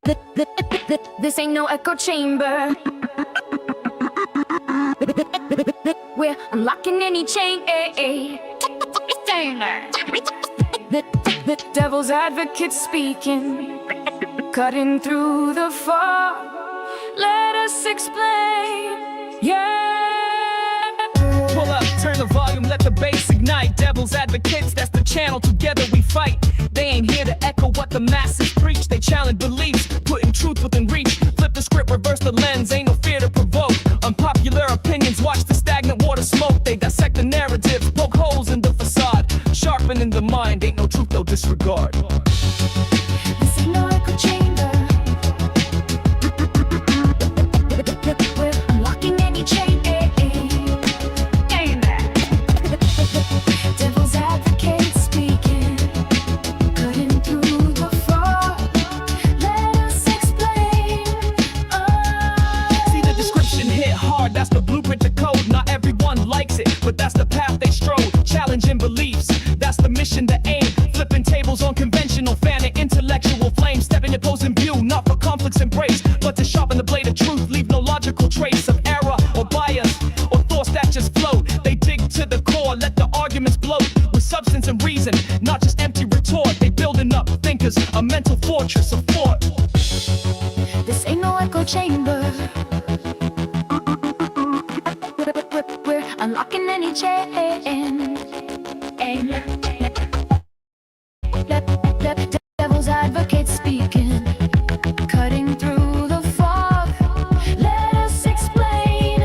This ain't no echo chamber. We're unlocking any chain. The devil's advocate speaking, cutting through the fog. Let us explain. Yeah. Pull up, turn the volume, let the bass ignite. Devil's advocates, that's the channel. Together we fight. They ain't here to echo what the masses preach. They challenge beliefs, putting truth within reach. Flip the script, reverse the lens, ain't no fear to provoke. Unpopular opinions, watch the stagnant water smoke. They dissect the narrative, poke holes in the facade. Sharpening the mind, ain't no truth they'll disregard. This ain't no echo chamber. We're unlocking any chain. Devil's advocate speaking, cutting through the fog. Let us explain. See the description hit hard, that's the blueprint to code. Not everyone likes it, but that's the path they strode. Challenging beliefs, that's the mission, the aim. Flipping tables on conventional, fanning intellectual flame. Stepping opposing view, not for conflicts embrace, but to sharpen the blade of truth. Leave no logical trace of error or bias or thoughts that just float. They dig to the core, let the arguments bloat with substance and reason, not just empty retort. They building up thinkers, a mental fortress of thought. This ain't no echo chamber. We're unlocking any chain. Devil's advocate speaking, cutting through the fog. Let us explain.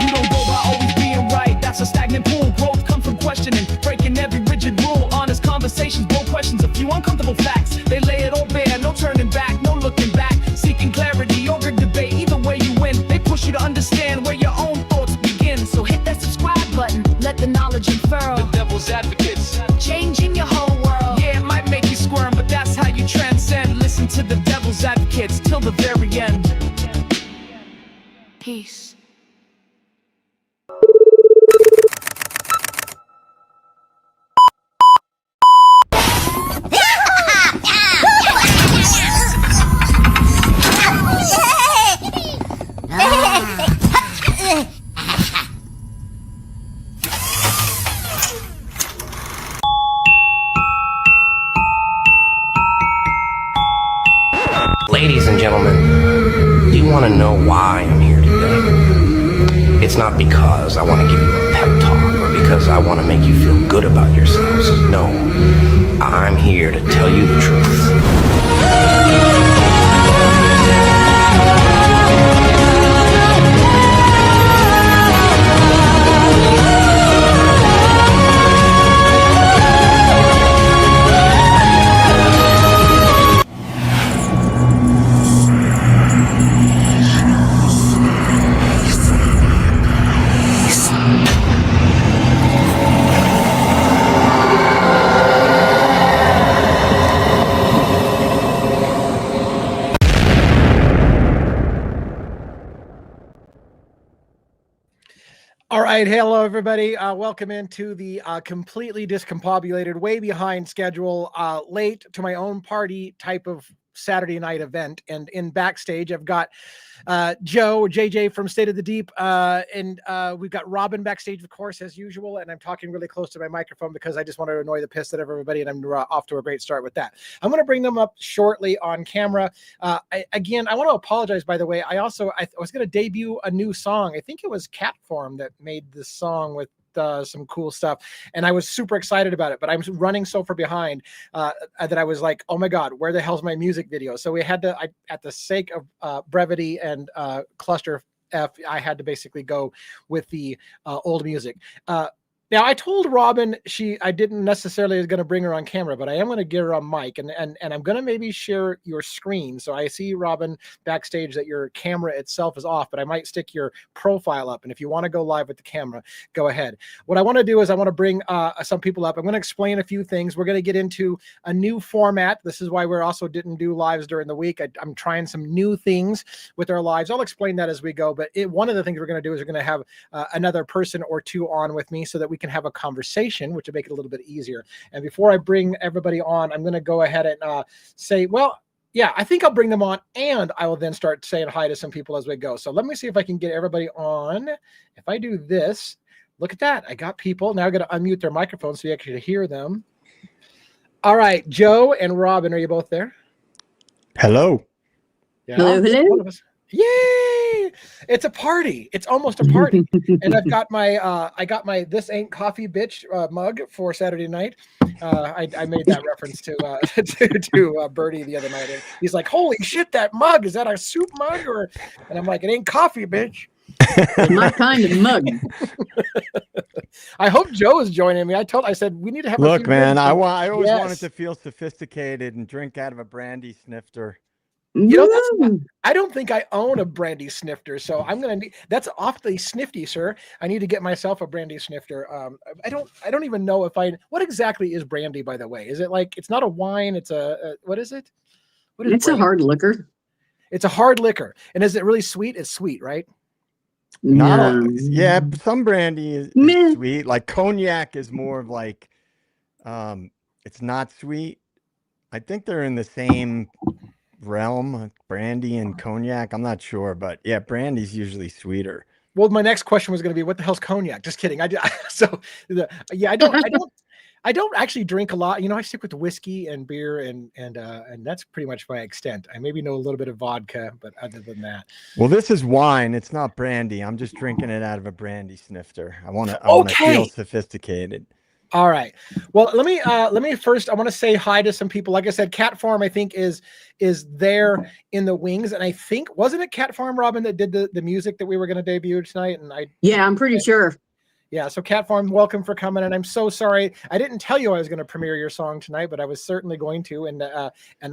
You don't go by always being right, that's a stagnant pool. Growth comes from questioning, breaking every rigid rule. Honest conversations, bold questions, a few uncomfortable facts. They lay it all bare, no turning back, no looking back. Seeking clarity over debate, either way you win. They push you to understand where your own thoughts begin. So hit that subscribe button, let the knowledge unfurl. The devil's advocates, Changing your whole world. yeah, it might make you squirm, but that's how you transcend. Listen to the devil's advocates till the very end. Peace. Ladies and gentlemen, do you want to know why I'm here today? It's not because I want to give you a pep talk or because I want to make you feel good about yourselves. No, I'm here to tell you the truth. All right, hello everybody. Welcome into the completely discombobulated, way behind schedule, late to my own party type of Saturday night event. And in backstage, I've got Joe, JJ from State of the Deep, and we've got Robin backstage, of course, as usual. And I'm talking really close to my microphone because I just want to annoy the piss out of everybody, and I'm off to a great start with that. I'm going to bring them up shortly on camera. Again, I want to apologize, by the way. I was going to debut a new song. I think it was Catform that made this song with some cool stuff, and I was super excited about it, but I'm running so far behind that I was like, oh my god, where the hell's my music video? So we had to, at the sake of brevity and cluster F, I had to basically go with the old music. Now, I told Robin I didn't necessarily was going to bring her on camera, but I am going to get her on mic, and I'm going to maybe share your screen. So I see, Robin, backstage that your camera itself is off, but I might stick your profile up. And if you want to go live with the camera, go ahead. What I want to do is I want to bring some people up. I'm going to explain a few things. We're going to get into a new format. This is why we're also didn't do lives during the week. I'm trying some new things with our lives. I'll explain that as we go. But one of the things we're going to do is we're going to have another person or two on with me so that we can have a conversation, which will make it a little bit easier. And before I bring everybody on, I'm going to go ahead and say, well, yeah, I think I'll bring them on, and I will then start saying hi to some people as we go. So let me see if I can get everybody on. If I do this, look at that. I got people. Now I got to unmute their microphones so you actually hear them. All right, Joe and Robin, are you both there? Hello. Yeah. Hello, hello. One of us. Yay! It's a party. It's almost a party. And I've got my This Ain't Coffee Bitch mug for Saturday night. I made that reference to Bertie the other night. And he's like, "Holy shit, that mug, is that a soup mug?" And I'm like, "It ain't coffee, bitch." My kind of mug. I hope Joe is joining me. I said we need to have a Look, few man, drinks. I always wanted Yes. to feel sophisticated and drink out of a brandy snifter. You know, that's Woo! I don't think I own a brandy snifter, so I'm gonna need. That's awfully snifty, sir. I need to get myself a brandy snifter. I don't even know if I. What exactly is brandy, by the way? Is it like it's not a wine? It's what is it? What is It's a brandy? hard liquor. It's a hard liquor, and is it really sweet? It's sweet, right? Not all, No. yeah, some brandy is Meh. sweet. Like cognac is more of like, it's not sweet. I think they're in the same realm, brandy and cognac. I'm not sure, but yeah, brandy's usually sweeter. Well, my next question was going to be, what the hell's cognac? Just kidding. I don't actually drink a lot. You know, I stick with whiskey and beer, and that's pretty much my extent. I maybe know a little bit of vodka, but other than that, Well, this is wine. It's not brandy. I'm just drinking it out of a brandy snifter. I want to feel sophisticated. all right. Well, let me first. I want to say hi to some people. Like I said, Cat Farm, I think is there in the wings, and I think wasn't it Cat Farm, Robin, that did the music that we were going to debut tonight? And Yeah, I'm pretty sure. Yeah, so Cat Farm, welcome for coming, and I'm so sorry I didn't tell you I was going to premiere your song tonight, but I was certainly going to, and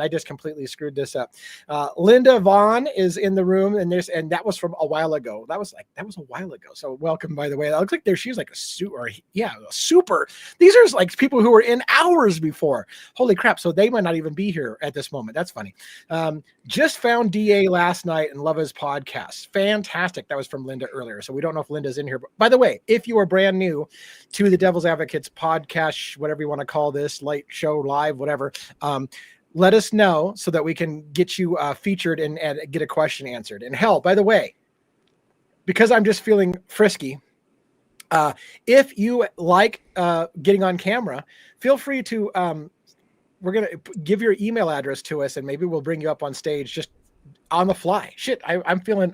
I just completely screwed this up. Linda Vaughn is in the room, and that was from a while ago. That was a while ago. So welcome, by the way. It looks like she's like a super. These are like people who were in hours before. Holy crap! So they might not even be here at this moment. That's funny. Just found DA last night and love his podcast. Fantastic. That was from Linda earlier. So we don't know if Linda's in here. But by the way, if you are brand new to the Devil's Advocates podcast, whatever you want to call this, light show, live, whatever, let us know so that we can get you featured and get a question answered. And hell, by the way, because I'm just feeling frisky, if you like getting on camera, feel free to we're going to give your email address to us, and maybe we'll bring you up on stage just on the fly. Shit, I'm feeling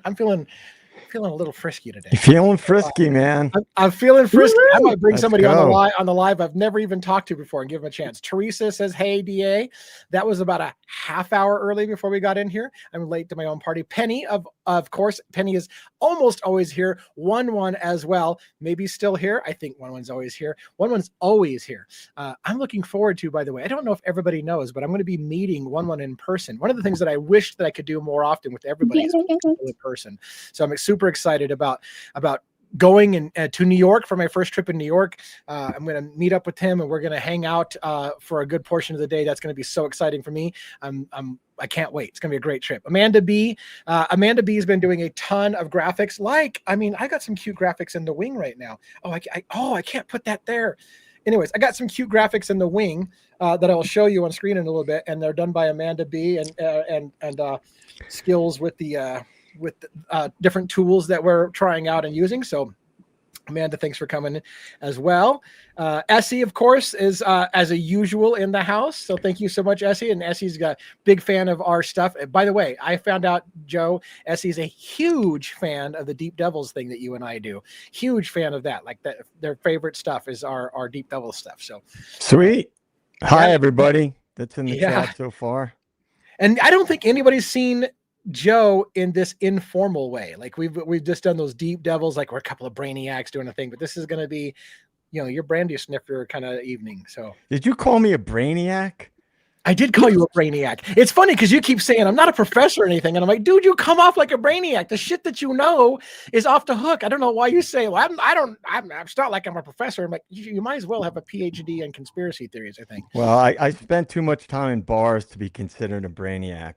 a little frisky today. You're feeling frisky, man. I'm feeling frisky. I might bring Let's somebody go. on the live I've never even talked to before and give them a chance. Teresa says, "Hey, DA." That was about a half hour early before we got in here. I'm late to my own party. Penny, of course, Penny is almost always here. 1-1 as well. Maybe still here. I think 1-1's always here. 1-1's always here. I'm looking forward to, by the way, I don't know if everybody knows, but I'm going to be meeting 1-1 in person. One of the things that I wish that I could do more often with everybody is in person. So I'm super excited about going to New York for my first trip in New York. I'm going to meet up with him, and we're going to hang out for a good portion of the day. That's going to be so exciting for me. I can't wait. It's going to be a great trip. Amanda B has been doing a ton of graphics. I got some cute graphics in the wing right now. I can't put that there. Anyways, I got some cute graphics in the wing that I'll show you on screen in a little bit, and they're done by Amanda B and skills with the different tools that we're trying out and using. So Amanda, thanks for coming as well. Essie, of course, is as a usual in the house. So thank you so much, Essie. And Essie's a big fan of our stuff. By the way, I found out, Joe, Essie's a huge fan of the Deep Devils thing that you and I do. Huge fan of that. Like that, their favorite stuff is our Deep Devils stuff. So Sweet. Hi, Yeah. everybody that's in the Yeah. chat so far. And I don't think anybody's seen Joe in this informal way. Like we've just done those Deep Devils, like we're a couple of brainiacs doing a thing, but this is going to be, your brandy sniffer kind of evening. So Did you call me a brainiac? I did call you a brainiac. It's funny because you keep saying I'm not a professor or anything, and I'm like, dude, you come off like a brainiac. The shit that you know is off the hook. I don't know why you say, well, it's not like I'm a professor. I'm like, you might as well have a PhD in conspiracy theories, I think. Well, I spent too much time in bars to be considered a brainiac.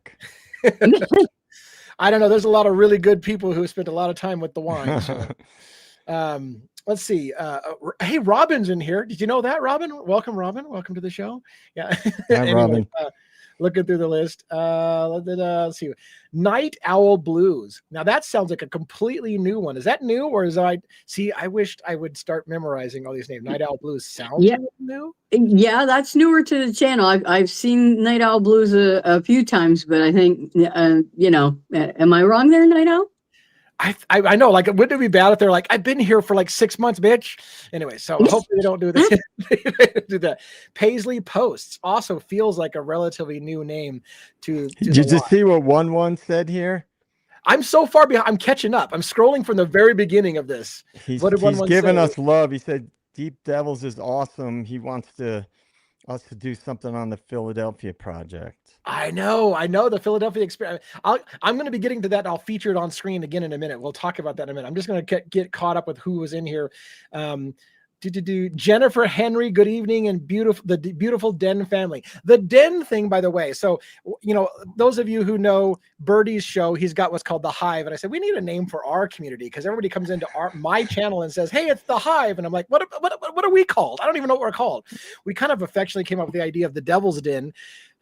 I don't know. There's a lot of really good people who spent a lot of time with the wine. So. Let's see. Hey, Robin's in here. Did you know that, Robin? Welcome, Robin. Welcome to the show. Yeah. Hi, Robin. looking through the list. Let's see. Night Owl Blues. Now that sounds like a completely new one. Is that new, or is I wished I would start memorizing all these names. Night Owl Blues sounds Yeah. new. Yeah, that's newer to the channel. I've seen Night Owl Blues a few times, but I think am I wrong there, Night Owl? I know, like, wouldn't it be bad if they're like, I've been here for like 6 months, bitch? Anyway, so hopefully they don't do this. Do that. Paisley Posts also feels like a relatively new name to Did you just see what 1-1 said here? I'm so far behind. I'm catching up. I'm scrolling from the very beginning of this. He's What did 1-1 giving say? us love. He said Deep Devils is awesome. He wants us to do something on the Philadelphia project. I know the Philadelphia experience. I'm going to be getting to that. I'll feature it on screen again in a minute. We'll talk about that in a minute. I'm just going to get caught up with who was in here. Jennifer Henry, good evening, and the beautiful Den family. The Den thing, by the way. So, those of you who know Birdie's show, he's got what's called the Hive, and I said we need a name for our community because everybody comes into my channel and says, "Hey, it's the Hive," and I'm like, "What are we called? I don't even know what we're called." We kind of affectionately came up with the idea of the Devil's Den.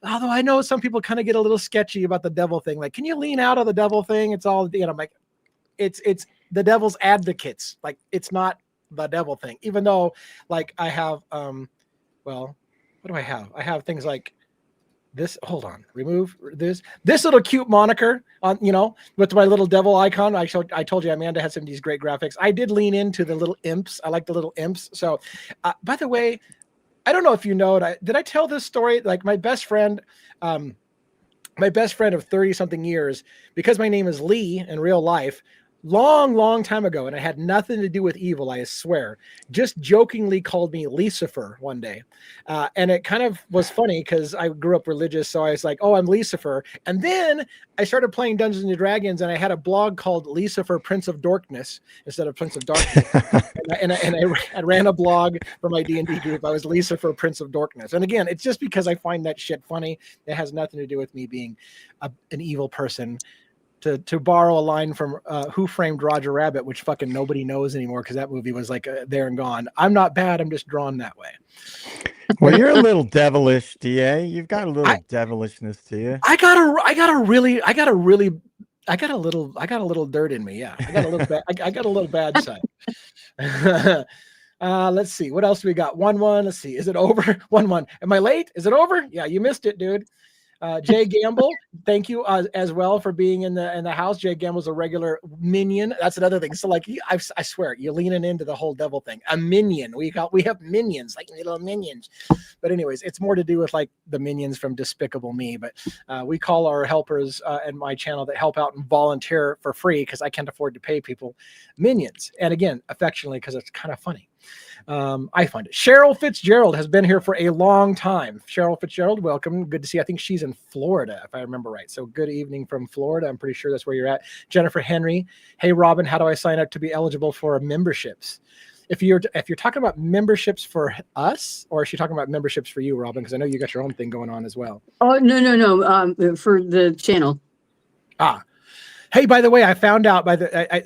Although I know some people kind of get a little sketchy about the devil thing. Like, can you lean out of the devil thing? It's all, I'm like, it's the devil's advocates. Like, it's not the devil thing. Even though, like, I have, what do I have? I have things like this. Hold on, remove this little cute moniker on, with my little devil icon. I told you Amanda had some of these great graphics. I did lean into the little imps. I like the little imps. So, by the way, I don't know if you know it. Did I tell this story? Like my best friend of 30 something years, because my name is Lee in real life, long time ago, and it had nothing to do with evil, I swear, just jokingly called me Lucifer one day. And it kind of was funny because I grew up religious. So I was like, oh, I'm Lucifer. And then I started playing Dungeons and Dragons, and I had a blog called Lucifer, Prince of Darkness, instead of Prince of Darkness. and I ran a blog for my D&D group. I was Lucifer, Prince of Darkness. And again, it's just because I find that shit funny. It has nothing to do with me being an evil person. To borrow a line from Who Framed Roger Rabbit, which fucking nobody knows anymore because that movie was like there and gone. I'm not bad. I'm just drawn that way. Well, you're a little devilish, DA. You've got a little devilishness to you. I got a little dirt in me. Yeah, I got a little bad. I got a little bad side. Let's see. What else do we got? 1-1. Let's see. Is it over? 1-1. Am I late? Is it over? Yeah, you missed it, dude. Jay Gamble, thank you as well for being in the house. Jay Gamble's a regular minion. That's another thing. So like, I swear, you're leaning into the whole devil thing. A minion. We have minions, like little minions. But anyways, it's more to do with like the minions from Despicable Me. But we call our helpers in my channel that help out and volunteer for free because I can't afford to pay people minions. And again, affectionately, because it's kind of funny. I find it. Cheryl Fitzgerald has been here for a long time. Cheryl Fitzgerald, welcome. Good to see you. I think she's in Florida, if I remember right. So good evening from Florida. I'm pretty sure that's where you're at. Jennifer Henry. Hey, Robin, how do I sign up to be eligible for memberships? If you're talking about memberships for us, or is she talking about memberships for you, Robin? Because I know you got your own thing going on as well. Oh, no. For the channel. Hey, by the way, I found out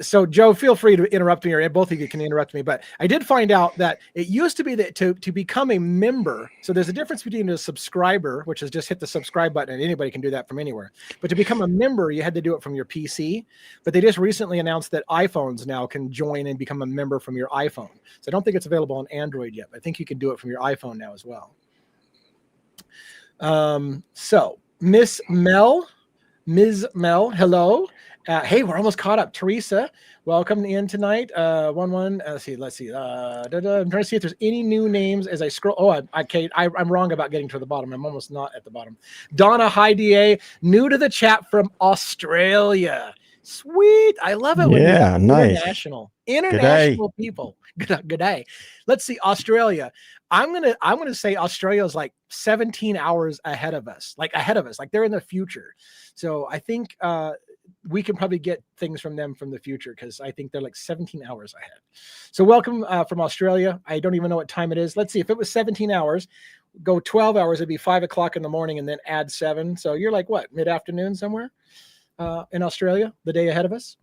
so Joe, feel free to interrupt me, or both of you can interrupt me, but I did find out that it used to be that to become a member, so there's a difference between a subscriber, which is just hit the subscribe button and anybody can do that from anywhere. But to become a member, you had to do it from your PC. But they just recently announced that iPhones now can join and become a member from your iPhone. So I don't think it's available on Android yet, but I think you can do it from your iPhone now as well. So Ms. Mel, hello. Hey, we're almost caught up. Teresa, welcome in tonight. 1-1. Let's see. I'm trying to see if there's any new names as I scroll. Oh, I'm wrong about getting to the bottom. I'm almost not at the bottom. Donna, hi, DA. New to the chat from Australia. Sweet. I love it. Yeah, nice. International people. Good day. Let's see. Australia. I'm gonna say Australia is like 17 hours ahead of us. Like they're in the future. So I think we can probably get things from them from the future because I think they're like 17 hours ahead. So welcome from Australia. I don't even know what time it is. Let's see. If it was 17 hours, go 12 hours, it'd be 5 o'clock in the morning, and then add 7. So you're like what, mid-afternoon somewhere in Australia, the day ahead of us.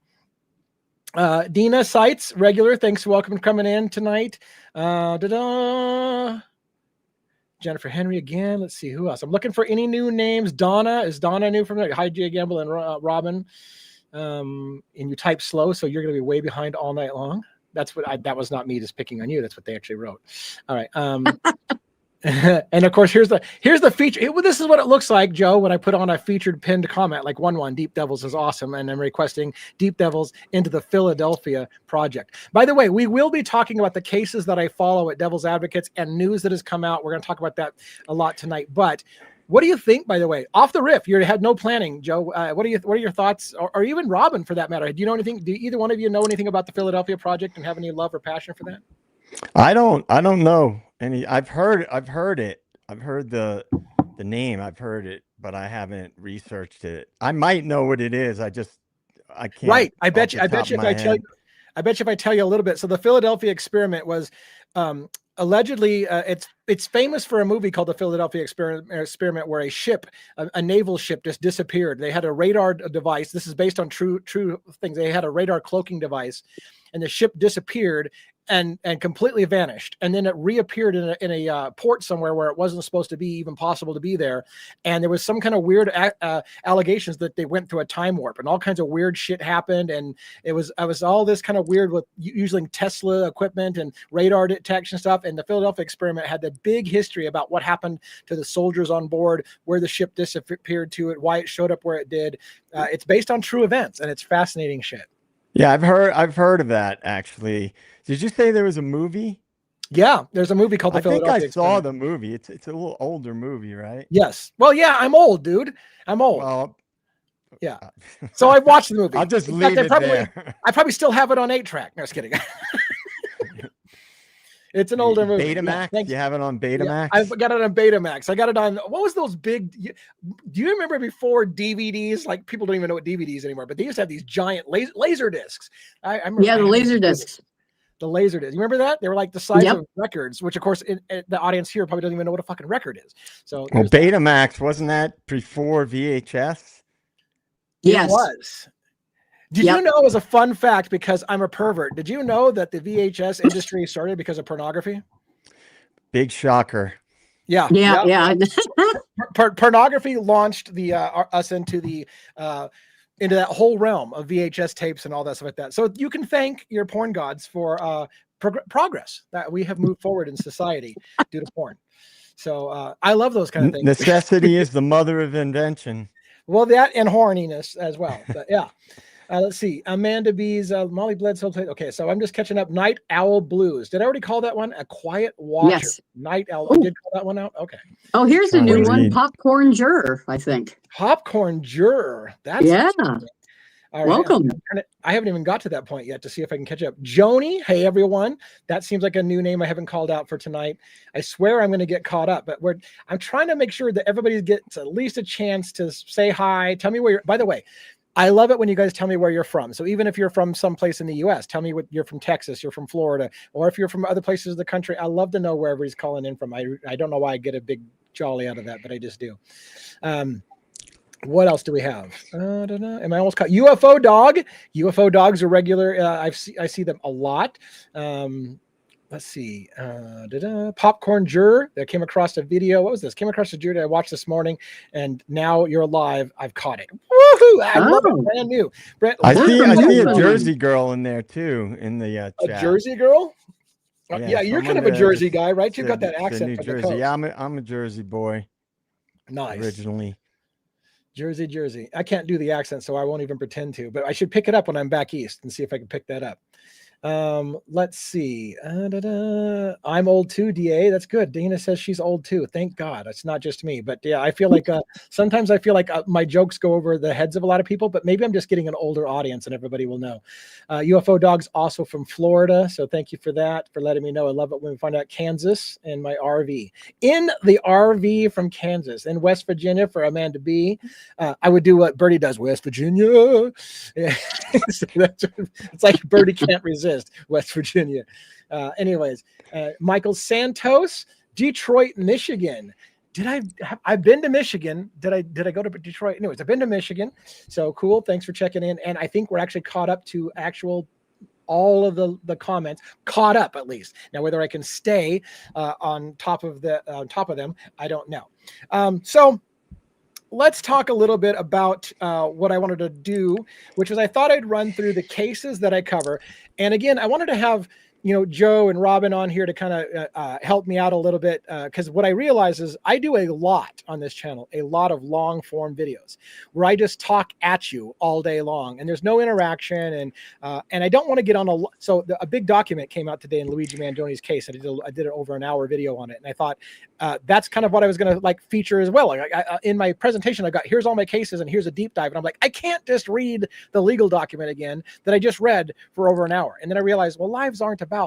Dina Sites, regular. Thanks. Welcome for coming in tonight. Jennifer Henry again. Let's see who else. I'm looking for any new names. Donna, is Donna new from there? Hi, Jay Gamble and Robin. And you type slow, so you're going to be way behind all night long. That's what that was not me just picking on you. That's what they actually wrote. All right. And of course, here's the feature. This is what it looks like, Joe, when I put on a featured pinned comment like 1-1. Deep Devils is awesome, and I'm requesting Deep Devils into the Philadelphia project. By the way, we will be talking about the cases that I follow at Devil's Advocates and news that has come out. We're going to talk about that a lot tonight. But what do you think, by the way, off the riff? You had no planning, Joe. What are your thoughts, or even Robin for that matter? Do you know anything? Do either one of you know anything about the Philadelphia project and have any love or passion for that? I don't know any. I've heard it. I've heard the name. I've heard it, but I haven't researched it. I might know what it is. I can't. Right. I bet you if I tell you a little bit. So the Philadelphia experiment was allegedly it's famous for a movie called the Philadelphia experiment where a ship, a naval ship, just disappeared. They had a radar device. This is based on true things. They had a radar cloaking device, and the ship disappeared and completely vanished. And then it reappeared in a port somewhere where it wasn't supposed to be even possible to be there. And there was some kind of weird allegations that they went through a time warp, and all kinds of weird shit happened. And it was all this kind of weird with using Tesla equipment and radar detection stuff. And the Philadelphia experiment had the big history about what happened to the soldiers on board, where the ship disappeared to it, why it showed up where it did. It's based on true events, and it's fascinating shit. Yeah, I've heard of that, actually. Did you say there was a movie? Yeah, there's a movie called The Philadelphia I think I saw Experiment. the movie. It's a little older movie, right? Yes. Well, yeah, I'm old, dude. I'm old. Well, yeah. So I've watched the movie. I'll just leave it there. I probably still have it on 8-track. No, just kidding. It's an older movie. Betamax? Yeah, you have it on Betamax? I've got it on Betamax. I got it on, what was those big, do you remember before DVDs? Like, people don't even know what DVDs anymore, but they used to have these giant laser discs. I remember. Yeah, the laser discs. The laser discs. You remember that? They were like the size of records, which of course the audience here probably doesn't even know what a fucking record is. So Betamax, wasn't that before VHS? Yes. It was. Did you know, as a fun fact, because I'm a pervert, did you know that the VHS industry started because of pornography? Big shocker. Yeah. Pornography launched us into that whole realm of VHS tapes and all that stuff like that. So you can thank your porn gods for progress that we have moved forward in society due to porn. So I love those kind of things. Necessity is the mother of invention. Well, that and horniness as well. But yeah. Let's see. Amanda B's Molly Bledsoe played. Okay, so I'm just catching up. Night Owl Blues. Did I already call that one? A Quiet Watcher. Yes. Night Owl. I did call that one out. Okay. Oh, here's a new one. Popcorn Juror, I think. Popcorn Juror. That's all right. Welcome. I haven't even got to that point yet to see if I can catch up. Joni. Hey, everyone. That seems like a new name I haven't called out for tonight. I swear I'm going to get caught up, but I'm trying to make sure that everybody gets at least a chance to say hi. Tell me where you're. By the way, I love it when you guys tell me where you're from. So even if you're from someplace in the U.S., tell me what you're from. Texas, you're from Florida, or if you're from other places of the country. I love to know where everybody's calling in from. I don't know why I get a big jolly out of that, but I just do. What else do we have? Am I almost caught? UFO Dog. UFO Dogs are regular. I see them a lot. Let's see. Popcorn Juror. I came across a video. What was this? Came across a juror that I watched this morning, and now you're alive. I've caught it. Woohoo! I love it. Brand new. I see a Jersey girl in there too in the chat. A Jersey girl? Yeah, you're kind of a Jersey guy, right? You've got that accent. New Jersey. Yeah, I'm a Jersey boy. Nice. Originally. Jersey. I can't do the accent, so I won't even pretend to, but I should pick it up when I'm back east and see if I can pick that up. Let's see. I'm old too, DA. That's good. Dana says she's old too. Thank God. It's not just me, but yeah, I feel like sometimes I feel like my jokes go over the heads of a lot of people, but maybe I'm just getting an older audience and everybody will know. UFO Dog's also from Florida, so thank you for that, for letting me know. I love it when we find out. Kansas in my RV. In the RV from Kansas. In West Virginia for Amanda B. I would do what Birdie does. West Virginia. Yeah. So it's like Birdie can't resist. West Virginia. Anyways, Michael Santos, Detroit, Michigan. I've been to Michigan. Did I go to Detroit? Anyways, I've been to Michigan. So cool. Thanks for checking in. And I think we're actually caught up to actual all of the comments, caught up at least. Now, whether I can stay on top of them, I don't know. So let's talk a little bit about what I wanted to do, which is I thought I'd run through the cases that I cover. And again, I wanted to have Joe and Robin on here to kind of help me out a little bit, because what I realize is I do a lot on this channel, a lot of long form videos where I just talk at you all day long, and there's no interaction, and I don't want to get on a big document came out today in Luigi Manjoni's case. I did an over an hour video on it, and I thought that's kind of what I was going to like feature as well. Like in my presentation, I got here's all my cases and here's a deep dive, and I'm like, I can't just read the legal document again that I just read for over an hour. And then I realized, well, lives aren't about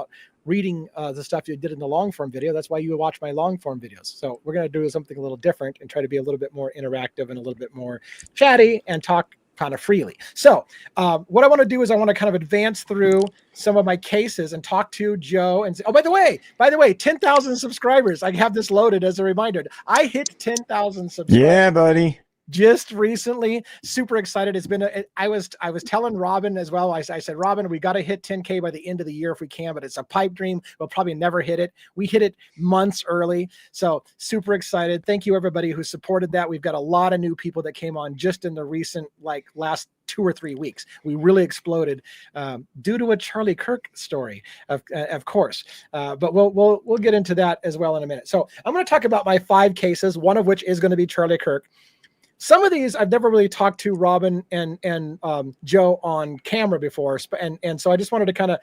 reading the stuff you did in the long form video. That's why you watch my long form videos. So we're going to do something a little different and try to be a little bit more interactive and a little bit more chatty and talk kind of freely. So what I want to do is I want to kind of advance through some of my cases and talk to Joe and say, oh, by the way, 10,000 subscribers. I have this loaded as a reminder. I hit 10,000 subscribers. Yeah, buddy. Just recently, super excited. It's been I was telling Robin as well. I said, Robin, we got to hit 10K by the end of the year if we can, but it's a pipe dream. We'll probably never hit it. We hit it months early. So super excited. Thank you everybody who supported that. We've got a lot of new people that came on just in the recent, like last 2 or 3 weeks. We really exploded due to a Charlie Kirk story, of course. But we'll get into that as well in a minute. So I'm going to talk about my 5 cases, one of which is going to be Charlie Kirk. Some of these I've never really talked to Robin and Joe on camera before, and so I just wanted to kind of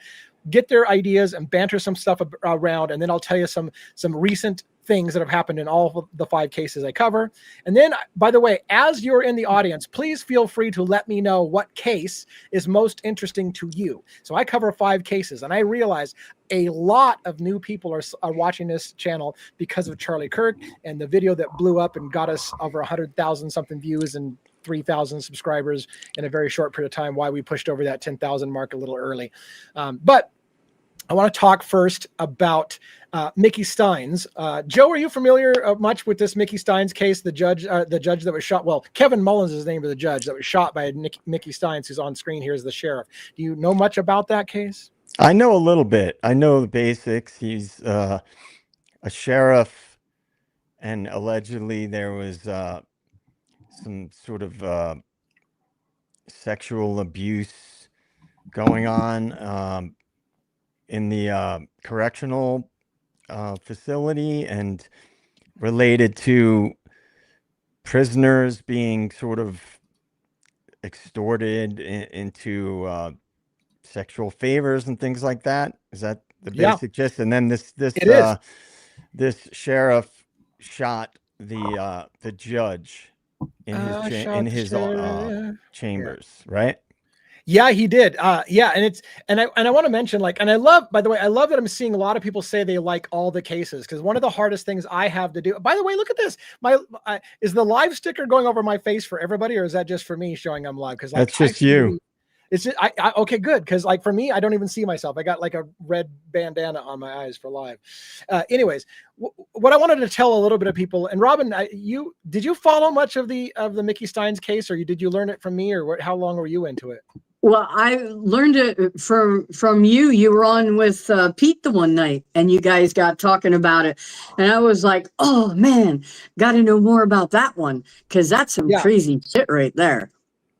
get their ideas and banter some stuff around, and then I'll tell you some recent things that have happened in all of the 5 cases I cover. And then, by the way, as you're in the audience, please feel free to let me know what case is most interesting to you. So I cover 5 cases, and I realize a lot of new people are watching this channel because of Charlie Kirk and the video that blew up and got us over 100,000 something views and 3,000 subscribers in a very short period of time. Why we pushed over that 10,000 mark a little early. But I want to talk first about Mickey Stein's. Joe, are you familiar much with this Mickey Stein's case? The judge that was shot. Well, Kevin Mullins is the name of the judge that was shot by Mickey Stein's, who's on screen here as the sheriff. Do you know much about that case? I know a little bit. I know the basics. He's a sheriff, and allegedly there was some sort of sexual abuse going on in the correctional facility, and related to prisoners being sort of extorted into sexual favors and things like that. Is that the basic gist? And then this sheriff shot the judge in his chambers, right? Yeah, he did. Yeah, and I want to mention, like, and I love that I'm seeing a lot of people say they like all the cases, because one of the hardest things I have to do. By the way, look at this. Is the live sticker going over my face for everybody, or is that just for me showing I'm live? Because that's just you. It's just, okay, good. Because like for me, I don't even see myself. I got like a red bandana on my eyes for live. Anyways, what I wanted to tell a little bit of people, and Robin, did you follow much of the Mickey Stein's case, or did you learn it from me, or how long were you into it? Well, I learned it from you. You were on with Pete the one night, and you guys got talking about it. And I was like, oh, man, got to know more about that one, because that's some crazy shit right there.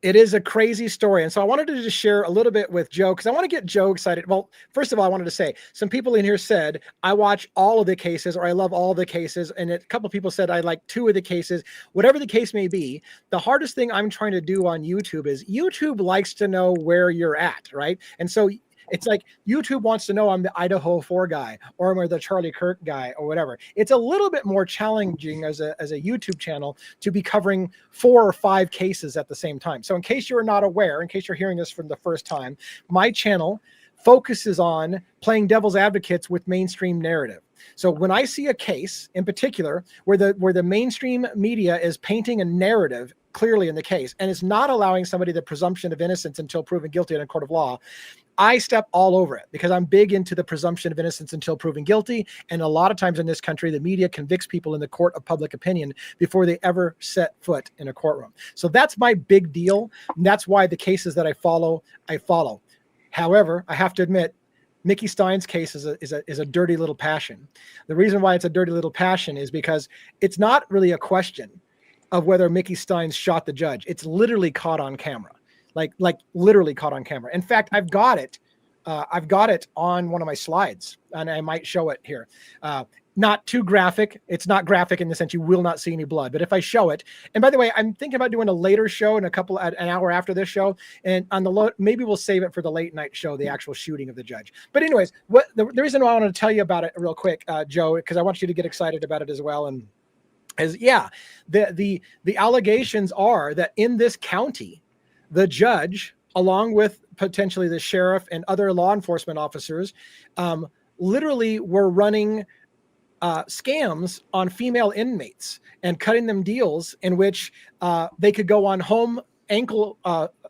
It is a crazy story. And so I wanted to just share a little bit with Joe, because I want to get Joe excited. Well, first of all, I wanted to say, some people in here said, I watch all of the cases, or I love all the cases. And a couple of people said, I like 2 of the cases. Whatever the case may be, the hardest thing I'm trying to do on YouTube is YouTube likes to know where you're at, right? And so it's like YouTube wants to know I'm the Idaho 4 guy, or I'm the Charlie Kirk guy, or whatever. It's a little bit more challenging as a YouTube channel to be covering 4 or 5 cases at the same time. So in case you're not aware, in case you're hearing this from the first time, my channel focuses on playing devil's advocates with mainstream narrative. So when I see a case in particular where the mainstream media is painting a narrative clearly in the case, and it's not allowing somebody the presumption of innocence until proven guilty in a court of law, I step all over it, because I'm big into the presumption of innocence until proven guilty. And a lot of times in this country, the media convicts people in the court of public opinion before they ever set foot in a courtroom. So that's my big deal. And that's why the cases that I follow. However, I have to admit, Mickey Stein's case is a dirty little passion. The reason why it's a dirty little passion is because it's not really a question of whether Mickey Stein shot the judge. It's literally caught on camera, like literally caught on camera. In fact, I've got it on one of my slides, and I might show it here. Not too graphic. It's not graphic in the sense you will not see any blood, but if I show it, and by the way, I'm thinking about doing a later show in an hour after this show, and on maybe we'll save it for the late night show, the actual shooting of the judge. But anyways, the reason why I wanted to tell you about it real quick, Joe, because I want you to get excited about it as well, and the allegations are that in this county, the judge, along with potentially the sheriff and other law enforcement officers, literally were running scams on female inmates and cutting them deals in which they could go on home ankle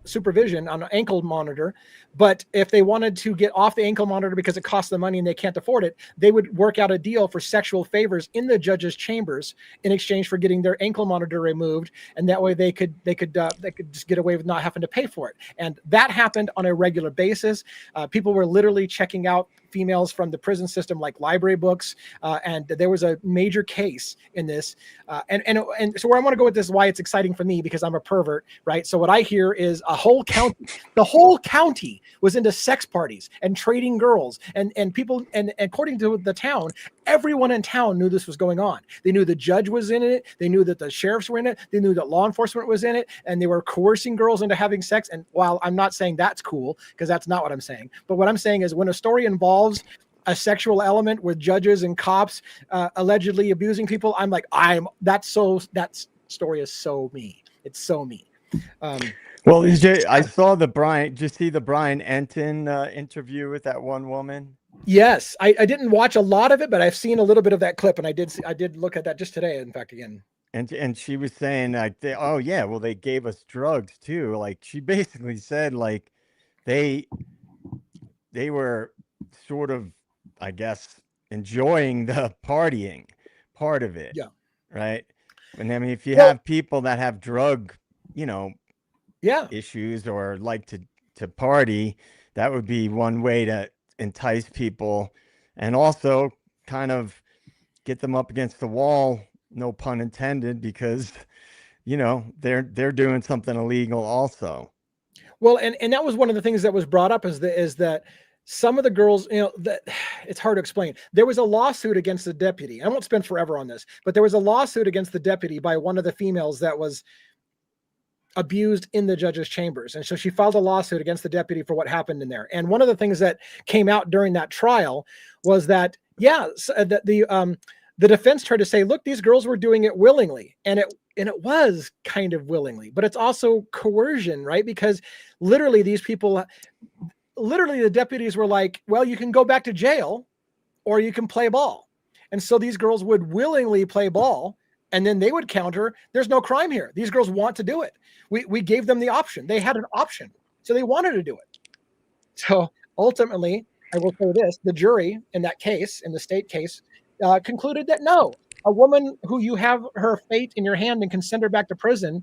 supervision on an ankle monitor. But if they wanted to get off the ankle monitor because it costs them money and they can't afford it, they would work out a deal for sexual favors in the judge's chambers in exchange for getting their ankle monitor removed. And that way they could just get away with not having to pay for it. And that happened on a regular basis. People were literally checking out females from the prison system like library books, and there was a major case in this. And so where I want to go with this is why it's exciting for me, because I'm a pervert, right? So what I hear is the whole county was into sex parties and trading girls, and people, and according to the town, everyone in town knew this was going on. They knew the judge was in it. They knew that the sheriffs were in it. They knew that law enforcement was in it, and they were coercing girls into having sex. And while I'm not saying that's cool, because that's not what I'm saying, but what I'm saying is when a story involves a sexual element with judges and cops allegedly abusing people, I'm like, that story is so me. It's so me. Well, I saw did you see the Brian Enton interview with that one woman? Yes, I didn't watch a lot of it, but I've seen a little bit of that clip, and I did look at that just today, in fact, again. And she was saying like, oh yeah, well they gave us drugs too. Like she basically said like they were sort of, I guess, enjoying the partying part of it. Yeah. Right. And I mean, if you have people that have drug, issues or like to party, that would be one way to entice people and also kind of get them up against the wall, no pun intended, because they're doing something illegal also. Well, and that was one of the things that was brought up is that some of the girls, that it's hard to explain. There was a lawsuit against the deputy. I won't spend forever on this, but there was a lawsuit against the deputy by one of the females that was abused in the judge's chambers. And so she filed a lawsuit against the deputy for what happened in there. And one of the things that came out during that trial was that, the defense tried to say, look, these girls were doing it willingly. And it was kind of willingly, but it's also coercion, right? Because literally the deputies were like, well, you can go back to jail or you can play ball. And so these girls would willingly play ball, and then they would counter, there's no crime here. These girls want to do it. We gave them the option. They had an option, so they wanted to do it. So ultimately, I will say this, the jury in that case, in the state case, concluded that no, a woman who you have her fate in your hand and can send her back to prison,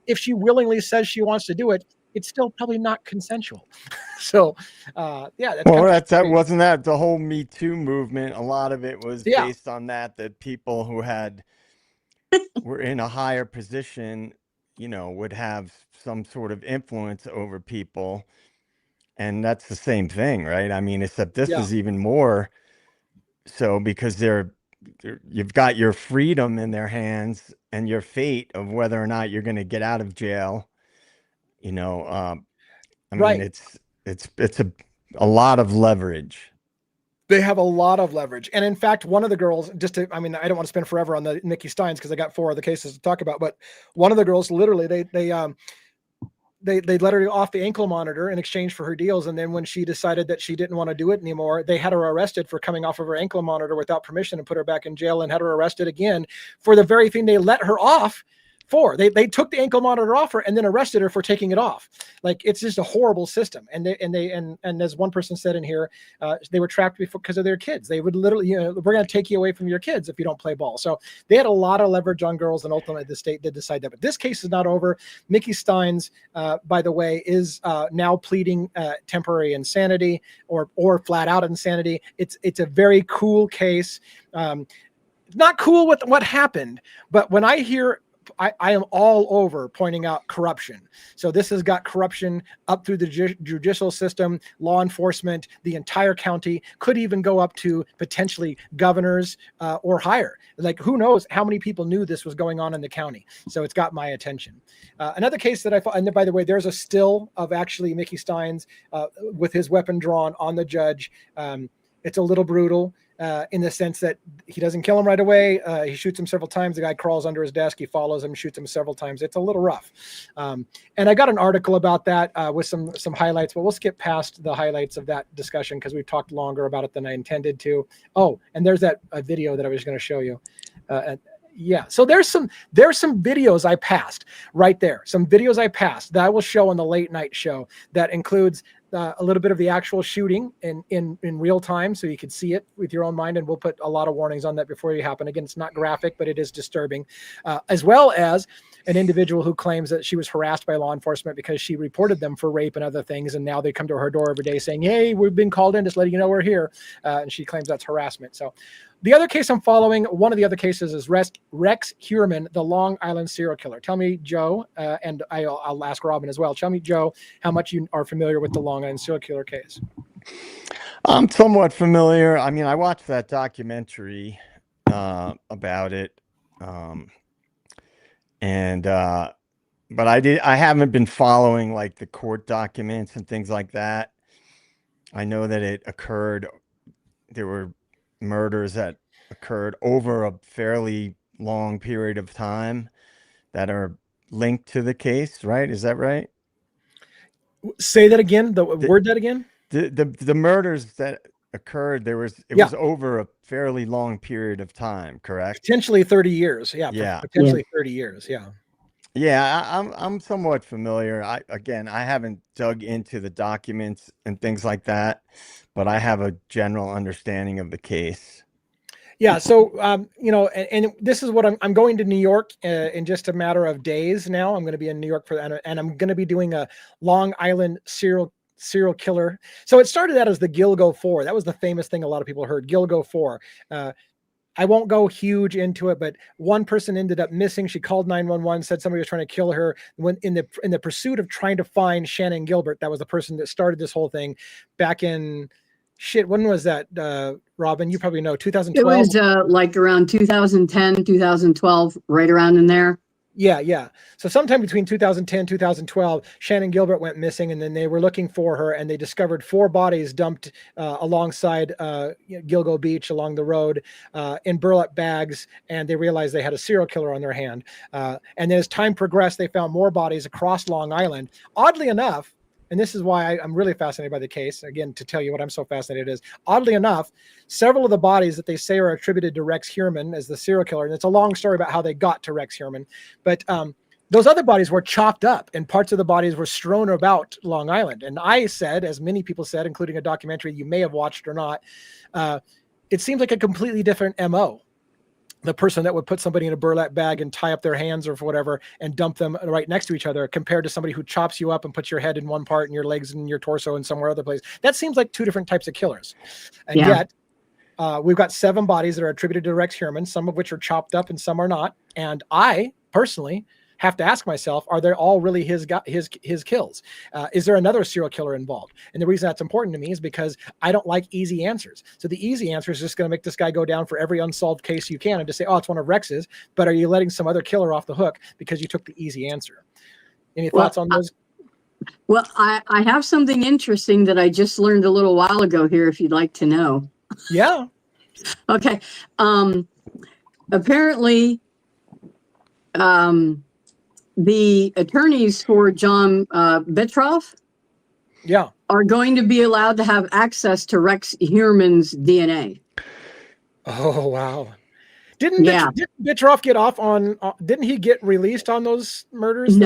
if she willingly says she wants to do it, it's still probably not consensual. So, wasn't that the whole Me Too movement? A lot of it was based on that people who were in a higher position, would have some sort of influence over people. And that's the same thing, right? I mean, except this is even more so because you've got your freedom in their hands and your fate of whether or not you're going to get out of jail. I mean, it's a lot of leverage. They have a lot of leverage. And in fact, one of the girls, I don't want to spend forever on the Mickey Steins because I got 4 other cases to talk about, but one of the girls literally, they let her off the ankle monitor in exchange for her deals. And then when she decided that she didn't want to do it anymore, they had her arrested for coming off of her ankle monitor without permission and put her back in jail and had her arrested again for the very thing they let her off 4. They took the ankle monitor off her and then arrested her for taking it off. Like, it's just a horrible system. And as one person said in here, they were trapped because of their kids. They would literally, we're going to take you away from your kids if you don't play ball. So they had a lot of leverage on girls, and ultimately the state did decide that. But this case is not over. Mickey Steins, by the way, is now pleading temporary insanity or flat out insanity. It's a very cool case. Not cool with what happened, but when I hear, I am all over pointing out corruption. So this has got corruption up through the judicial system, law enforcement, the entire county, could even go up to potentially governors or higher. Like, who knows how many people knew this was going on in the county. So it's got my attention. Another case that and by the way, there's a still of actually Mickey Steins with his weapon drawn on the judge. It's a little brutal. In the sense that he doesn't kill him right away. He shoots him several times. The guy crawls under his desk. He follows him, shoots him several times. It's a little rough. And I got an article about that with some highlights, but we'll skip past the highlights of that discussion because we've talked longer about it than I intended to. Oh, and there's that video that I was going to show you. Yeah, so there's some videos I passed right there. Some videos I passed that I will show on the late night show that includes a little bit of the actual shooting in real time, so you can see it with your own mind. And we'll put a lot of warnings on that before you happen. Again, it's not graphic, but it is disturbing, as well as an individual who claims that she was harassed by law enforcement because she reported them for rape and other things. And now they come to her door every day saying, hey, we've been called in, just letting you know we're here. And she claims that's harassment. So the other case I'm following, one of the other cases is Rex Heuermann, the Long Island serial killer. Tell me, Joe, and I'll ask Robin as well. Tell me, Joe, how much you are familiar with the Long Island serial killer case. I'm somewhat familiar. I mean, I watched that documentary about it. But I haven't been following like the court documents and things like that. I know that it occurred. There were murders that occurred over a fairly long period of time that are linked to the case, right? Is that right? Say that again. Word that again. The murders that occurred, it was over a fairly long period of time, correct? Potentially 30 years. Yeah. Potentially 30 years. Yeah. Yeah, I'm somewhat familiar. I haven't dug into the documents and things like that, but I have a general understanding of the case. Yeah. So, and this is what I'm going to New York in just a matter of days now. I'm going to be in New York and I'm going to be doing a Long Island serial killer. So it started out as the Gilgo 4. That was the famous thing a lot of people heard, Gilgo 4. I won't go huge into it, but one person ended up missing. She called 911, said somebody was trying to kill her. When in the pursuit of trying to find Shannon Gilbert, that was the person that started this whole thing back in when was that? Robin, you probably know, 2012. It was like around 2010, 2012, right around in there. Yeah. So sometime between 2010, 2012, Shannon Gilbert went missing, and then they were looking for her, and they discovered 4 bodies dumped alongside Gilgo Beach along the road in burlap bags, and they realized they had a serial killer on their hand. And then as time progressed, they found more bodies across Long Island. Oddly enough, and this is why I'm really fascinated by the case, again, to tell you what I'm so fascinated is, oddly enough, several of the bodies that they say are attributed to Rex Heuermann as the serial killer, and it's a long story about how they got to Rex Heuermann, but those other bodies were chopped up and parts of the bodies were strewn about Long Island. And I said, as many people said, including a documentary you may have watched or not, it seems like a completely different MO. The person that would put somebody in a burlap bag and tie up their hands or whatever and dump them right next to each other, compared to somebody who chops you up and puts your head in one part and your legs and your torso in somewhere other place. That seems like 2 different types of killers. And yet we've got 7 bodies that are attributed to Rex Heuermann, some of which are chopped up and some are not. And I personally have to ask myself, are they all really his kills? Is there another serial killer involved? And the reason that's important to me is because I don't like easy answers. So the easy answer is just going to make this guy go down for every unsolved case you can and just say, oh, it's one of Rex's. But are you letting some other killer off the hook because you took the easy answer? Any thoughts on those? Well, I have something interesting that I just learned a little while ago here, if you'd like to know. Yeah. Okay. Apparently, the attorneys for John Betroff are going to be allowed to have access to Rex Heuermann's DNA. Oh, wow. Didn't Yeah. Bitroff get off on? Didn't he get released on those murders?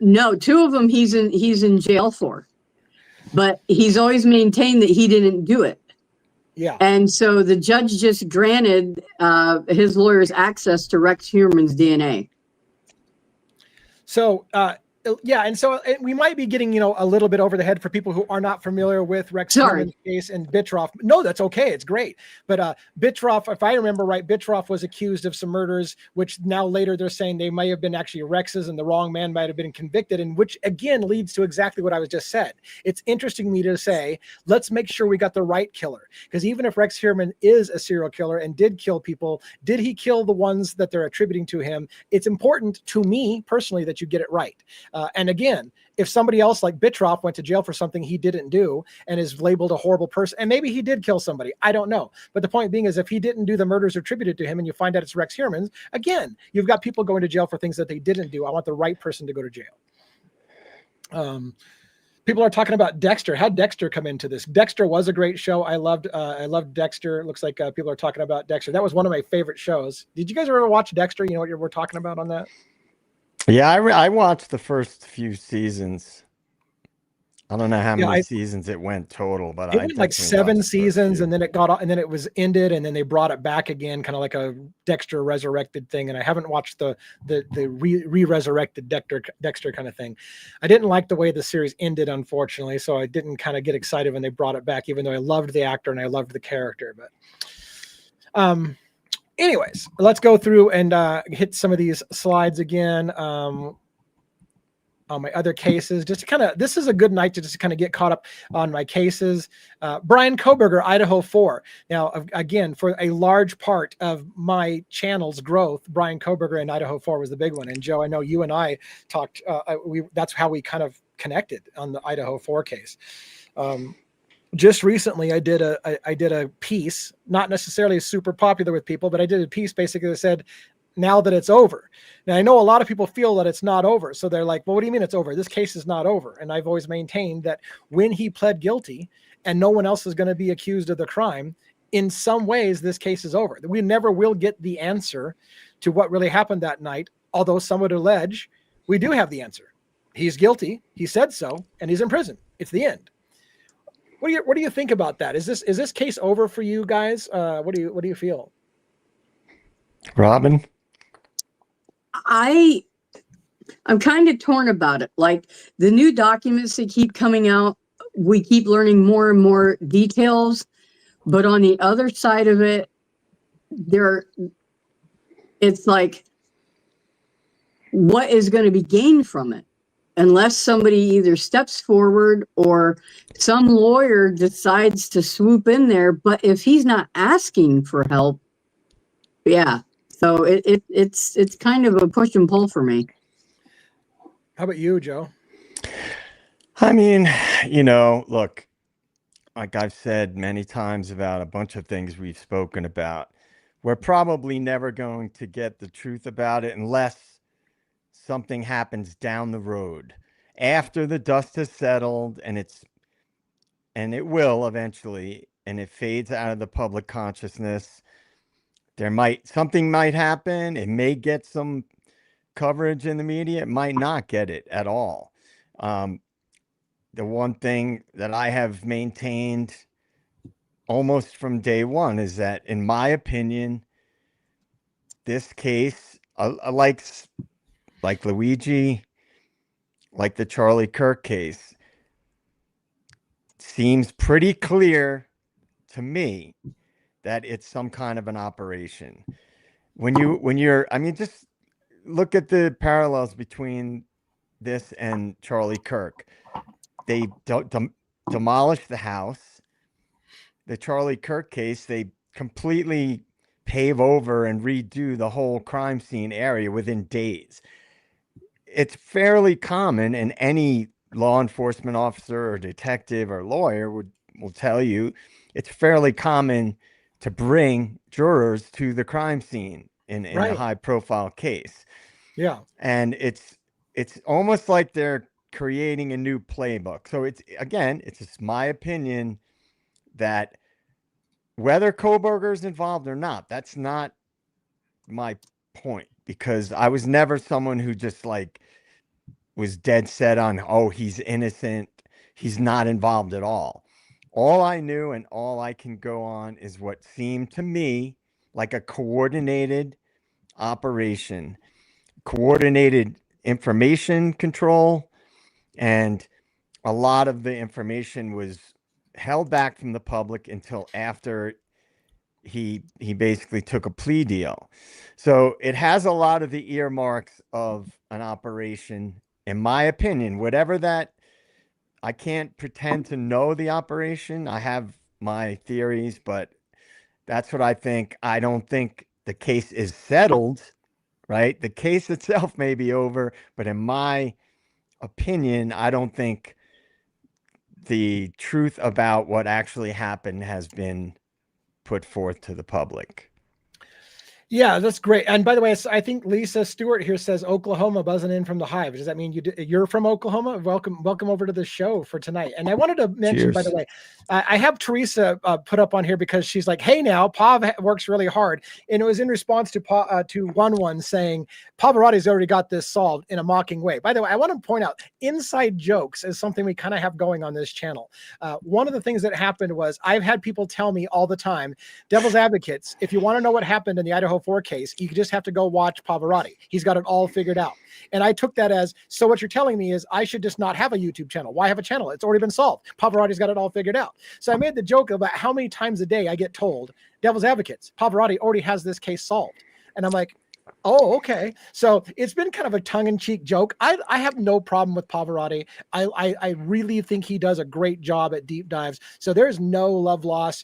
No, two of them he's in jail for, but he's always maintained that he didn't do it. Yeah. And so the judge just granted his lawyers access to Rex Huerman's DNA. So, yeah, and so we might be getting, a little bit over the head for people who are not familiar with Rex Huerman's case and Bitroff. No, that's okay. It's great. But Bitroff, if I remember right, Bitroff was accused of some murders, which now later they're saying they may have been actually Rex's and the wrong man might have been convicted, and which again leads to exactly what I was just said. It's interesting to me to say, let's make sure we got the right killer. Because even if Rex Huerman is a serial killer and did kill people, did he kill the ones that they're attributing to him? It's important to me personally that you get it right. And again, if somebody else like Bitroff went to jail for something he didn't do and is labeled a horrible person, and maybe he did kill somebody, I don't know. But the point being is if he didn't do the murders attributed to him and you find out it's Rex Huerman's, again, you've got people going to jail for things that they didn't do. I want the right person to go to jail. People are talking about Dexter. How'd Dexter come into this? Dexter was a great show. I loved Dexter. It looks like people are talking about Dexter. That was one of my favorite shows. Did you guys ever watch Dexter? You know what we're talking about on that? Yeah, I watched the first few seasons. I don't know how many seasons it went total, but it went like 7 seasons, and then it got, and then it was ended, and then they brought it back again, kind of like a Dexter resurrected thing. And I haven't watched the re-resurrected Dexter kind of thing. I didn't like the way the series ended, unfortunately, so I didn't kind of get excited when they brought it back, even though I loved the actor and I loved the character. But anyways, let's go through and hit some of these slides again. On my other cases, just to kind of, this is a good night to just kind of get caught up on my cases. Brian Koberger, Idaho 4. Now, again, for a large part of my channel's growth, Brian Koberger and Idaho 4 was the big one. And Joe, I know you and I talked, that's how we kind of connected on the Idaho 4 case. Just recently, I did a piece, not necessarily super popular with people, but I did a piece basically that said, now that it's over. Now, I know a lot of people feel that it's not over. So they're like, well, what do you mean it's over? This case is not over. And I've always maintained that when he pled guilty and no one else is going to be accused of the crime, in some ways, this case is over. We never will get the answer to what really happened that night. Although some would allege we do have the answer. He's guilty. He said so, and he's in prison. It's the end. What do you think about that? Is this case over for you guys? What do you feel? Robin? I'm kind of torn about it. Like the new documents that keep coming out, we keep learning more and more details. But on the other side of it, it's like, what is going to be gained from it? Unless somebody either steps forward or some lawyer decides to swoop in there. But if he's not asking for help, yeah. So it's kind of a push and pull for me. How about you, Joe? I mean, look, like I've said many times about a bunch of things we've spoken about, we're probably never going to get the truth about it unless something happens down the road after the dust has settled, and it will eventually, and it fades out of the public consciousness. Something might happen. It may get some coverage in the media. It might not get it at all. The one thing that I have maintained almost from day one is that, in my opinion, this case, like Luigi, like the Charlie Kirk case, seems pretty clear to me that it's some kind of an operation. I mean, just look at the parallels between this and Charlie Kirk. They demolished the house. The Charlie Kirk case, they completely pave over and redo the whole crime scene area within days. It's fairly common, and any law enforcement officer or detective or lawyer will tell you it's fairly common to bring jurors to the crime scene in a high profile case. Yeah. And it's almost like they're creating a new playbook. So it's just my opinion that whether Koberger's involved or not, that's not my point, because I was never someone who just like was dead set on, oh, he's innocent, he's not involved at all. All I knew and all I can go on is what seemed to me like a coordinated operation, coordinated information control, and a lot of the information was held back from the public until after he basically took a plea deal. So it has a lot of the earmarks of an operation, in my opinion. Whatever that, I can't pretend to know the operation. I have my theories, but that's what I think. I don't think the case is settled, right? The case itself may be over, but in my opinion, I don't think the truth about what actually happened has been put forth to the public. Yeah, that's great. And by the way, I think Lisa Stewart here says Oklahoma buzzing in from the Hive. Does that mean you're from Oklahoma? Welcome over to the show for tonight. And I wanted to mention, by the way, I have Teresa put up on here because she's like, "Hey, now Pav works really hard," and it was in response to one saying Pavarotti's already got this solved in a mocking way. By the way, I want to point out inside jokes is something we kind of have going on this channel. One of the things that happened was I've had people tell me all the time, devil's advocates, if you want to know what happened in the Idaho 4 case, you just have to go watch Pavarotti. He's got it all figured out. And I took that as, so what you're telling me is I should just not have a YouTube channel. Why have a channel? It's already been solved. Pavarotti's got it all figured out. So I made the joke about how many times a day I get told, devil's advocates, Pavarotti already has this case solved. And I'm like, oh, okay. So it's been kind of a tongue-in-cheek joke. I have no problem with Pavarotti. I really think he does a great job at deep dives. So there's no love loss,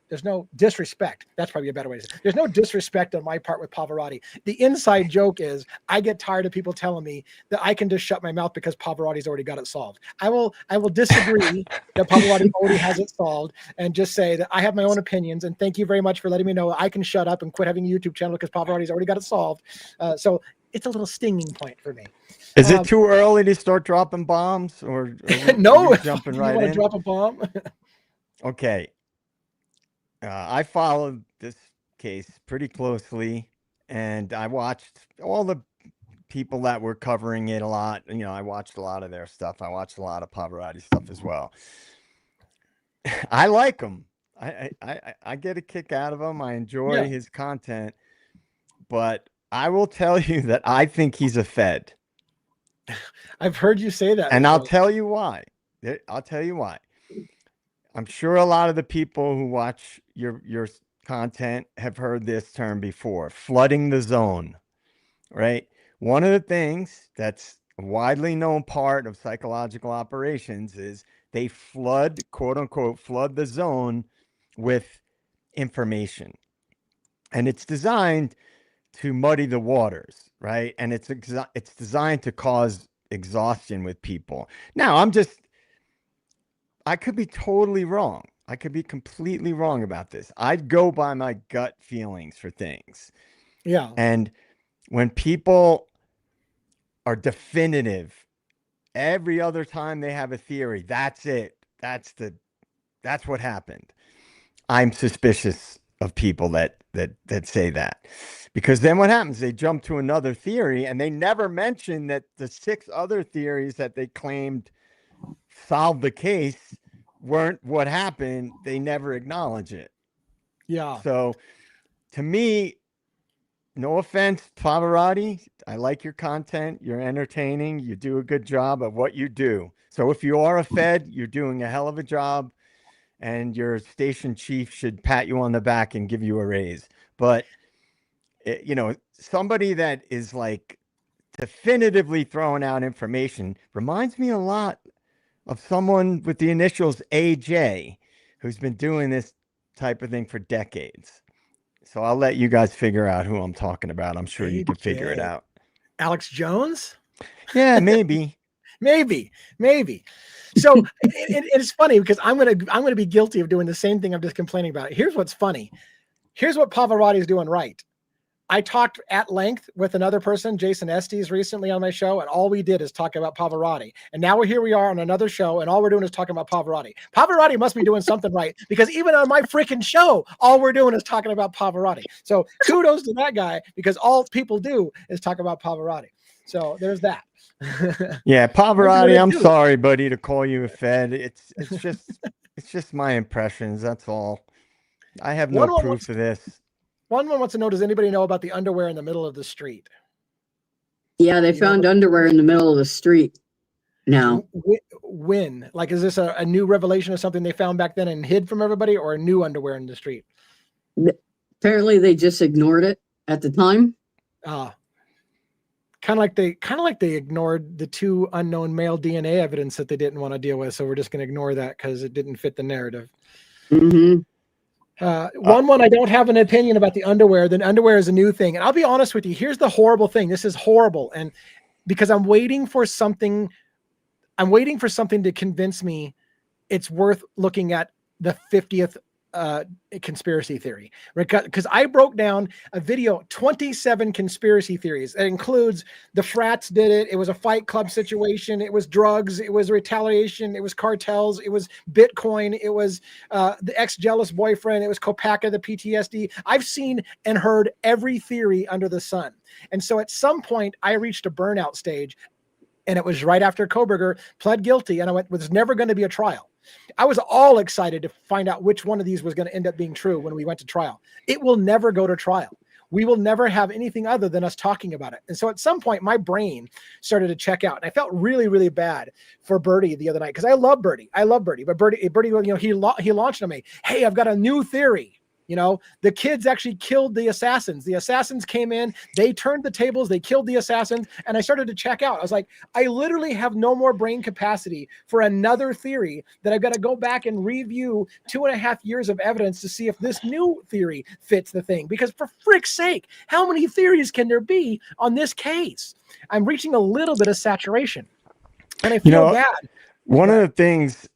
there's no disrespect. That's probably a better way to say it. There's no disrespect on my part with Pavarotti. The inside joke is I get tired of people telling me that I can just shut my mouth because Pavarotti's already got it solved. I will disagree that Pavarotti already has it solved and just say that I have my own opinions. And thank you very much for letting me know I can shut up and quit having a YouTube channel because Pavarotti's already got it solved. So it's a little stinging point for me. Is it too early to start dropping bombs, or no? Jumping you right want in? to drop a bomb? Okay. I followed this case pretty closely, and I watched all the people that were covering it a lot. You know, I watched a lot of their stuff. I watched a lot of Pavarotti stuff as well. I like him. I get a kick out of him. I enjoy his content, but I will tell you that I think he's a Fed. I've heard you say that. And I'll tell you why. I'll tell you why. I'm sure a lot of the people who watch your content have heard this term before, flooding the zone, right? One of the things that's a widely known part of psychological operations is they flood, quote unquote, flood the zone with information. And it's designed to muddy the waters, right? And it's designed to cause exhaustion with people. Now, I could be totally wrong. I could be completely wrong about this. I'd go by my gut feelings for things. Yeah. And when people are definitive, every other time they have a theory, that's it. That's what happened. I'm suspicious of people that say that, because then what happens? They jump to another theory and they never mention that the 6 other theories that they claimed solved the case weren't what happened. They never acknowledge it. Yeah. So to me, no offense, Pavarotti, I like your content. You're entertaining. You do a good job of what you do. So if you are a Fed, you're doing a hell of a job, and your station chief should pat you on the back and give you a raise. But, you know, somebody that is like definitively throwing out information reminds me a lot of someone with the initials AJ, who's been doing this type of thing for decades. So I'll let you guys figure out who I'm talking about. I'm sure you can figure it out. Alex Jones? Yeah, maybe. maybe. So it's funny because I'm gonna be guilty of doing the same thing I'm just complaining about. Here's what's funny. Here's what Pavarotti is doing right. I talked at length with another person, Jason Estes, recently on my show, and all we did is talk about Pavarotti. And now here we are on another show, and all we're doing is talking about Pavarotti. Pavarotti must be doing something right, because even on my freaking show, all we're doing is talking about Pavarotti. So kudos to that guy, because all people do is talk about Pavarotti. So there's that. Yeah, Pavarotti, I'm sorry, buddy, to call you a Fed. It's just my impressions. That's all. I have no proof of this. One wants to know, does anybody know about the underwear in the middle of the street? Yeah, they found underwear in the middle of the street now. When? Like, is this a new revelation of something they found back then and hid from everybody, or a new underwear in the street? Apparently they just ignored it at the time. Kind of like they ignored the 2 unknown male DNA evidence that they didn't want to deal with. So we're just going to ignore that because it didn't fit the narrative. Mm-hmm. One, I don't have an opinion about the underwear. Then underwear is a new thing. And I'll be honest with you. Here's the horrible thing. This is horrible. And because I'm waiting for something to convince me it's worth looking at the 50th conspiracy theory, right? Because I broke down a video, 27 conspiracy theories. That includes the frats did it. It was a fight club situation. It was drugs. It was retaliation. It was cartels. It was Bitcoin. It was the ex-jealous boyfriend. It was Kopaka, the PTSD. I've seen and heard every theory under the sun. And so at some point I reached a burnout stage, and it was right after Kohberger pled guilty. And I went, there's never going to be a trial. I was all excited to find out which one of these was going to end up being true when we went to trial. It will never go to trial. We will never have anything other than us talking about it. And so at some point, my brain started to check out. And I felt really, really bad for Bertie the other night, because I love Bertie. But Bertie, he launched on me. Hey, I've got a new theory. The kids actually killed the assassins. The assassins came in, they turned the tables, they killed the assassins, and I started to check out. I was like, I literally have no more brain capacity for another theory that I've got to go back and review 2.5 years of evidence to see if this new theory fits the thing. Because for frick's sake, how many theories can there be on this case? I'm reaching a little bit of saturation, and I feel bad. One of the things,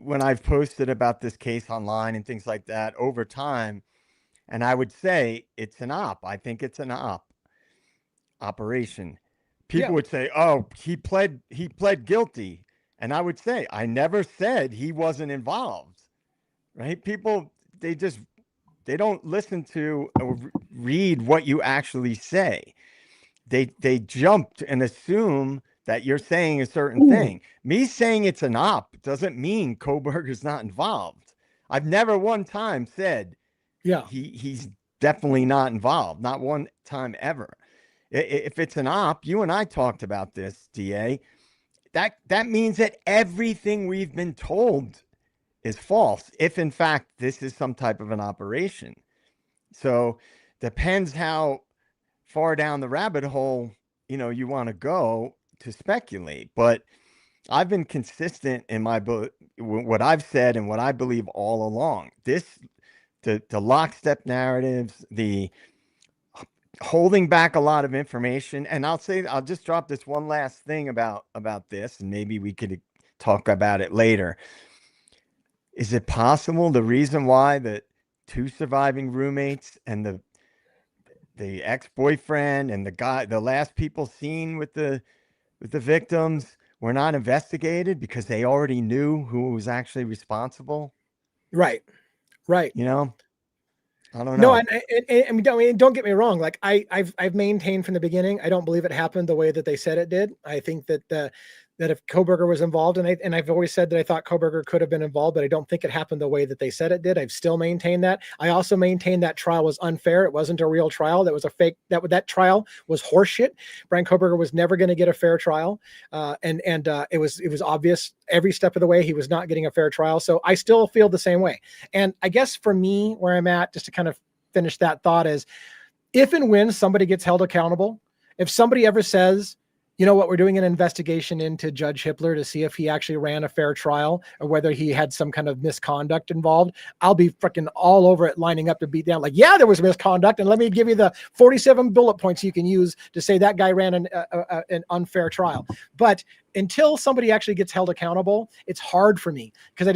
when I've posted about this case online and things like that over time, and I would say it's an op. I think it's an operation. People would say, "Oh, he pled guilty," and I would say, "I never said he wasn't involved." Right? People, they don't listen to or read what you actually say. They jumped and assume that you're saying a certain thing. Me saying it's an op doesn't mean Kohberger's not involved. I've never one time said, he's definitely not involved. Not one time ever. If it's an op, you and I talked about this, DA. That means that everything we've been told is false, if in fact this is some type of an operation. So depends how far down the rabbit hole you want to go to speculate. But I've been consistent in what I've said and what I believe all along. The lockstep narratives, the holding back a lot of information. And I'll just drop this one last thing about this, and maybe we could talk about it later. Is it possible the reason why the 2 surviving roommates and the ex-boyfriend and the last people seen with the victims were not investigated because they already knew who was actually responsible? Right. I don't know. No, I mean, don't get me wrong. Like I've maintained from the beginning, I don't believe it happened the way that they said it did. I think that if Kohberger was involved, and I've always said that I thought Kohberger could have been involved, but I don't think it happened the way that they said it did. I've still maintained that. I also maintain that trial was unfair. It wasn't a real trial. That was a fake. That trial was horseshit. Brian Kohberger was never going to get a fair trial, and it was obvious every step of the way he was not getting a fair trial. So I still feel the same way. And I guess for me, where I'm at, just to kind of finish that thought, is if and when somebody gets held accountable, if somebody ever says, you know what, we're doing an investigation into Judge Hippler to see if he actually ran a fair trial or whether he had some kind of misconduct involved, I'll be freaking all over it, lining up to beat down. Like, yeah, there was misconduct, and let me give you the 47 bullet points you can use to say that guy ran an unfair trial. But until somebody actually gets held accountable, it's hard for me, because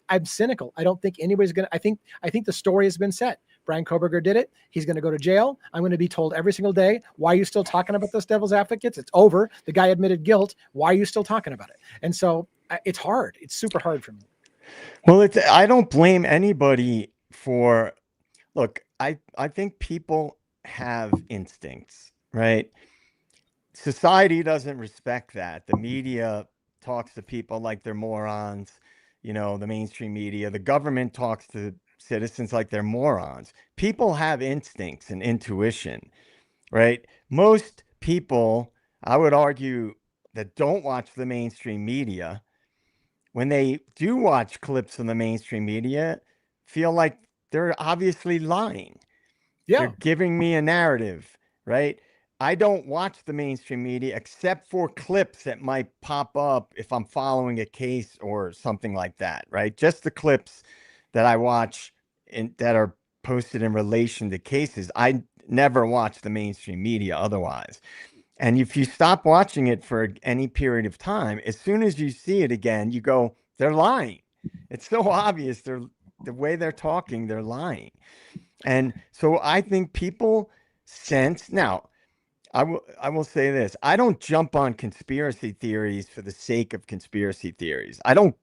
I'm cynical. I don't think anybody's going to, I think the story has been set. Brian Koberger did it. He's going to go to jail. I'm going to be told every single day, why are you still talking about this devil's advocates? It's over. The guy admitted guilt. Why are you still talking about it? And so it's hard. It's super hard for me. Well, I don't blame anybody for, look, I think people have instincts, right? Society doesn't respect that. The media talks to people like they're morons, you know, the mainstream media. The government talks to citizens like they're morons. People have instincts and intuition, right? Most people, I would argue, that don't watch the mainstream media, when they do watch clips from the mainstream media, feel like they're obviously lying. Yeah. They're giving me a narrative, right? I don't watch the mainstream media except for clips that might pop up if I'm following a case or something like that, right? Just the clips that I watch that are posted in relation to cases. I never watch the mainstream media otherwise. And if you stop watching it for any period of time, as soon as you see it again, you go, they're lying. It's so obvious. The way they're talking, they're lying. And so I think people sense. Now, I will say this. I don't jump on conspiracy theories for the sake of conspiracy theories. I don't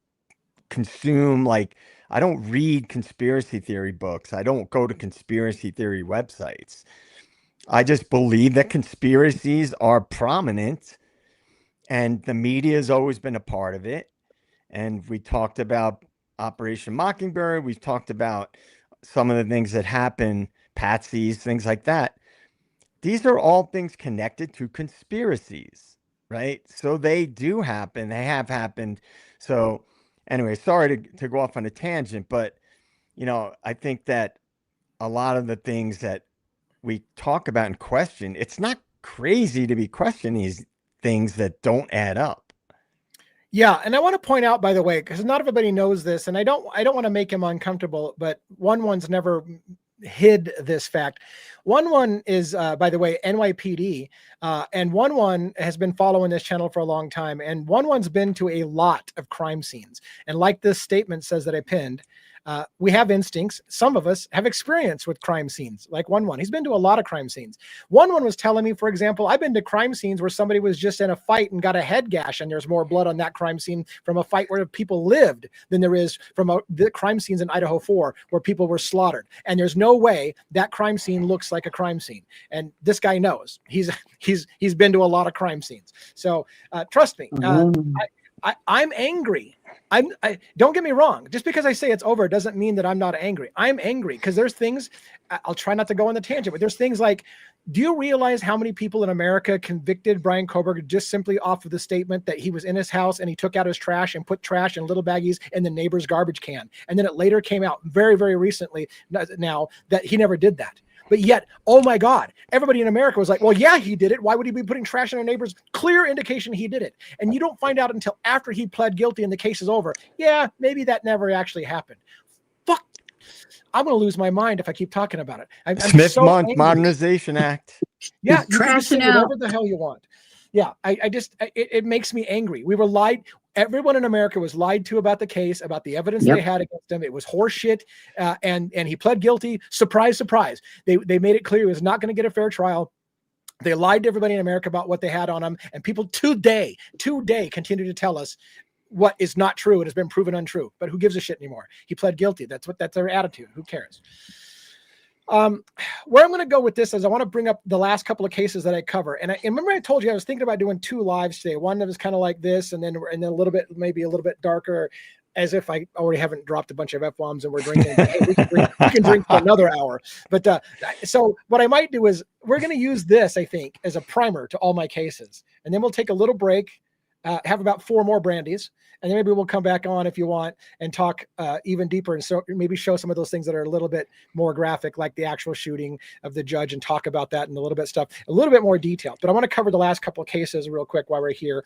I don't read conspiracy theory books. I don't go to conspiracy theory websites. I just believe that conspiracies are prominent, and the media has always been a part of it. And we talked about Operation Mockingbird. We've talked about some of the things that happen, patsies, things like that. These are all things connected to conspiracies, right? So they do happen. They have happened. So anyway, sorry to go off on a tangent, but, you know, I think that a lot of the things that we talk about and question, it's not crazy to be questioning these things that don't add up. Yeah, and I want to point out, by the way, because not everybody knows this, and I don't want to make him uncomfortable, but one's never hid this fact. One is, by the way, NYPD, and one has been following this channel for a long time, and one's been to a lot of crime scenes, and like this statement says that I pinned, we have instincts. Some of us have experience with crime scenes, like one. He's been to a lot of crime scenes. One was telling me, for example, I've been to crime scenes where somebody was just in a fight and got a head gash, and there's more blood on that crime scene from a fight where people lived than there is from the crime scenes in Idaho 4 where people were slaughtered. And there's no way that crime scene looks like a crime scene. And this guy knows. He's been to a lot of crime scenes. So trust me. I'm angry. I don't get me wrong. Just because I say it's over doesn't mean that I'm not angry. I'm angry because there's things. I'll try not to go on the tangent, but there's things like, do you realize how many people in America convicted Brian Koberger just simply off of the statement that he was in his house and he took out his trash and put trash in little baggies in the neighbor's garbage can? And then it later came out very, very recently now that he never did that. But yet, oh my God, everybody in America was like, well, yeah, he did it. Why would he be putting trash in our neighbors? Clear indication he did it. And you don't find out until after he pled guilty and the case is over. Yeah, maybe that never actually happened. Fuck. I'm going to lose my mind if I keep talking about it. I'm Smith so angry. Modernization Act. Yeah, you can Crashing say out. whatever the hell you want. Yeah, it makes me angry. We were lied. Everyone in America was lied to about the case, about the evidence they had against him. It was horseshit, and he pled guilty. Surprise, surprise. They made it clear he was not going to get a fair trial. They lied to everybody in America about what they had on him, and people today continue to tell us what is not true and has been proven untrue. But who gives a shit anymore? He pled guilty. That's their attitude. Who cares? Where I'm going to go with this is I want to bring up the last couple of cases that I cover. And remember I told you I was thinking about doing 2 lives today. One that was kind of like this, and then a little bit, maybe a little bit darker, as if I already haven't dropped a bunch of F-bombs and we're drinking. Hey, we can drink for another hour. But so what I might do is we're going to use this, I think, as a primer to all my cases. And then we'll take a little break, have about 4 more brandies, and then maybe we'll come back on if you want and talk even deeper, and so maybe show some of those things that are a little bit more graphic, like the actual shooting of the judge, and talk about that and a little bit more detailed. But I want to cover the last couple of cases real quick while we're here.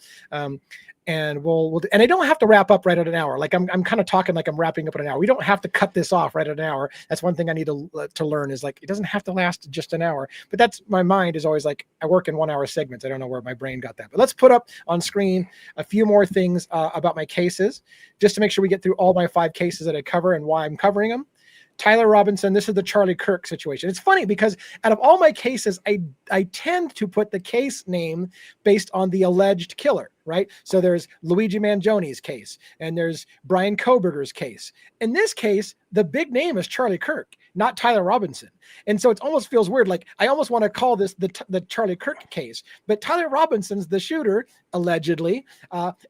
And we'll and I don't have to wrap up right at an hour. Like I'm kind of talking like I'm wrapping up at an hour. We don't have to cut this off right at an hour. That's one thing I need to learn, is like, it doesn't have to last just an hour. But that's, my mind is always like, I work in 1 hour segments. I don't know where my brain got that. But let's put up on screen a few more things about my cases, just to make sure we get through all my 5 cases that I cover and why I'm covering them. Tyler Robinson, this is the Charlie Kirk situation. It's funny because out of all my cases, I tend to put the case name based on the alleged killer, right? So there's Luigi Manjoni's case, and there's Brian Koberger's case. In this case, the big name is Charlie Kirk, not Tyler Robinson. And so it almost feels weird. Like I almost want to call this the Charlie Kirk case, but Tyler Robinson's the shooter, allegedly.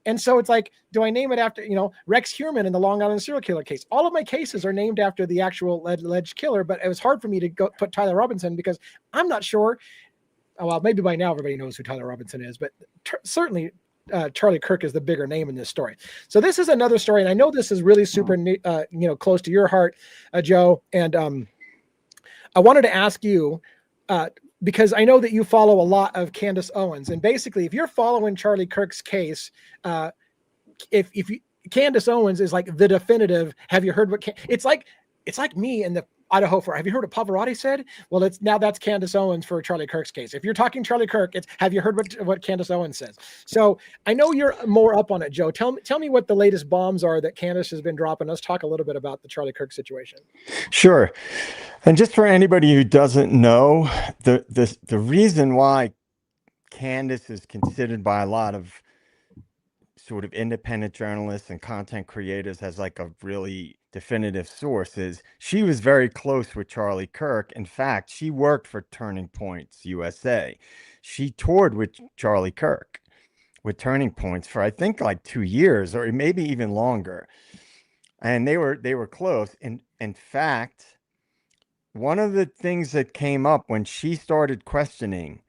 And so it's like, do I name it after, Rex Heuermann in the Long Island serial killer case? All of my cases are named after the actual alleged killer, but it was hard for me to put Tyler Robinson because I'm not sure. Well, maybe by now everybody knows who Tyler Robinson is, but certainly Charlie Kirk is the bigger name in this story. So this is another story, and I know this is really super, close to your heart, Joe. And I wanted to ask you, because I know that you follow a lot of Candace Owens, and basically, if you're following Charlie Kirk's case, Candace Owens is like the definitive. Have you heard what? It's like me and the Idaho for. Have you heard what Pavarotti said? Well, that's Candace Owens for Charlie Kirk's case. If you're talking Charlie Kirk, it's have you heard what Candace Owens says? So I know you're more up on it, Joe. Tell me what the latest bombs are that Candace has been dropping. Let's talk a little bit about the Charlie Kirk situation. Sure. And just for anybody who doesn't know, the reason why Candace is considered by a lot of sort of independent journalists and content creators as like a really definitive source is she was very close with Charlie Kirk. In fact, she worked for Turning Points USA. She toured with Charlie Kirk with Turning Points for I think like 2 years or maybe even longer. And they were close. And in fact, one of the things that came up when she started questioning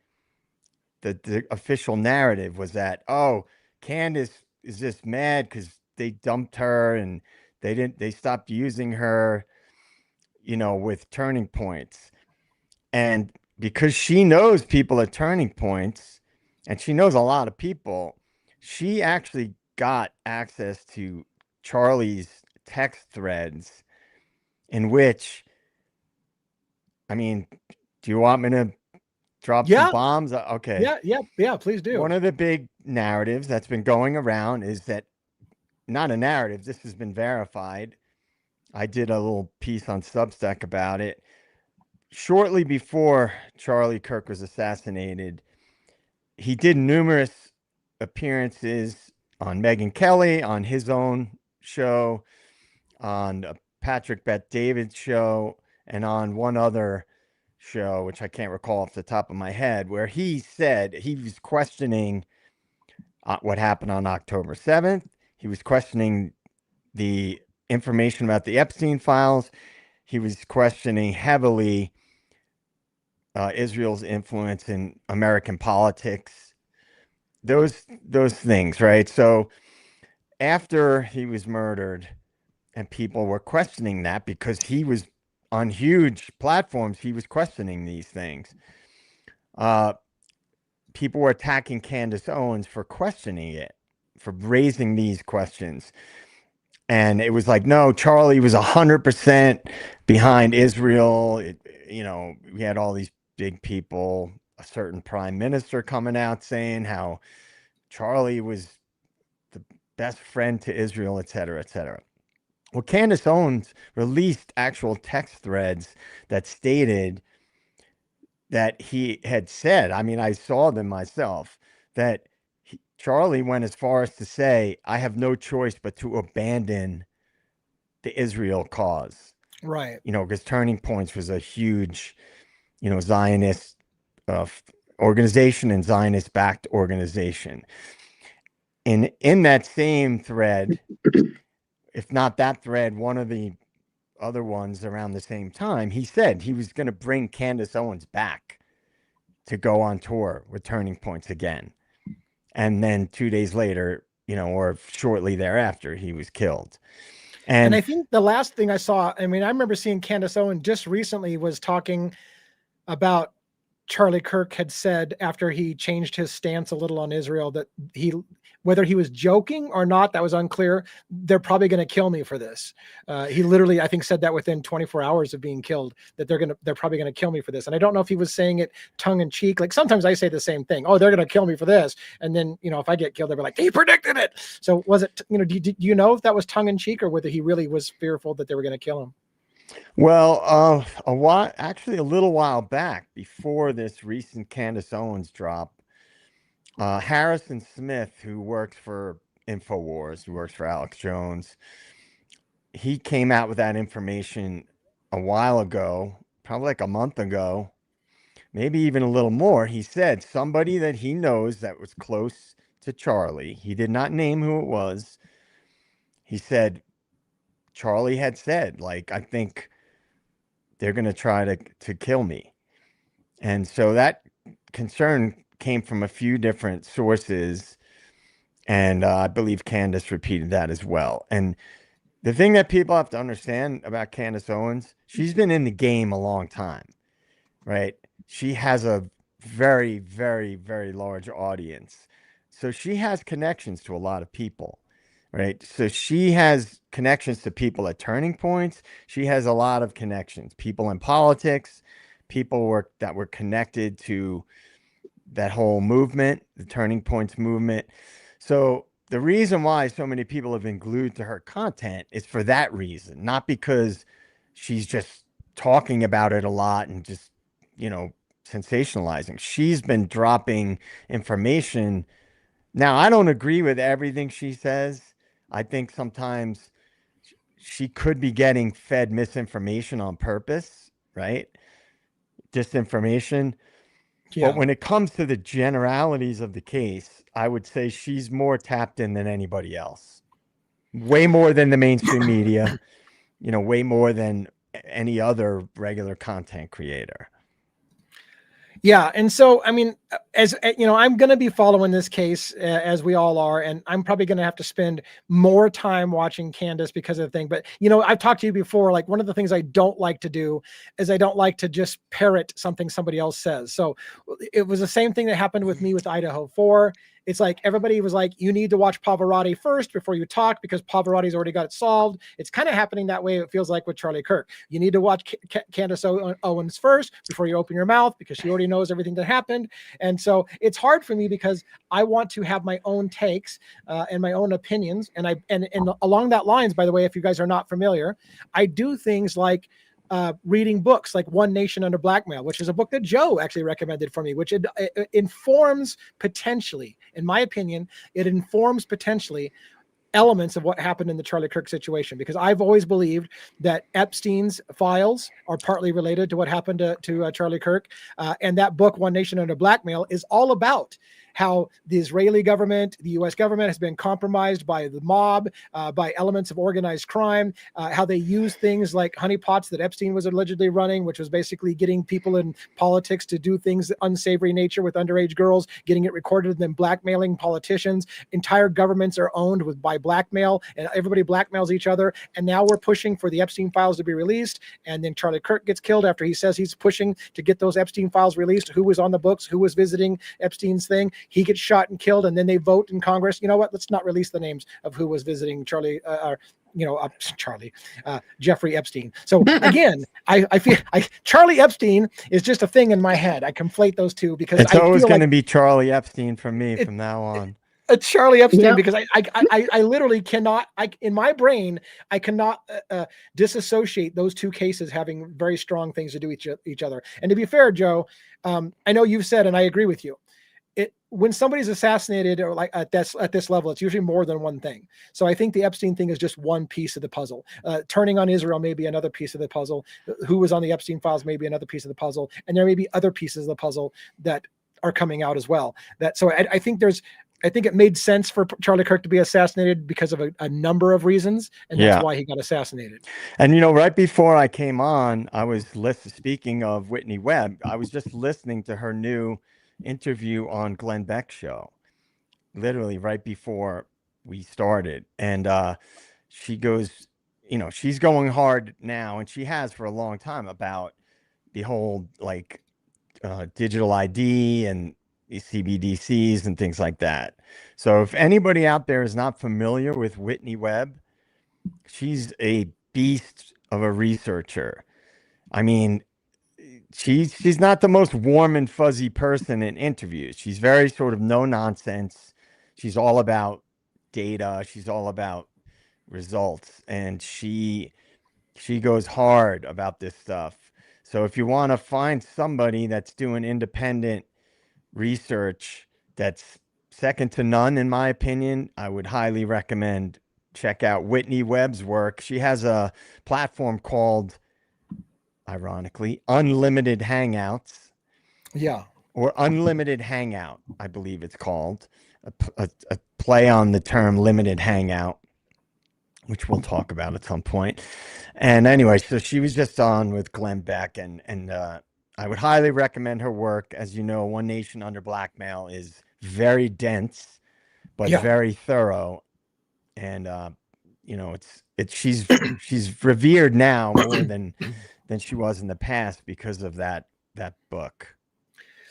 the official narrative was that, oh, Candace is just mad because they dumped her and they stopped using her, with Turning Points. And because she knows people at Turning Points and she knows a lot of people, she actually got access to Charlie's text threads in which, I mean, do you want me to drop some bombs? Okay. Yeah, please do. One of the big narratives that's been going around is that, not a narrative, this has been verified. I did a little piece on Substack about it. Shortly before Charlie Kirk was assassinated, he did numerous appearances on Megyn Kelly, on his own show, on Patrick Bet-David's show, and on one other show, which I can't recall off the top of my head, where he said he was questioning what happened on October 7th. He was questioning the information about the Epstein files. He was questioning heavily Israel's influence in American politics. Those things, right? So after he was murdered, and people were questioning that because he was on huge platforms, he was questioning these things. People were attacking Candace Owens for questioning it, for raising these questions. And it was like, no, Charlie was 100% behind Israel. We had all these big people, a certain prime minister coming out saying how Charlie was the best friend to Israel, et cetera, et cetera. Well, Candace Owens released actual text threads that stated that he had said, I mean, I saw them myself, that Charlie went as far as to say, I have no choice but to abandon the Israel cause. Right. Because Turning Points was a huge, Zionist organization and Zionist-backed organization. And in that same thread, if not that thread, one of the other ones around the same time, he said he was going to bring Candace Owens back to go on tour with Turning Points again. And then 2 days later, or shortly thereafter, he was killed. And I think the last thing I saw, I remember seeing Candace Owens just recently was talking about Charlie Kirk had said after he changed his stance a little on Israel that whether he was joking or not, that was unclear. They're probably going to kill me for this. He literally, I think, said that within 24 hours of being killed, that they're probably going to kill me for this. And I don't know if he was saying it tongue in cheek. Like sometimes I say the same thing. Oh, they're going to kill me for this. And then, if I get killed, they'll be like, he predicted it. So was it, do you know if that was tongue in cheek or whether he really was fearful that they were going to kill him? Well, actually a little while back, before this recent Candace Owens drop, Harrison Smith, who works for InfoWars, who works for Alex Jones, he came out with that information a while ago, probably like a month ago, maybe even a little more. He said somebody that he knows that was close to Charlie, he did not name who it was. He said Charlie had said, like, I think they're going to try to kill me. And so that concern came from a few different sources. And I believe Candace repeated that as well. And the thing that people have to understand about Candace Owens, she's been in the game a long time, right? She has a very, very, very large audience. So she has connections to a lot of people, right? So she has connections to people at turning points. She has a lot of connections, people in politics, people that were connected to that whole movement, the turning points movement. So the reason why so many people have been glued to her content is for that reason, not because she's just talking about it a lot and just, you know, sensationalizing. She's been dropping information. Now, I don't agree with everything she says. I think sometimes she could be getting fed misinformation on purpose, right? Disinformation. Yeah. But when it comes to the generalities of the case, I would say she's more tapped in than anybody else. Way more than the mainstream media, you know, way more than any other regular content creator. Yeah, and so I mean, as you know, I'm going to be following this case as we all are, and I'm probably going to have to spend more time watching Candace because of the thing. But you know, I've talked to you before. Like one of the things I don't like to do is I don't like to just parrot something somebody else says. So it was the same thing that happened with me with Idaho 4. It's like everybody was like, you need to watch Pavarotti first before you talk because Pavarotti's already got it solved. It's kind of happening that way. It feels like with Charlie Kirk. You need to watch Candace Owens first before you open your mouth because she already knows everything that happened. And so it's hard for me because I want to have my own takes and my own opinions. And along that lines, by the way, if you guys are not familiar, I do things like reading books like One Nation Under Blackmail, which is a book that Joe actually recommended for me, which it informs potentially, in my opinion, it informs potentially elements of what happened in the Charlie Kirk situation, because I've always believed that Epstein's files are partly related to what happened to Charlie Kirk. And that book, One Nation Under Blackmail, is all about how the Israeli government, the US government has been compromised by the mob, by elements of organized crime, how they use things like honeypots that Epstein was allegedly running, which was basically getting people in politics to do things unsavory nature with underage girls, getting it recorded and then blackmailing politicians. Entire governments are owned by blackmail and everybody blackmails each other. And now we're pushing for the Epstein files to be released. And then Charlie Kirk gets killed after he says he's pushing to get those Epstein files released, who was on the books, who was visiting Epstein's thing. He gets shot and killed, and then they vote in Congress. You know what? Let's not release the names of who was visiting Jeffrey Epstein. So again, I feel Charlie Epstein is just a thing in my head. I conflate those two because it's always going to be Charlie Epstein from me from now on. It's Charlie Epstein, Yep. because I literally cannot, in my brain, I cannot disassociate those two cases having very strong things to do with each other. And to be fair, Joe, I know you've said, and I agree with you, when somebody's assassinated or like at this level, it's usually more than one thing. So I think the Epstein thing is just one piece of the puzzle. Turning on Israel may be another piece of the puzzle. Who was on the Epstein files may be another piece of the puzzle, and there may be other pieces of the puzzle that are coming out as well. I think it made sense for Charlie Kirk to be assassinated because of a number of reasons, and that's why he got assassinated. And, you know, right before I came on, I was speaking of Whitney Webb, I was just listening to her new interview on Glenn Beck's show, literally right before we started. And she goes, you know, she's going hard now, and she has for a long time, about the whole like digital ID and CBDCs and things like that. So if anybody out there is not familiar with Whitney Webb, she's a beast of a researcher. I mean, she's not the most warm and fuzzy person in interviews. She's very sort of no nonsense. She's all about data. She's all about results. And she She goes hard about this stuff. So if you want to find somebody that's doing independent research that's second to none, in my opinion, I would highly recommend check out Whitney Webb's work. She has a platform called, ironically, Unlimited Hangouts. Yeah. Or Unlimited Hangout, I believe it's called. A play on the term limited hangout, which we'll talk about at some point. And anyway, so she was just on with Glenn Beck, and I would highly recommend her work. As you know, One Nation Under Blackmail is very dense, but very thorough. And you know, she's revered now more than she was in the past because of that book.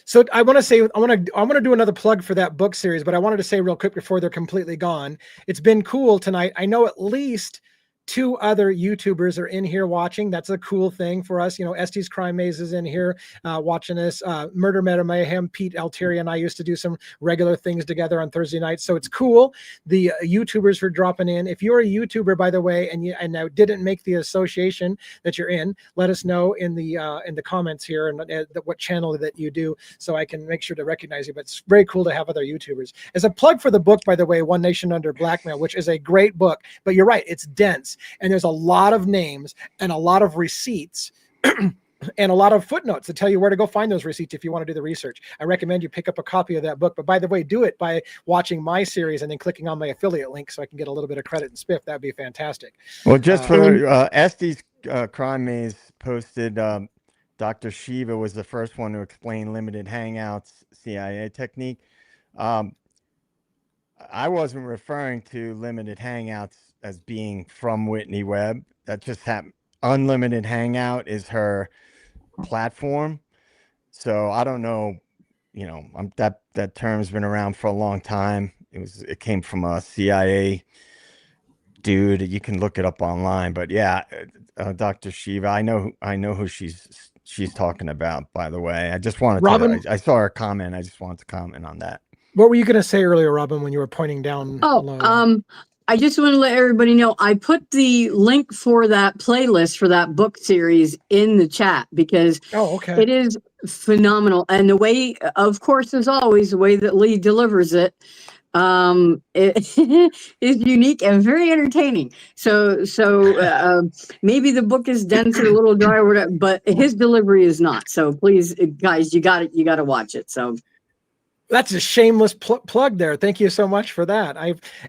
So I want to say, I want to do another plug for that book series, but I wanted to say real quick before they're completely gone. It's been cool tonight. I know at least 2 other YouTubers are in here watching. That's a cool thing for us. You know, Estes Crime Maze is in here watching this. Murder Meta Mayhem, Pete Altieri and I used to do some regular things together on Thursday nights. So it's cool. The YouTubers who are dropping in. If you're a YouTuber, by the way, and now didn't make the association that you're in, let us know in the comments here and what channel that you do, so I can make sure to recognize you. But it's very cool to have other YouTubers. As a plug for the book, by the way, One Nation Under Blackmail, which is a great book, but you're right, it's dense. And there's a lot of names and a lot of receipts and a lot of footnotes that tell you where to go find those receipts if you want to do the research. I recommend you pick up a copy of that book. But by the way, do it by watching my series and then clicking on my affiliate link so I can get a little bit of credit and spiff. That'd be fantastic. Well, just for Estes Crime Maze posted, Dr. Shiva was the first one to explain limited hangouts CIA technique. I wasn't referring to limited hangouts as being from Whitney Webb. That just happened. Unlimited Hangout is her platform. So I don't know, you know, that term's been around for a long time. It came from a CIA dude. You can look it up online, but yeah, Dr. Shiva, I know who she's talking about, by the way. I just wanted I saw her comment. I just wanted to comment on that. What were you going to say earlier, Robin, when you were pointing down? I just want to let everybody know I put the link for that playlist for that book series in the chat because it is phenomenal. And the way, of course, as always, the way that Lee delivers it, it is unique and very entertaining. So maybe the book is dense or a little dry or whatever, but his delivery is not. So please, guys, you got to watch it. So. That's a shameless plug there. Thank you so much for that.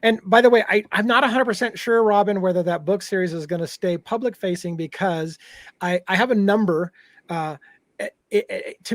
And by the way, I'm not 100% sure, Robin, whether that book series is going to stay public facing because I have a number. To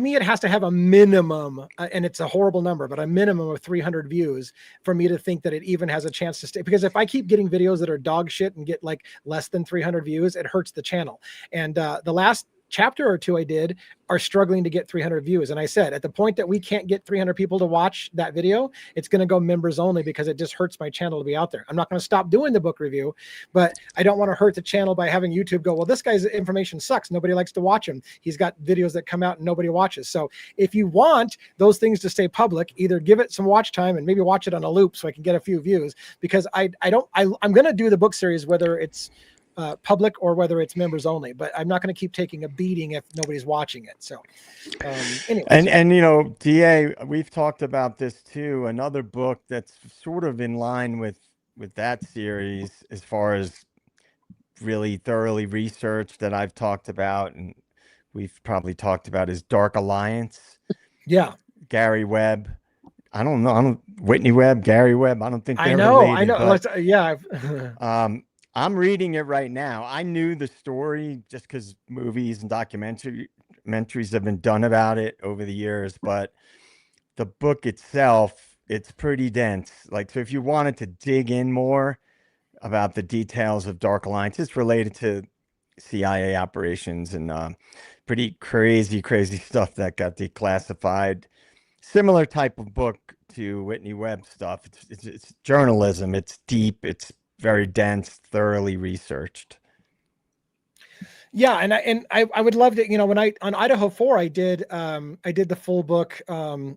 me, it has to have a minimum, and it's a horrible number, but a minimum of 300 views for me to think that it even has a chance to stay. Because if I keep getting videos that are dog shit and get like less than 300 views, it hurts the channel. And the last chapter or 2 I did are struggling to get 300 views. And I said, at the point that we can't get 300 people to watch that video, it's going to go members only because it just hurts my channel to be out there. I'm not going to stop doing the book review, but I don't want to hurt the channel by having YouTube go, well, this guy's information sucks. Nobody likes to watch him. He's got videos that come out and nobody watches. So if you want those things to stay public, either give it some watch time and maybe watch it on a loop so I can get a few views, because I'm going to do the book series, whether it's public or whether it's members only, but I'm not going to keep taking a beating if nobody's watching it. So anyway. And you know, DA, we've talked about this too. Another book that's sort of in line with that series as far as really thoroughly researched that I've talked about and we've probably talked about is Dark Alliance. Yeah. Gary Webb. I don't know. Whitney Webb, Gary Webb. I don't think they're related. I know. But, yeah. I'm reading it right now. I knew the story just because movies and documentaries have been done about it over the years, but the book itself, it's pretty dense. Like, so if you wanted to dig in more about the details of Dark Alliance, it's related to CIA operations and pretty crazy stuff that got declassified. Similar type of book to Whitney Webb stuff. It's journalism. It's deep. It's very dense, thoroughly researched. Yeah, and I would love to, you know, when on Idaho 4 I did the full book. I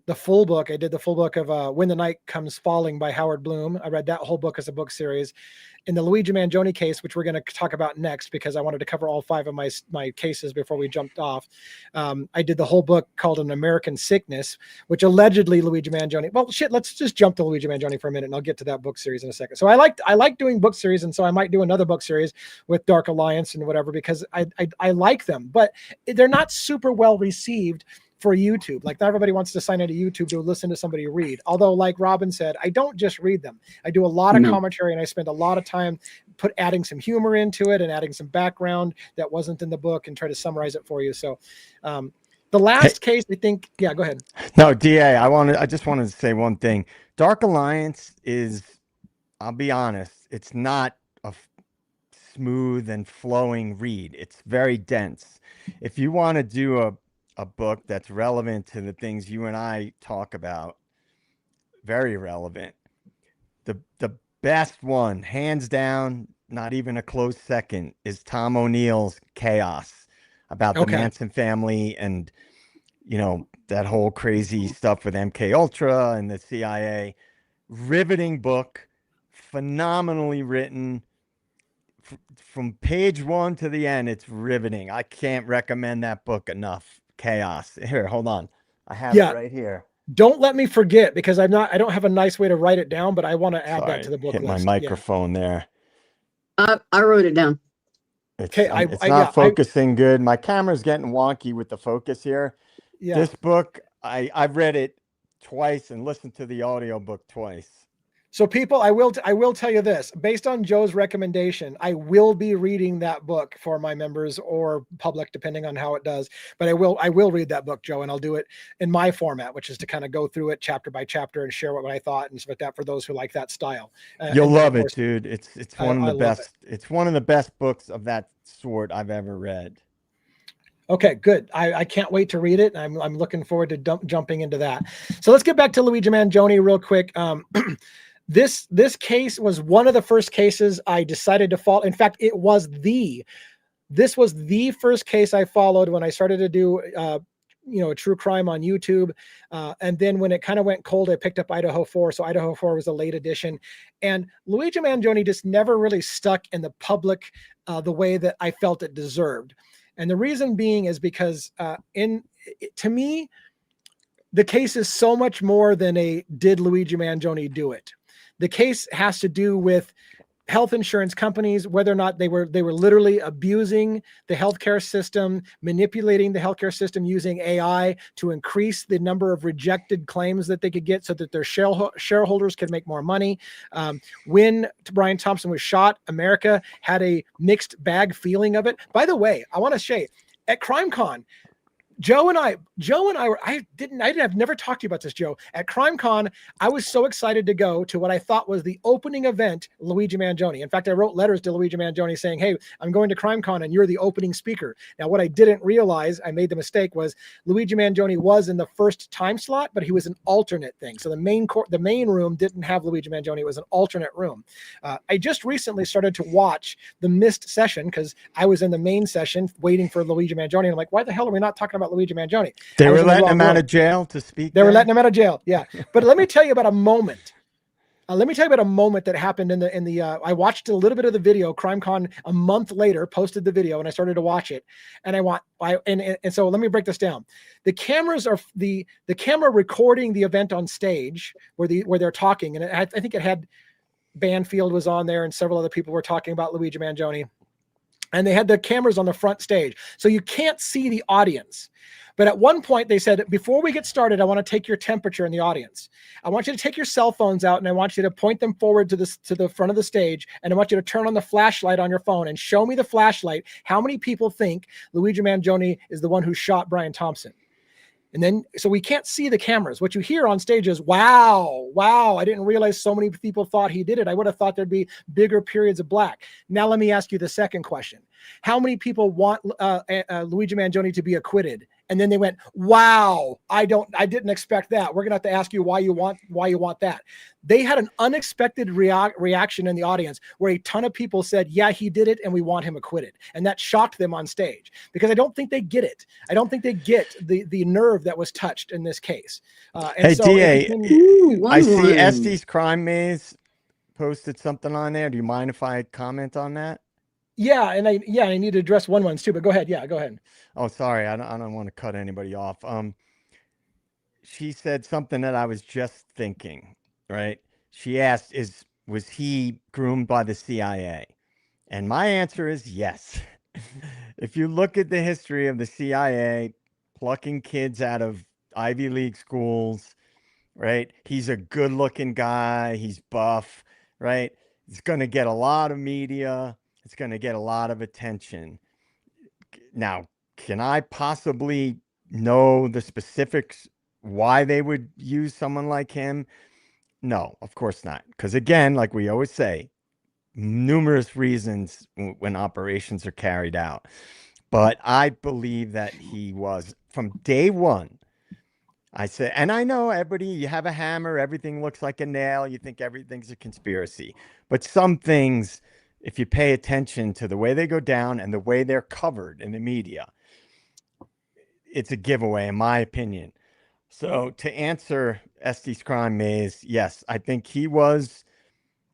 did the full book of When the Night Comes Falling by Howard Bloom. I read that whole book as a book series, in the Luigi Manjoni case, which we're going to talk about next, because I wanted to cover all 5 of my cases before we jumped off. I did the whole book called An American Sickness, which allegedly Luigi Manjoni. Well, shit, let's just jump to Luigi Manjoni for a minute, and I'll get to that book series in a second. So I like doing book series, and so I might do another book series with Dark Alliance and whatever, because I like them, but they're not super well received for YouTube. Like, not everybody wants to sign into YouTube to listen to somebody read. Although, like Robin said, I don't just read them. I do a lot of commentary, and I spend a lot of time adding some humor into it and adding some background that wasn't in the book and try to summarize it for you. So the last case, I think, yeah, go ahead. No, DA, I just wanted to say one thing. Dark Alliance is, I'll be honest, it's not a smooth and flowing read. It's very dense. If you want to do a book that's relevant to the things you and I talk about, very relevant, the best one, hands down, not even a close second, is Tom O'Neill's Chaos, about the Manson family and, you know, that whole crazy stuff with MK Ultra and the CIA. Riveting book, phenomenally written. From page 1 to the end, it's riveting. I can't recommend that book enough. Chaos. Here, hold on. I have it right here. Don't let me forget, because I don't have a nice way to write it down, but I want to add that to the book list. My microphone there. I wrote it down. It's not focusing good. My camera's getting wonky with the focus here. Yeah. This book, I've read it twice and listened to the audiobook twice. So people, I will tell you this, based on Joe's recommendation, I will be reading that book for my members or public, depending on how it does. But I will read that book, Joe, and I'll do it in my format, which is to kind of go through it chapter by chapter and share what I thought and stuff like that for those who like that style. You'll love it, dude. It's one of the best. It's one of the best books of that sort I've ever read. Okay, good. I can't wait to read it. I'm looking forward to jumping into that. So let's get back to Luigi Manjoni real quick. This case was one of the first cases I decided to follow. In fact, this was the first case I followed when I started to do a true crime on YouTube. And then when it kind of went cold, I picked up Idaho 4. So Idaho 4 was a late edition. And Luigi Manjoni just never really stuck in the public the way that I felt it deserved. And the reason being is because to me, the case is so much more than did Luigi Manjoni do it? The case has to do with health insurance companies, whether or not they were literally abusing the healthcare system, manipulating the healthcare system using AI to increase the number of rejected claims that they could get so that their shareholders could make more money. When Brian Thompson was shot, America had a mixed bag feeling of it. By the way, I want to say at CrimeCon, Joe and I I've never talked to you about this, Joe. At CrimeCon, I was so excited to go to what I thought was the opening event, Luigi Manjoni. In fact, I wrote letters to Luigi Manjoni saying, hey, I'm going to CrimeCon and you're the opening speaker. Now, what I didn't realize, I made the mistake, was Luigi Manjoni was in the first time slot, but he was an alternate thing. So the main room didn't have Luigi Manjoni. It was an alternate room. I just recently started to watch the missed session because I was in the main session waiting for Luigi Manjoni. And I'm like, why the hell are we not talking about Luigi Manjoni? They were letting him out of jail to speak. They were letting him out of jail. Yeah. But let me tell you about a moment. That happened in the I watched a little bit of the video. CrimeCon a month later posted the video and I started to watch it. And so let me break this down. The cameras are the camera recording the event on stage where they're talking. And I think it had Banfield was on there and several other people were talking about Luigi Manjoni. And they had the cameras on the front stage. So you can't see the audience. But at one point they said, before we get started, I want to take your temperature in the audience. I want you to take your cell phones out and I want you to point them forward to the front of the stage. And I want you to turn on the flashlight on your phone and show me the flashlight. How many people think Luigi Manjoni is the one who shot Brian Thompson? And then, so we can't see the cameras. What you hear on stage is, wow, I didn't realize so many people thought he did it. I would have thought there'd be bigger periods of black. Now, let me ask you the second question. How many people want Luigi Manjoni to be acquitted? And then they went, wow, I didn't expect that. We're going to have to ask you why you want that. They had an unexpected reaction in the audience where a ton of people said, yeah, he did it and we want him acquitted. And that shocked them on stage because I don't think they get it. I don't think they get the nerve that was touched in this case. Hey, so DA, I see Estes Crime Maze posted something on there. Do you mind if I comment on that? Yeah, and I need to address ones too, but go ahead. Yeah, go ahead. Oh, sorry. I don't want to cut anybody off. She said something that I was just thinking, right? She asked, was he groomed by the CIA? And my answer is yes. If you look at the history of the CIA plucking kids out of Ivy League schools, right? He's a good-looking guy. He's buff, right? It's going to get a lot of media. It's going to get a lot of attention. Now, can I possibly know the specifics why they would use someone like him? No, of course not. Because again, like we always say, numerous reasons when operations are carried out. But I believe that he was, from day one, I said, and I know everybody, you have a hammer, everything looks like a nail, you think everything's a conspiracy. But some things, if you pay attention to the way they go down and the way they're covered in the media, it's a giveaway, in my opinion. So to answer Estes Crime Maze, yes, I think he was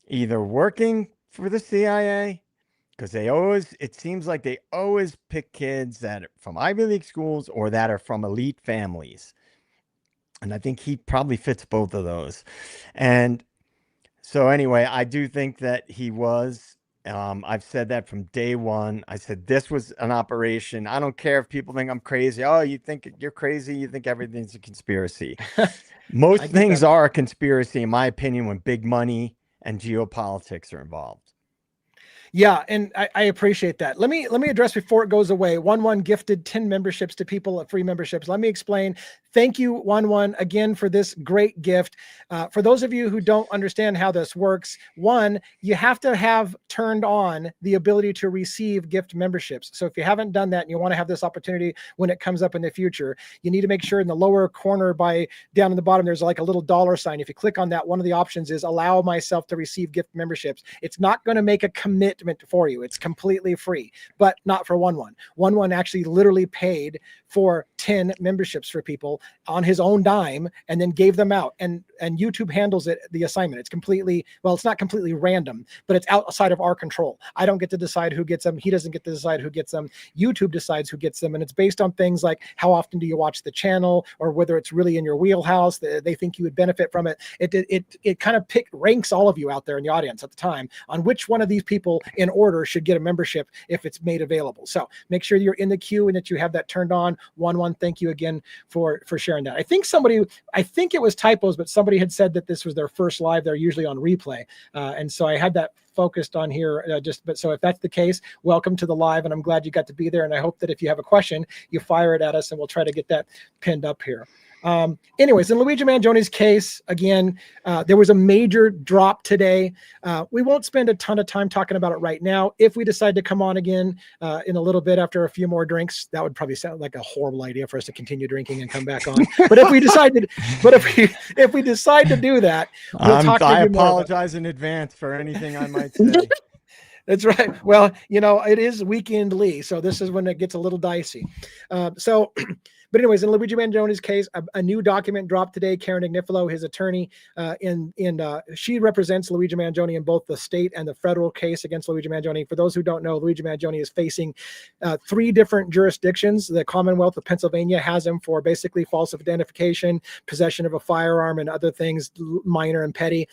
either working for the CIA, because it seems like they always pick kids that are from Ivy League schools or that are from elite families. And I think he probably fits both of those. And so anyway, I do think that he was, I've said that from day one. I said, this was an operation. I don't care if people think I'm crazy. Oh, you think you're crazy. You think everything's a conspiracy. Most things are a conspiracy, in my opinion, when big money and geopolitics are involved. Yeah, and I appreciate that. Let me address before it goes away. 1-1 gifted 10 memberships to people at free memberships. Let me explain. Thank you, 1-1, again for this great gift. For those of you who don't understand how this works, one, you have to have turned on the ability to receive gift memberships. So if you haven't done that and you want to have this opportunity when it comes up in the future, you need to make sure in the lower corner down in the bottom, there's like a little dollar sign. If you click on that, one of the options is allow myself to receive gift memberships. It's not going to make a commitment for you. It's completely free, but not for 1-1. 1-1 actually literally paid for 10 memberships for people on his own dime and then gave them out. And YouTube handles the assignment. It's completely, well, it's not completely random, but it's outside of our control. I don't get to decide who gets them. He doesn't get to decide who gets them. YouTube decides who gets them. And it's based on things like how often do you watch the channel or whether it's really in your wheelhouse. They think you would benefit from it. It kind of ranks all of you out there in the audience at the time on which one of these people in order should get a membership if it's made available. So make sure you're in the queue and that you have that turned on. 1-1, thank you again for sharing that. I think it was typos, but somebody had said that this was their first live. They're usually on replay. And so I had that focused on here but so if that's the case, welcome to the live, and I'm glad you got to be there. And I hope that if you have a question, you fire it at us and we'll try to get that pinned up here. Anyways, in Luigi Manjoni's case, again, there was a major drop today. We won't spend a ton of time talking about it right now. If we decide to come on again in a little bit after a few more drinks, that would probably sound like a horrible idea for us to continue drinking and come back on. But if we decide to do that, we'll talk. I apologize in advance for anything I might say. That's right. Well, it is weekend Lee, so this is when it gets a little dicey. But anyways, in Luigi Manjoni's case, a new document dropped today. Karen Ignifilo, his attorney, she represents Luigi Manjoni in both the state and the federal case against Luigi Manjoni. For those who don't know, Luigi Manjoni is facing 3 different jurisdictions. The Commonwealth of Pennsylvania has him for basically false identification, possession of a firearm, and other things, minor and petty.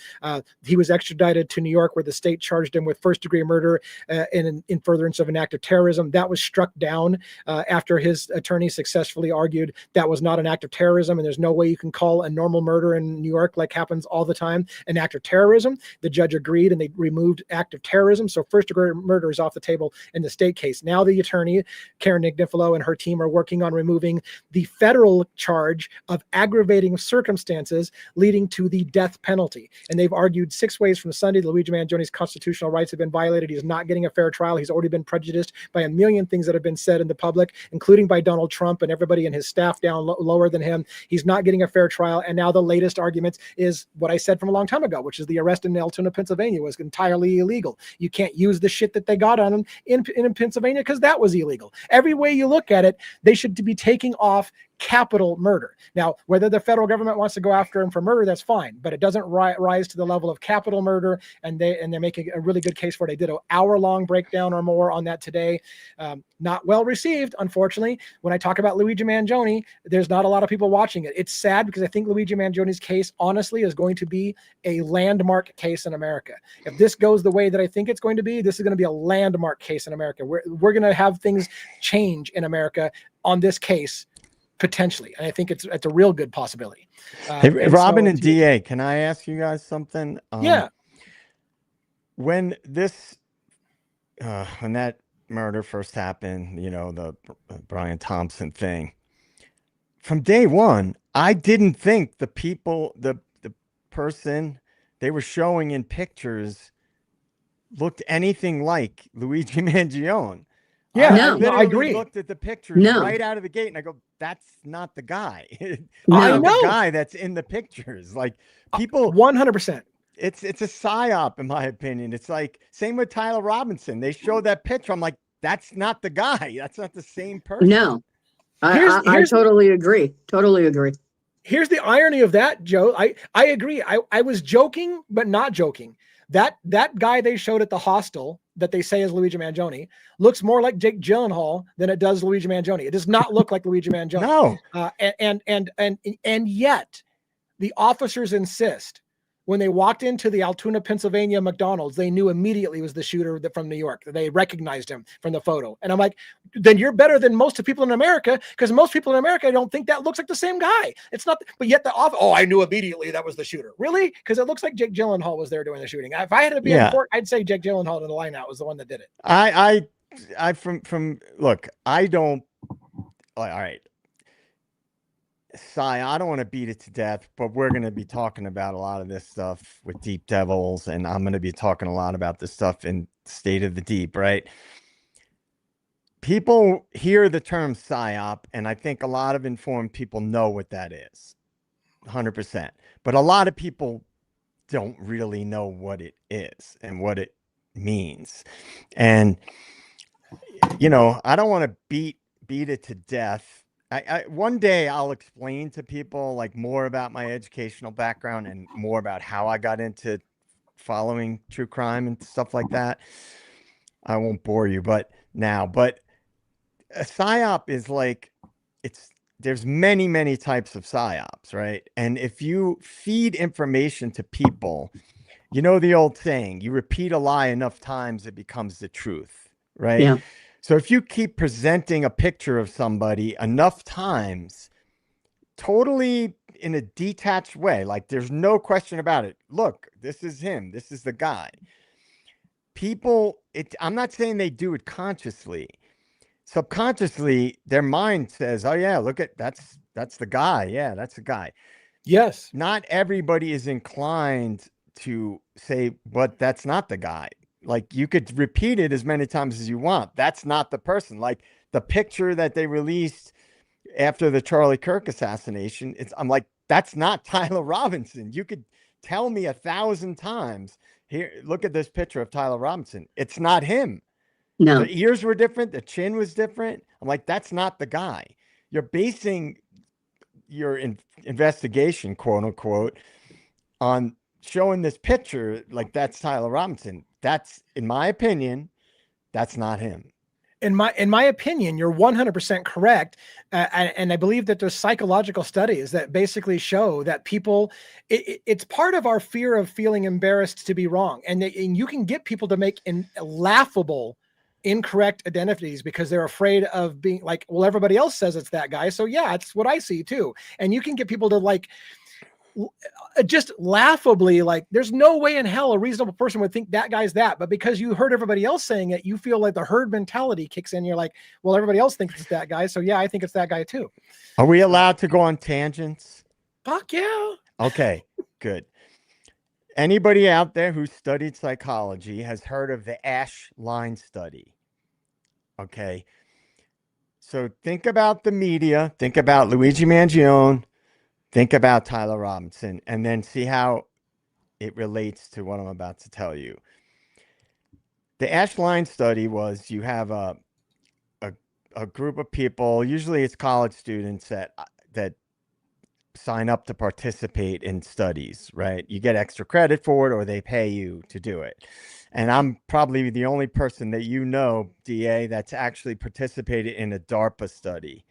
He was extradited to New York, where the state charged him with first-degree murder in furtherance of an act of terrorism. That was struck down after his attorney successfully argued that was not an act of terrorism, and there's no way you can call a normal murder in New York, like happens all the time, an act of terrorism. The judge agreed, and they removed act of terrorism. So first-degree murder is off the table in the state case. Now the attorney, Karen Ignifilo, and her team are working on removing the federal charge of aggravating circumstances leading to the death penalty. And they've argued 6 ways from Sunday Luigi Manjoni's constitutional rights have been violated. He's not getting a fair trial. He's already been prejudiced by a million things that have been said in the public, including by Donald Trump and everybody in his staff down lower than him. He's not getting a fair trial. And now the latest argument is what I said from a long time ago, which is the arrest in Altoona, Pennsylvania was entirely illegal. You can't use the shit that they got on him in Pennsylvania because that was illegal. Every way you look at it, they should be taking off capital murder. Now, whether the federal government wants to go after him for murder, that's fine, but it doesn't rise to the level of capital murder. And they're making a really good case for it. They did an hour-long breakdown or more on that today. Not well received, unfortunately. When I talk about Luigi Manjoni, there's not a lot of people watching it. It's sad because I think Luigi Manjoni's case, honestly, is going to be a landmark case in America. If this goes the way that I think it's going to be, this is going to be a landmark case in America. We're going to have things change in America on this case. Potentially. And I think it's a real good possibility. Hey, Robin and DA, can I ask you guys something? Yeah. When that murder first happened, the Brian Thompson thing, from day one, I didn't think the people, the person they were showing in pictures looked anything like Luigi Mangione. Yeah, I agree. Looked at the pictures right out of the gate, and I go, "That's not the guy. I know the guy that's in the pictures." Like people, 100%. It's a psyop, in my opinion. It's like same with Tyler Robinson. They show that picture. I'm like, that's not the guy. That's not the same person. No, I totally agree. Totally agree. Here's the irony of that, Joe. I agree. I was joking, but not joking. That guy they showed at the hostel that they say is Luigi Manjoni looks more like Jake Gyllenhaal than it does Luigi Manjoni. It does not look like Luigi Manjoni. No. And yet the officers insist when they walked into the Altoona, Pennsylvania McDonald's, they knew immediately it was the shooter from New York. They recognized him from the photo. And I'm like, then you're better than most of people in America, because most people in America don't think that looks like the same guy. It's not, but yet I knew immediately that was the shooter. Really? Because it looks like Jake Gyllenhaal was there doing the shooting. If I had to be in court, I'd say Jake Gyllenhaal in the lineout was the one that did it. Look, I don't, all right. I don't want to beat it to death, but we're going to be talking about a lot of this stuff with Deep Devils, and I'm going to be talking a lot about this stuff in State of the Deep, right? People hear the term PSYOP, and I think a lot of informed people know what that is, 100%. But a lot of people don't really know what it is and what it means. And, I don't want to beat it to death. One day I'll explain to people like more about my educational background and more about how I got into following true crime and stuff like that. I won't bore you, but a PSYOP is like, there's many, many types of PSYOPs, right? And if you feed information to people, the old saying, you repeat a lie enough times, it becomes the truth, right? Yeah. So if you keep presenting a picture of somebody enough times, totally in a detached way, like there's no question about it. Look, this is him. This is the guy. People, I'm not saying they do it consciously. Subconsciously, their mind says, oh yeah, look at, that's the guy. Yeah, that's the guy. Yes. Not everybody is inclined to say, but that's not the guy. Like you could repeat it as many times as you want. That's not the person. Like the picture that they released after the Charlie Kirk assassination, I'm like, that's not Tyler Robinson. You could tell me 1,000 times, here, look at this picture of Tyler Robinson. It's not him. No. The ears were different. The chin was different. I'm like, that's not the guy. You're basing your investigation, quote unquote, on showing this picture like that's Tyler Robinson. That's, in my opinion, that's not him. In my opinion, you're 100% correct. And I believe that there's psychological studies that basically show that people, it's part of our fear of feeling embarrassed to be wrong. And you can get people to make laughable, incorrect identities because they're afraid of being like, well, everybody else says it's that guy. So yeah, it's what I see too. And you can get people to like, just laughably, like there's no way in hell a reasonable person would think that guy's that, but because you heard everybody else saying it, you feel like the herd mentality kicks in. You're like, well, everybody else thinks it's that guy, so yeah, I think it's that guy too. Are we allowed to go on tangents? Fuck yeah. Okay, good. Anybody out there who studied psychology has heard of the Ash line study. Okay, so think about the media, think about Luigi Mangione, think about Tyler Robinson, and then see how it relates to what I'm about to tell you. The Ash line study was you have a a group of people, usually it's college students that sign up to participate in studies, right? You get extra credit for it or they pay you to do it. And I'm probably the only person that you know, DA, that's actually participated in a DARPA study.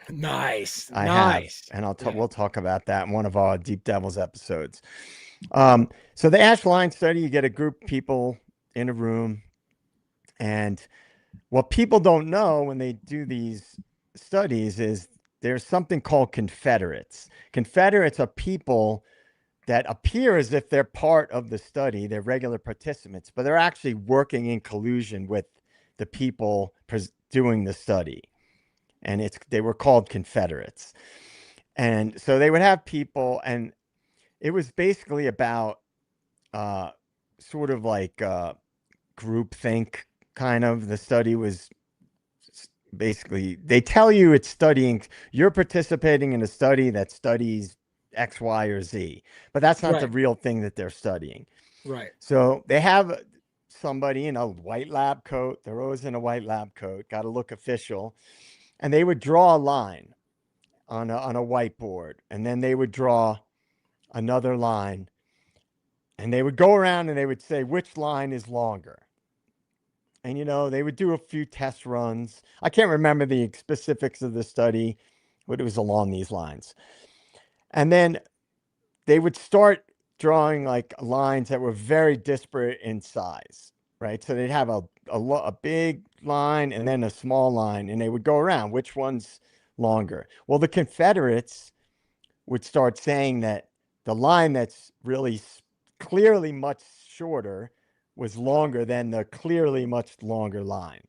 Nice. I nice. have, and we'll talk about that in one of our Deep Devils episodes. So the Ash Line study, you get a group of people in a room, and what people don't know when they do these studies is there's something called Confederates. Confederates are people that appear as if they're part of the study, they're regular participants, but they're actually working in collusion with the people doing the study. And they were called Confederates. And so they would have people, and it was basically about sort of like groupthink kind of. The study was basically, they tell you it's studying, you're participating in a study that studies X, Y, or Z, but that's not the real thing that they're studying. Right. So they have somebody in a white lab coat. They're always in a white lab coat, got to look official. And they would draw a line on a whiteboard, and then they would draw another line, and they would go around and they would say which line is longer. And, they would do a few test runs. I can't remember the specifics of the study, but it was along these lines. And then they would start drawing like lines that were very disparate in size, right? So they'd have a big line and then a small line, and they would go around which one's longer. Well, the Confederates would start saying that the line that's really clearly much shorter was longer than the clearly much longer line.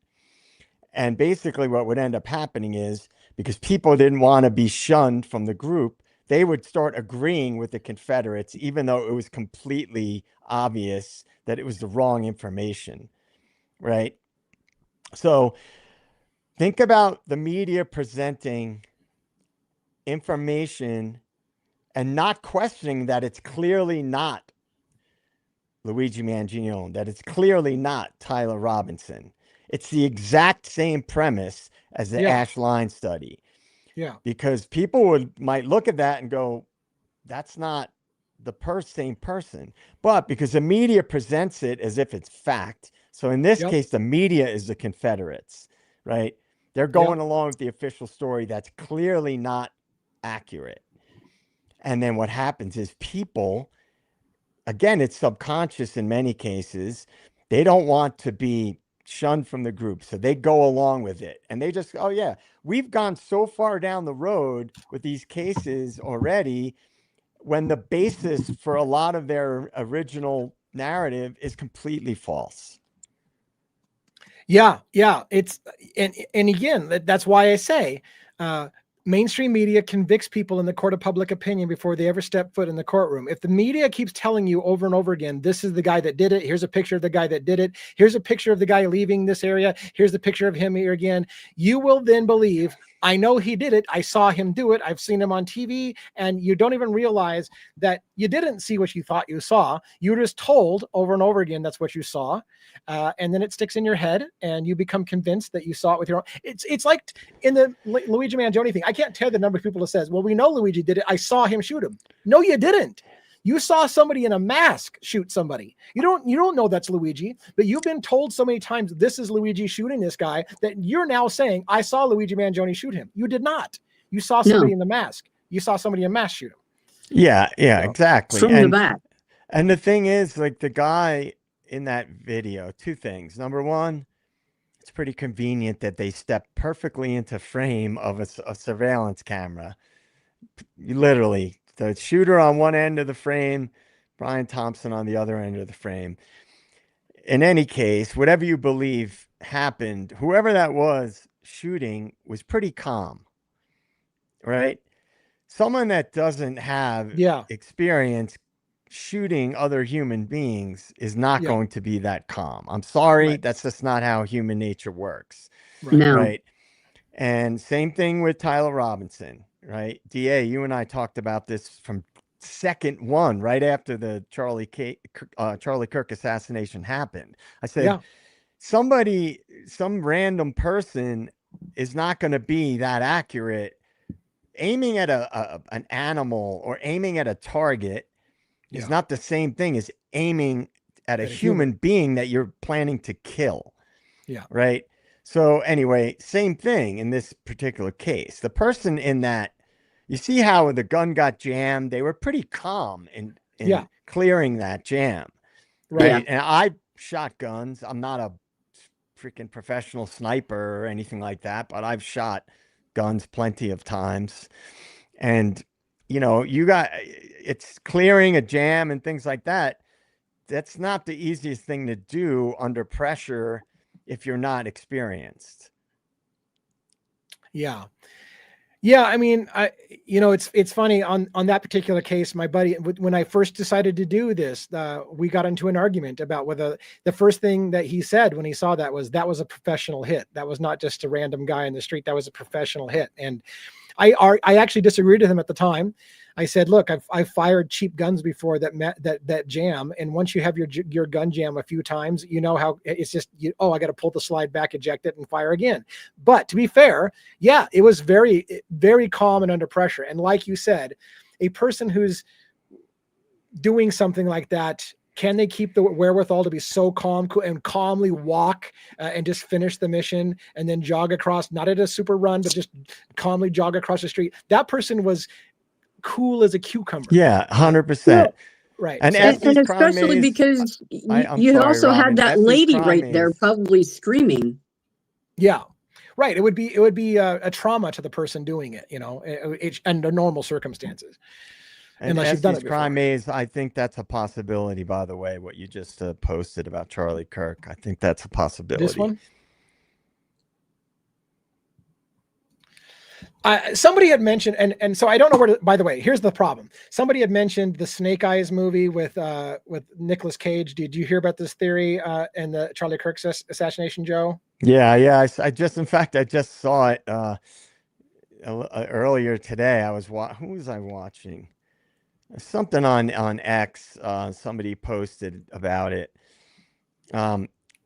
And basically what would end up happening is, because people didn't want to be shunned from the group, they would start agreeing with the Confederates, even though it was completely obvious that it was the wrong information, right? So think about the media presenting information and not questioning that it's clearly not Luigi Manjon, that it's clearly not Tyler Robinson. It's the exact same premise as the Ash Line study. Yeah. Because people might look at that and go, that's not the same person. But because the media presents it as if it's fact. So in this case, the media is the Confederates, right? They're going along with the official story that's clearly not accurate. And then what happens is people, again, it's subconscious in many cases, they don't want to be shunned from the group. So they go along with it, and they just, oh yeah, we've gone so far down the road with these cases already, when the basis for a lot of their original narrative is completely false. Yeah. It's and again, that's why I say mainstream media convicts people in the court of public opinion before they ever step foot in the courtroom. If the media keeps telling you over and over again, this is the guy that did it, here's a picture of the guy that did it, here's a picture of the guy leaving this area, here's the picture of him here again, you will then believe, I know he did it, I saw him do it, I've seen him on TV, and you don't even realize that you didn't see what you thought you saw. You were just told over and over again that's what you saw, and then it sticks in your head, and you become convinced that you saw it with your own. It's like in the Luigi Manjon thing. I can't tell the number of people that says, well, we know Luigi did it, I saw him shoot him. No, you didn't. You saw somebody in a mask shoot somebody. You don't know that's Luigi, but you've been told so many times this is Luigi shooting this guy that you're now saying, I saw Luigi Manjon shoot him. You did not. You saw somebody in the mask. You saw somebody in mask shoot him. Yeah, exactly. From the back. And the thing is, like the guy in that video, two things. Number one, it's pretty convenient that they step perfectly into frame of a surveillance camera. Literally, the shooter on one end of the frame, Brian Thompson on the other end of the frame. In any case, whatever you believe happened, whoever that was shooting was pretty calm, right? Someone that doesn't have experience shooting other human beings is not going to be that calm. I'm sorry, that's just not how human nature works, right? And same thing with Tyler Robinson. Right. DA, you and I talked about this from second one, right after the Charlie Kirk assassination happened. I said, some random person is not going to be that accurate. Aiming at an animal or aiming at a target is not the same thing as aiming at a human being that you're planning to kill. Yeah. Right. So anyway, same thing in this particular case. The person in that, you see how the gun got jammed. They were pretty calm in clearing that jam. Right. And I shot guns. I'm not a freaking professional sniper or anything like that, but I've shot guns plenty of times. And, you know, it's clearing a jam and things like that. That's not the easiest thing to do under pressure if you're not experienced. Yeah. Yeah, I mean, it's funny on that particular case. My buddy, when I first decided to do this, we got into an argument about whether the first thing that he said when he saw that was a professional hit. That was not just a random guy in the street. That was a professional hit. And I actually disagreed with him at the time. I said, look, I've fired cheap guns before that jam. And once you have your gun jam a few times, you know how it's just, I got to pull the slide back, eject it, and fire again. But to be fair, yeah, it was very, very calm and under pressure. And like you said, a person who's doing something like that, can they keep the wherewithal to be so calm and calmly walk and just finish the mission and then jog across, not at a super run, but just calmly jog across the street? That person was cool as a cucumber. Yeah, 100%. Right. And especially because you also had that lady right there probably screaming. Yeah. Right. It would be a trauma to the person doing it, under normal circumstances. And unless you've done it before. Crime Maze, I think that's a possibility, by the way, what you just posted about Charlie Kirk. I think that's a possibility. This one? Somebody had mentioned, and so I don't know where to, by the way, here's the problem. Somebody had mentioned the Snake Eyes movie with Nicolas Cage. Did you hear about this theory and the Charlie Kirk assassination, Joe? Yeah. I just saw it earlier today. Who was I watching? Something on X. Somebody posted about it.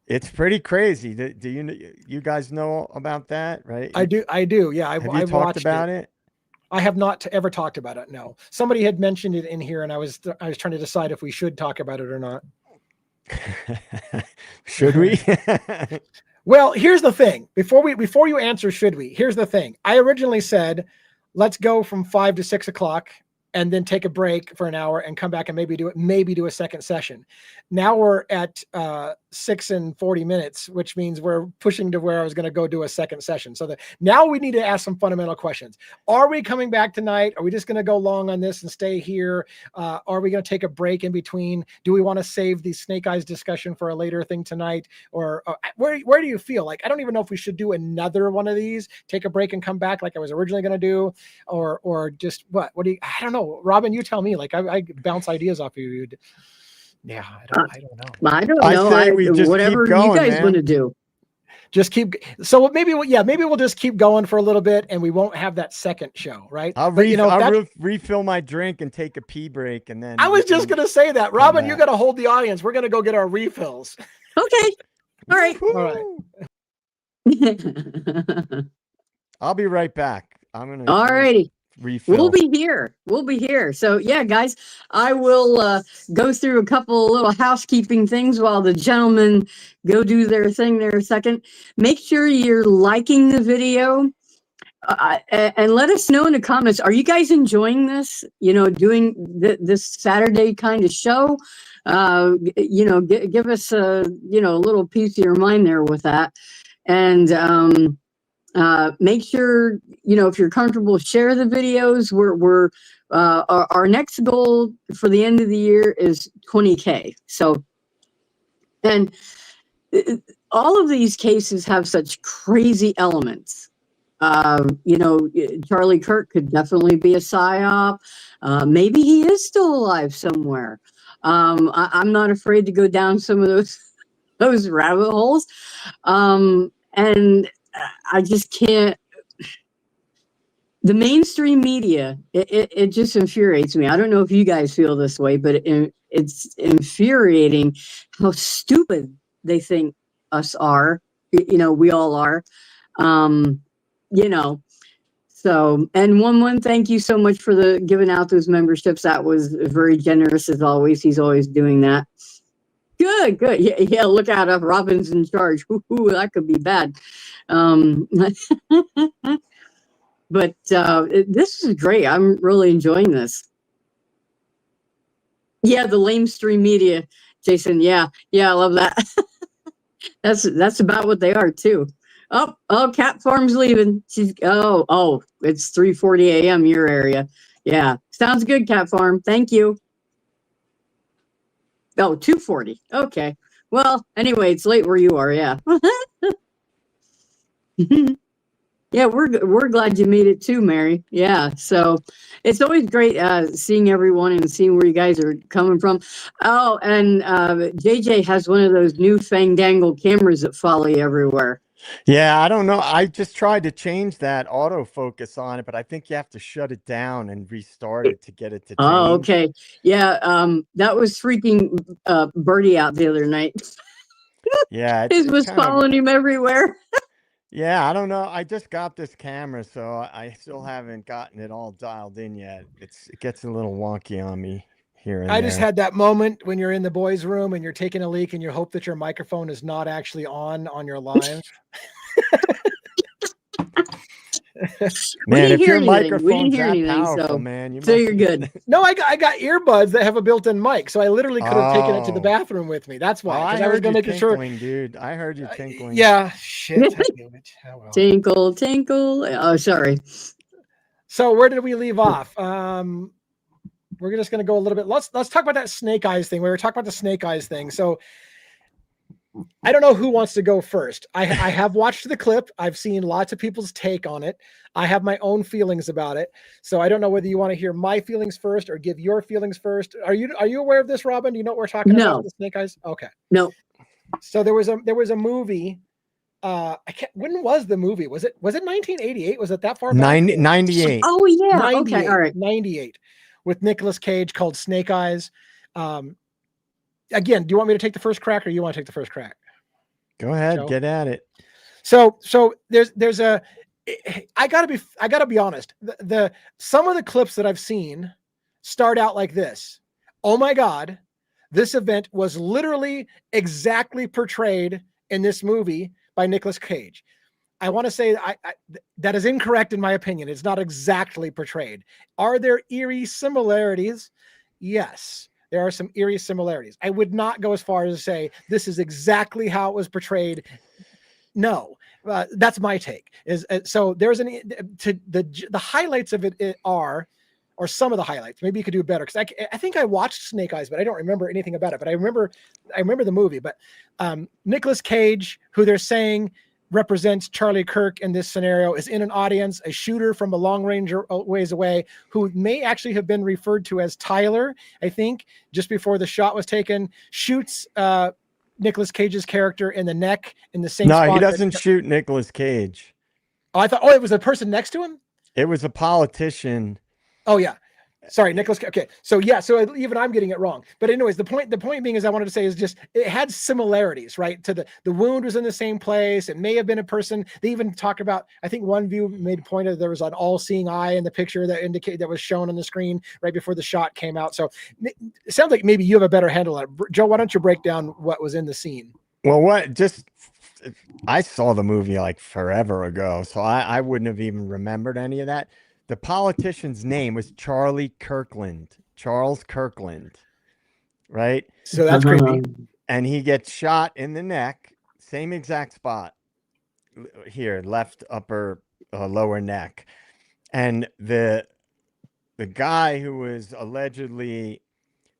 It's pretty crazy. Do you guys know about that? Right? I do. Yeah, Have you talked about it? I have not ever talked about it. No. Somebody had mentioned it in here, and I was trying to decide if we should talk about it or not. Should we? Well, here's the thing. Before you answer, should we? Here's the thing. I originally said, let's go from 5 to 6 o'clock and then take a break for an hour and come back and maybe do a second session. Now we're at 6 and 40 minutes, which means we're pushing to where I was going to go do a second session. So now we need to ask some fundamental questions. Are we coming back tonight? Are we just going to go long on this and stay here? Are we going to take a break in between? Do we want to save the Snake Eyes discussion for a later thing tonight? Or where do you feel? Like, I don't even know if we should do another one of these, take a break and come back like I was originally going to do, or just what do you, I don't know. Robin, you tell me. Like, I bounce ideas off of you. Yeah, I don't know. I don't know. Whatever you guys want to do. Just keep. So maybe we'll just keep going for a little bit, and we won't have that second show, right? I'll refill my drink and take a pee break, and then. I was just gonna say that, Robin. You got to hold the audience. We're gonna go get our refills. Okay. All right. All right. I'll be right back. I'm gonna. All righty. Refill. We'll be here. So yeah, guys, I will go through a couple little housekeeping things while the gentlemen go do their thing there a second. Make sure you're liking the video and let us know in the comments. Are you guys enjoying this? Doing this Saturday kind of show? Give us a little piece of your mind there with that. And make sure, if you're comfortable, share the videos. Our next goal for the end of the year is 20K. So, and all of these cases have such crazy elements. Charlie Kirk could definitely be a psyop. Maybe he is still alive somewhere. I'm not afraid to go down some of those rabbit holes. And I just can't. The mainstream media, it just infuriates me. I don't know if you guys feel this way, but it's infuriating how stupid they think us are. We all are. you know, so, and one, thank you so much for the giving out those memberships. That was very generous as always. He's always doing that. Good, good. Yeah, yeah. Look out, if Robin's in charge. Ooh, that could be bad. But this is great. I'm really enjoying this. Yeah, the lamestream media, Jason. Yeah, I love that. That's about what they are too. Oh, Cat Farm's leaving. She's it's 3:40 a.m. your area. Yeah, sounds good, Cat Farm. Thank you. Oh, 2:40. Okay. Well, anyway, it's late where you are. Yeah. Yeah, we're glad you made it too, Mary. Yeah, so it's always great seeing everyone and seeing where you guys are coming from. Oh, and JJ has one of those new fandangle cameras that follow you everywhere. Yeah, I don't know. I just tried to change that autofocus on it, but I think you have to shut it down and restart it to get it to change. Oh, okay. Yeah, that was freaking Birdie out the other night. Yeah, it was following him everywhere. Yeah, I don't know. I just got this camera, so I still haven't gotten it all dialed in yet. It gets a little wonky on me here and I just had that moment when you're in the boys' room and you're taking a leak and you hope that your microphone is not actually on your live. Man, if your microphone's that powerful, man, you're good. No, I got earbuds that have a built-in mic, so I literally could have taken it to the bathroom with me. That's why. I was going to make sure, dude. I heard you tinkling. Yeah, shit. Oh, well. Tinkle, tinkle. Oh, sorry. So where did we leave off? We're just going to go a little bit. Let's talk about that snake eyes thing. We were talking about the snake eyes thing. So I don't know who wants to go first. I have watched the clip. I've seen lots of people's take on it. I have my own feelings about it. So I don't know whether you want to hear my feelings first or give your feelings first. Are you aware of this, Robin? Do you know what we're talking about? The snake eyes? Okay. No. So there was a movie. When was the movie? Was it 1988? Was it that far back? 98. Oh yeah. Okay. All right. 98 with Nicolas Cage called Snake Eyes. Again, do you want me to take the first crack or you want to take the first crack? Go ahead, Joe? Get at it. So there's I gotta be honest. Some of the clips that I've seen start out like this. Oh my God, this event was literally exactly portrayed in this movie by Nicolas Cage. I want to say that is incorrect in my opinion. It's not exactly portrayed. Are there eerie similarities? Yes. There are some eerie similarities. I would not go as far as to say this is exactly how it was portrayed. No, that's my take. So there's the highlights of it are, or some of the highlights. Maybe you could do better because I think I watched Snake Eyes, but I don't remember anything about it. But I remember the movie. But Nicolas Cage, who they're saying represents Charlie Kirk in this scenario, is in an audience. A shooter from a long range ways away, who may actually have been referred to as Tyler, I think, just before the shot was taken, shoots Nicolas Cage's character in the neck in the same spot. No, he doesn't shoot Nicolas Cage. Oh, I thought, it was a person next to him? It was a politician. Oh, yeah. Sorry, Nicholas. Okay. So yeah, so even I'm getting it wrong. But anyways, the point being is I wanted to say is just it had similarities, right? To the wound was in the same place. It may have been a person. They even talk about, I think one view made a point of there was an all-seeing eye in the picture that was shown on the screen right before the shot came out. So it sounds like maybe you have a better handle on it. Joe, why don't you break down what was in the scene? Well, I saw the movie like forever ago, so I wouldn't have even remembered any of that. The politician's name was Charles Kirkland, right? So that's creepy. And he gets shot in the neck, same exact spot here, left upper lower neck. And the guy who was allegedly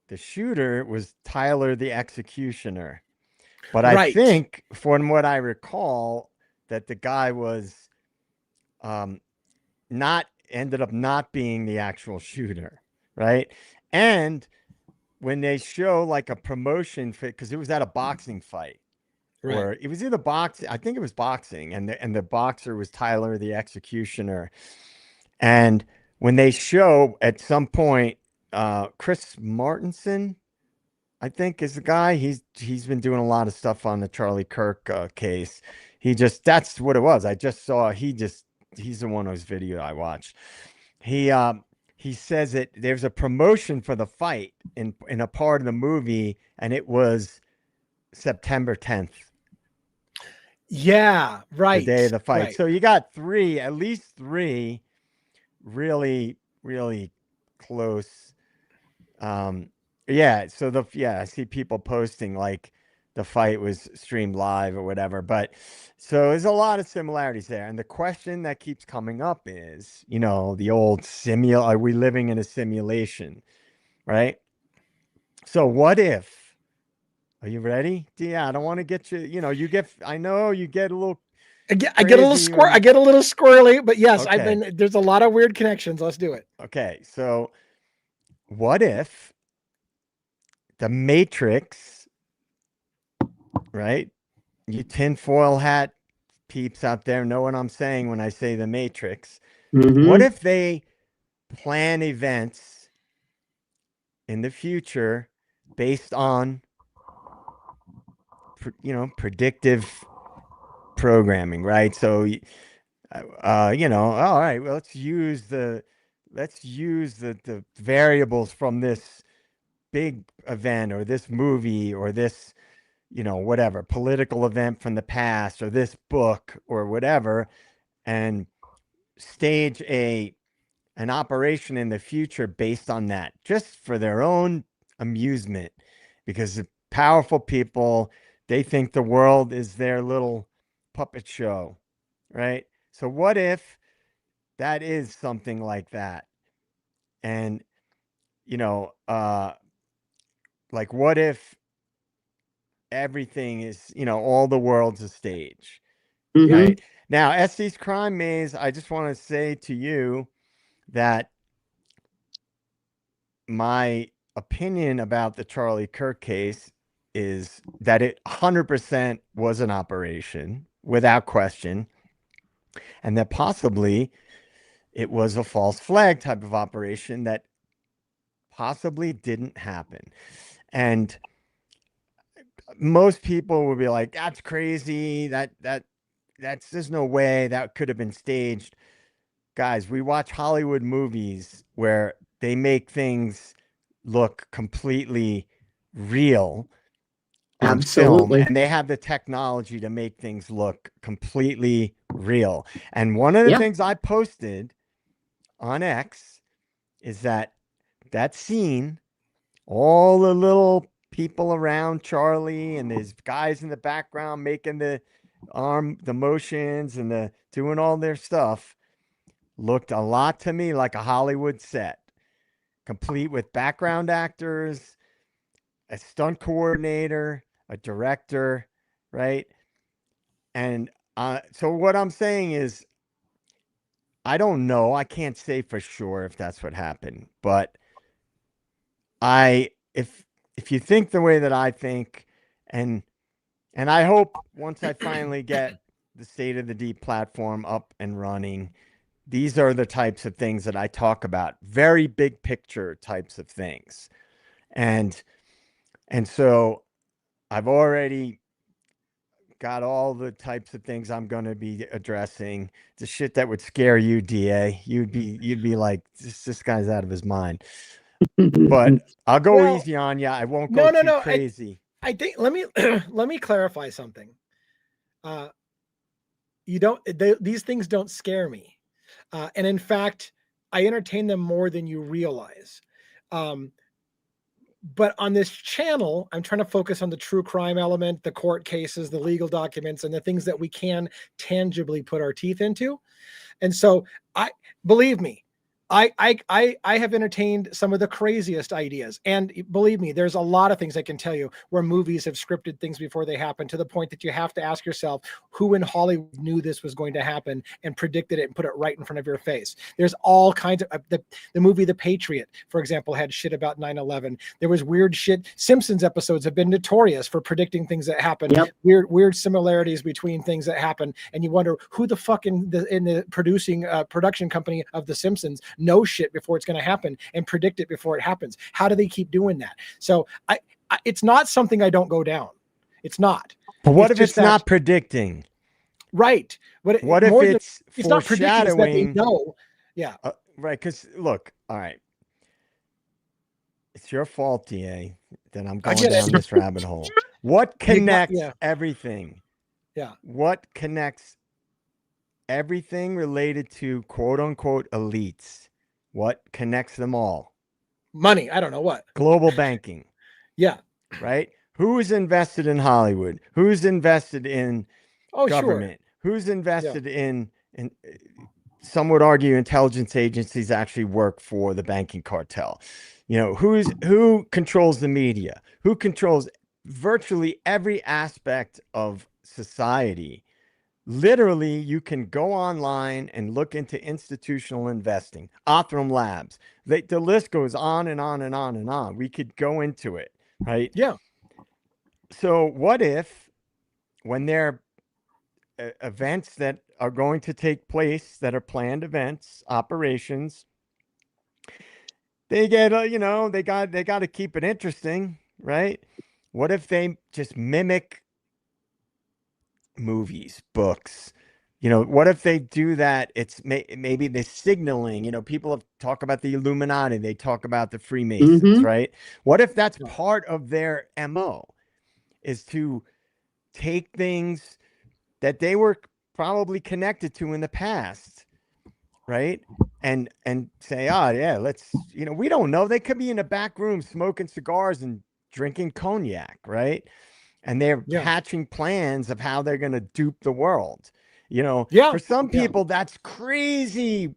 the shooter was Tyler the executioner. But I think, from what I recall, that the guy was ended up not being the actual shooter, right? And when they show like a promotion fit, because it was at a boxing fight, right? Or it was either boxing, I think it was boxing, and the boxer was Tyler the executioner. And when they show at some point, Chris Martinson, I think, is the guy. He's been doing a lot of stuff on the Charlie Kirk case. That's what it was. I just saw he just he's the one whose video I watched. He says that there's a promotion for the fight in a part of the movie, and it was September 10th, Yeah, right. the day of the fight. Right. So you got at least three really, really close. Yeah. So I see people posting like the fight was streamed live or whatever, but so there's a lot of similarities there. And the question that keeps coming up is, the old are we living in a simulation? Right. So what if, are you ready? Yeah. I don't want to get you, I know you get a little, I get a little I get a little squirrely, but yes, Okay. there's a lot of weird connections. Let's do it. Okay. So what if the Matrix, right? You tinfoil hat peeps out there know what I'm saying when I say the Matrix. Mhm. What if they plan events in the future based on, predictive programming, right? So, all right, well, let's use the variables from this big event or this movie or this, whatever political event from the past or this book or whatever, and stage an operation in the future based on that, just for their own amusement, because the powerful people, they think the world is their little puppet show, right? So what if that is something like that? And like what if everything is, all the world's a stage, Mhm. right? Now, Estes Crime Maze, I just want to say to you that my opinion about the Charlie Kirk case is that it 100% was an operation without question, and that possibly it was a false flag type of operation that possibly didn't happen. And most people would be like, that's crazy. There's no way that could have been staged. Guys, we watch Hollywood movies where they make things look completely real on film, Absolutely. and they have the technology to make things look completely real. And one of the Yeah. things I posted on X is that scene, all the little people around Charlie and there's guys in the background making the motions and doing all their stuff, looked a lot to me like a Hollywood set, complete with background actors, a stunt coordinator, a director, right? And so what I'm saying is, I don't know. I can't say for sure if that's what happened, but if you think the way that I think, and I hope once I finally get the State of the Deep platform up and running, these are the types of things that I talk about, very big picture types of things. And so I've already got all the types of things I'm going to be addressing. The shit that would scare you, DA. You'd be like, this guy's out of his mind. But I'll go easy on you. I won't go too crazy. I think let me clarify something. These things don't scare me. And in fact, I entertain them more than you realize. But on this channel, I'm trying to focus on the true crime element, the court cases, the legal documents, and the things that we can tangibly put our teeth into. And so believe me, I have entertained some of the craziest ideas. And believe me, there's a lot of things I can tell you where movies have scripted things before they happen, to the point that you have to ask yourself, who in Hollywood knew this was going to happen and predicted it and put it right in front of your face? There's all kinds of the movie The Patriot, for example, had shit about 9/11. There was weird shit. Simpsons episodes have been notorious for predicting things that happen. Yep. Weird similarities between things that happen. And you wonder who the fuck in the production company of The Simpsons know shit before it's going to happen and predict it before it happens. How do they keep doing that? So it's not something I don't go down. It's not. But what if it's not predicting? Right. But What if more than it's it's not predicting, it's that they foreshadowing? know. Yeah. Right. Because look, all right, it's your fault, DA, that I'm I going get it. down this rabbit hole. What connects Yeah. everything? Yeah. What connects everything related to quote unquote elites? What connects them all? Money. I don't know what. Global banking, Yeah. right? Who's invested in Hollywood? Who's invested in Oh, sure. government? Who's invested in some would argue intelligence agencies actually work for the banking cartel. You know, who controls the media? Who controls virtually every aspect of society? Literally, you can go online and look into institutional investing, Othram Labs. The list goes on and on and on and on. We could go into it, right? Yeah. So what if when there are events that are going to take place that are planned events, operations, they get, they got to keep it interesting, right? What if they just mimic movies, books? What if they do that? It's maybe the signaling, people have talk about the Illuminati, they talk about the Freemasons, right? What if that's part of their MO, is to take things that they were probably connected to in the past, right? And say, oh yeah, let's, we don't know. They could be in a back room smoking cigars and drinking cognac, right? And they're hatching plans of how they're going to dupe the world. For some people, that's crazy.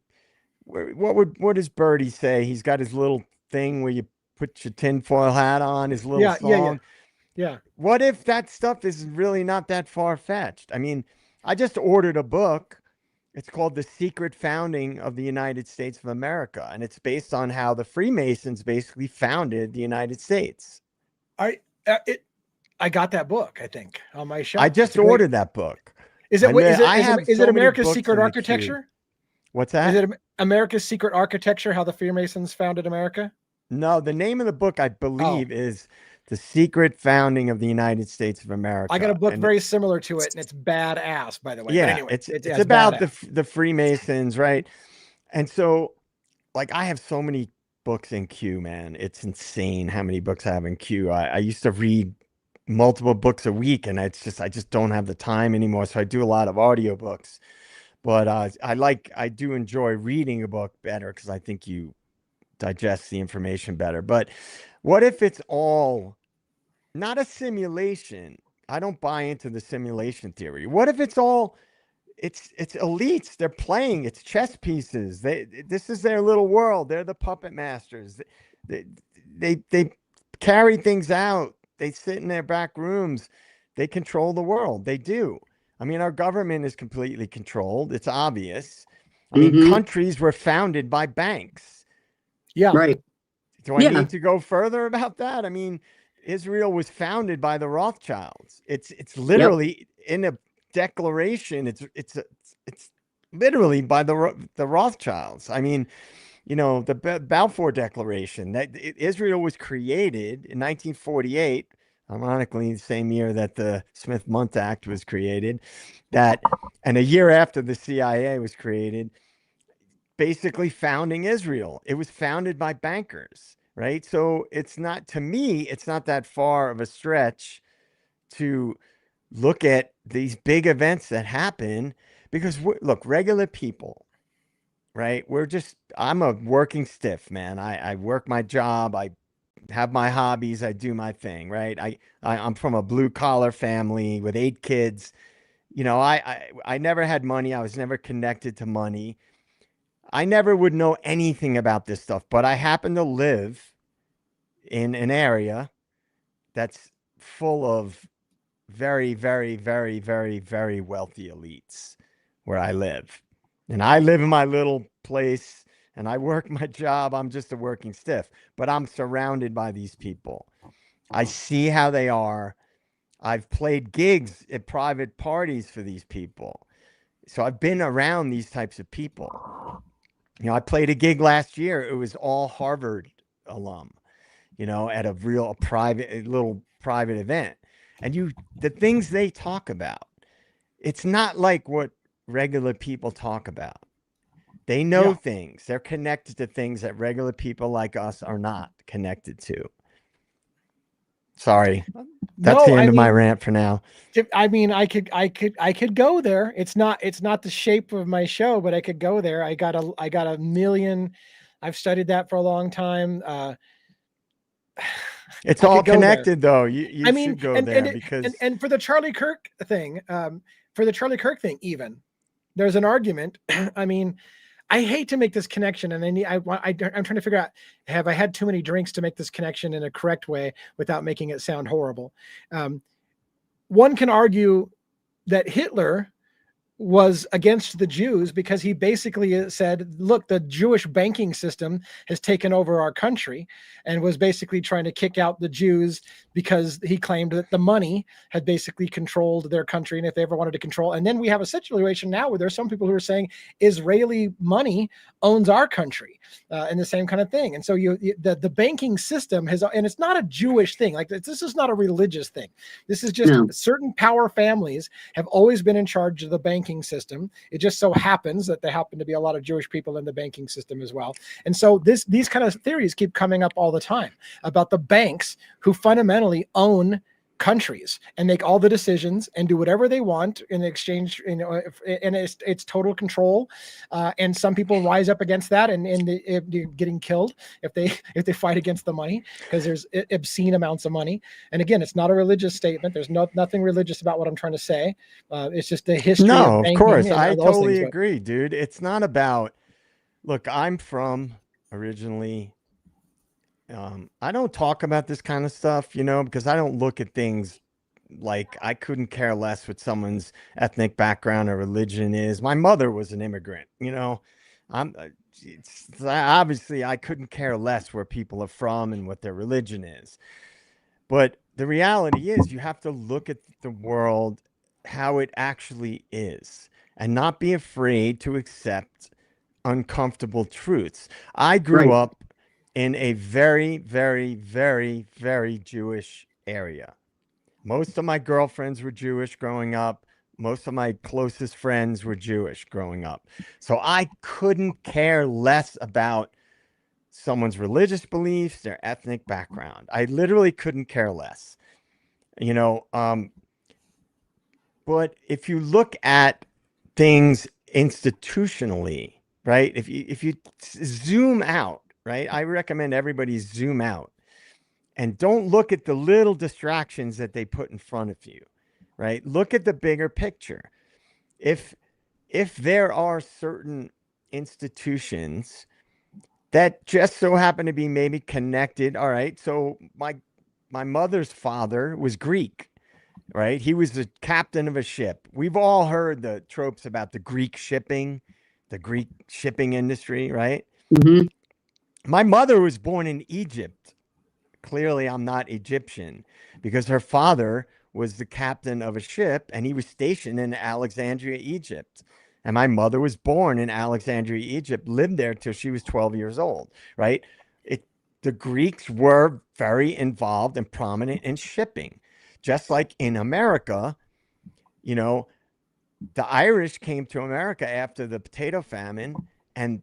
What does Birdie say? He's got his little thing where you put your tinfoil hat on, his little song. Yeah. What if that stuff is really not that far-fetched? I mean, I just ordered a book. It's called The Secret Founding of the United States of America, and it's based on how the Freemasons basically founded the United States. I got that book, I think, on my shelf. I just ordered that book. Is it America's Secret Architecture? What's that? Is it America's Secret Architecture, how the Freemasons founded America? No, the name of the book, I believe, is The Secret Founding of the United States of America. I got a book very similar to it, and it's badass, by the way. Yeah, but anyway, it's about the Freemasons, right? And so, like, I have so many books in queue, man. It's insane how many books I have in queue. I used to read multiple books a week, and I just don't have the time anymore. So I do a lot of audiobooks. But I do enjoy reading a book better because I think you digest the information better. But what if it's all not a simulation? I don't buy into the simulation theory. What if it's all it's elites? They're playing, it's chess pieces. This is their little world. They're the puppet masters. They carry things out. They sit in their back rooms. They control the world. They do. I mean, our government is completely controlled. It's obvious. I mean, countries were founded by banks. Yeah. Right. Do I need to go further about that? I mean, Israel was founded by the Rothschilds. It's literally in a declaration. It's literally by the Rothschilds. I mean, the Balfour Declaration, that Israel was created in 1948, ironically the same year that the Smith-Mundt Act was created, and a year after the CIA was created, basically founding Israel. It was founded by bankers, right? So it's not that far of a stretch to look at these big events that happen, because look, regular people, right? I'm a working stiff, man. I work my job. I have my hobbies. I do my thing, right? I'm from a blue collar family with 8 kids. I never had money. I was never connected to money. I never would know anything about this stuff, but I happen to live in an area that's full of very, very, very, very, very wealthy elites where I live. And I live in my little place and I work my job. I'm just a working stiff, but I'm surrounded by these people. I see how they are. I've played gigs at private parties for these people. So I've been around these types of people. I played a gig last year. It was all Harvard alum, at a little private event. And the things they talk about, it's not like what regular people talk about. They know Yeah. things. They're connected to things that regular people like us are not connected to. Sorry. That's No, the end I of my mean, rant for now. I mean, I could go there. It's not the shape of my show, but I could go there. I got a million. I've studied that for a long time. It's I all could go there. connected, though. You I mean, should go and there and it- because and for the Charlie Kirk thing, even there's an argument. I mean, I hate to make this connection, and I'm trying to figure out, have I had too many drinks to make this connection in a correct way without making it sound horrible? One can argue that Hitler was against the Jews because he basically said, look, the Jewish banking system has taken over our country, and was basically trying to kick out the Jews because he claimed that the money had basically controlled their country. And if they ever wanted to control, and then we have a situation now where there's some people who are saying Israeli money owns our country, and the same kind of thing. And so the banking system has, and it's not a Jewish thing. Like, this is not a religious thing. This is just certain power families have always been in charge of the banking system. It just so happens that there happen to be a lot of Jewish people in the banking system as well. And so these kind of theories keep coming up all the time about the banks who fundamentally own countries and make all the decisions and do whatever they want in exchange, and it's total control. And some people rise up against that, and getting killed if they fight against the money, because there's obscene amounts of money. And again, it's not a religious statement. There's nothing religious about what I'm trying to say. It's just the history. No, of of course. and I those totally things, agree, dude. It's not about, look, I'm from originally, I don't talk about this kind of stuff, because I don't look at things like, I couldn't care less what someone's ethnic background or religion is. My mother was an immigrant, obviously I couldn't care less where people are from and what their religion is. But the reality is, you have to look at the world how it actually is and not be afraid to accept uncomfortable truths. I grew up in a very, very, very, very Jewish area. Most of my girlfriends were Jewish growing up. Most of my closest friends were Jewish growing up. So I couldn't care less about someone's religious beliefs, their ethnic background. I literally couldn't care less. But if you look at things institutionally, right? If you zoom out, right? I recommend everybody zoom out and don't look at the little distractions that they put in front of you, right? Look at the bigger picture. If there are certain institutions that just so happen to be maybe connected, all right? So my mother's father was Greek, right? He was the captain of a ship. We've all heard the tropes about the Greek shipping industry, right? Mm-hmm. My mother was born in Egypt. Clearly, I'm not Egyptian, because her father was the captain of a ship and he was stationed in Alexandria, Egypt. And my mother was born in Alexandria, Egypt, lived there till she was 12 years old, right? The Greeks were very involved and prominent in shipping. Just like in America, the Irish came to America after the potato famine and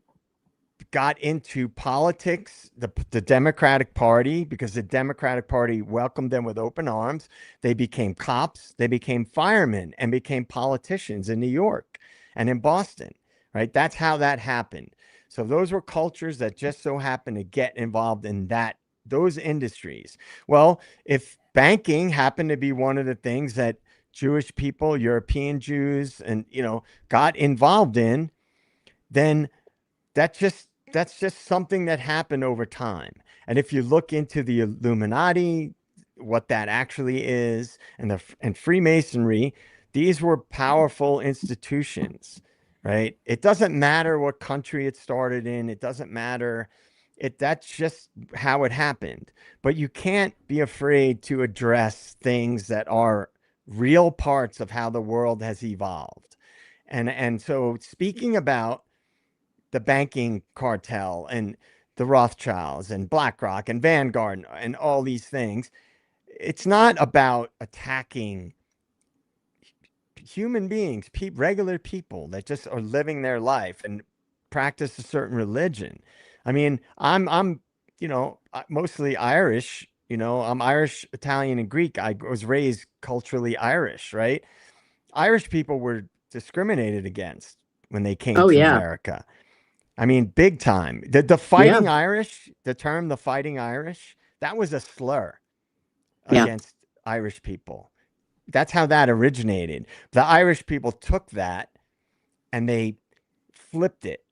got into politics, the Democratic Party, because the Democratic Party welcomed them with open arms. They became cops, they became firemen, and became politicians in New York and in Boston, right? That's how that happened. So those were cultures that just so happened to get involved in those industries. Well, if banking happened to be one of the things that Jewish people, European Jews, and got involved in, then that's just something that happened over time. And if you look into the Illuminati, what that actually is, and Freemasonry, these were powerful institutions, right? It doesn't matter what country it started in. It doesn't matter. That's just how it happened. But you can't be afraid to address things that are real parts of how the world has evolved. And so, speaking about the banking cartel and the Rothschilds and BlackRock and Vanguard and all these things, it's not about attacking human beings, regular people that just are living their life and practice a certain religion. I mean, I'm mostly Irish. I'm Irish, Italian, and Greek. I was raised culturally Irish, right? Irish people were discriminated against when they came Oh to yeah. America. I mean, big time. The Yeah. fighting Irish, the term the fighting Irish, that was a slur Yeah. against Irish people. That's how that originated. The Irish people took that and they flipped it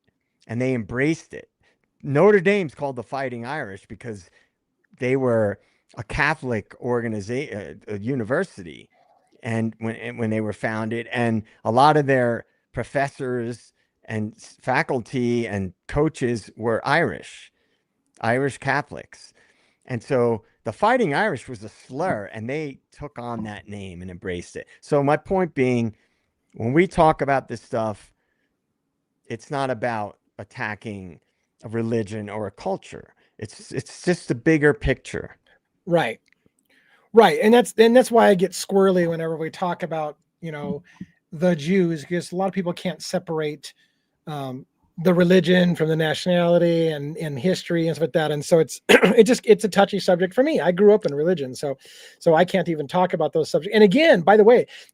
and they embraced it. Notre Dame's called the Fighting Irish because they were a Catholic organization, a university, and when they were founded, and a lot of their professors and faculty and coaches were Irish Catholics. And so the Fighting Irish was a slur, and they took on that name and embraced it. So my point being, when we talk about this stuff, it's not about attacking a religion or a culture. It's just a bigger picture. Right. Right. And that's why I get squirrely whenever we talk about, the Jews, because a lot of people can't separate the religion from the nationality and history and stuff like that. And so it's it's a touchy subject for me. I grew up in religion, so I can't even talk about those subjects. And again,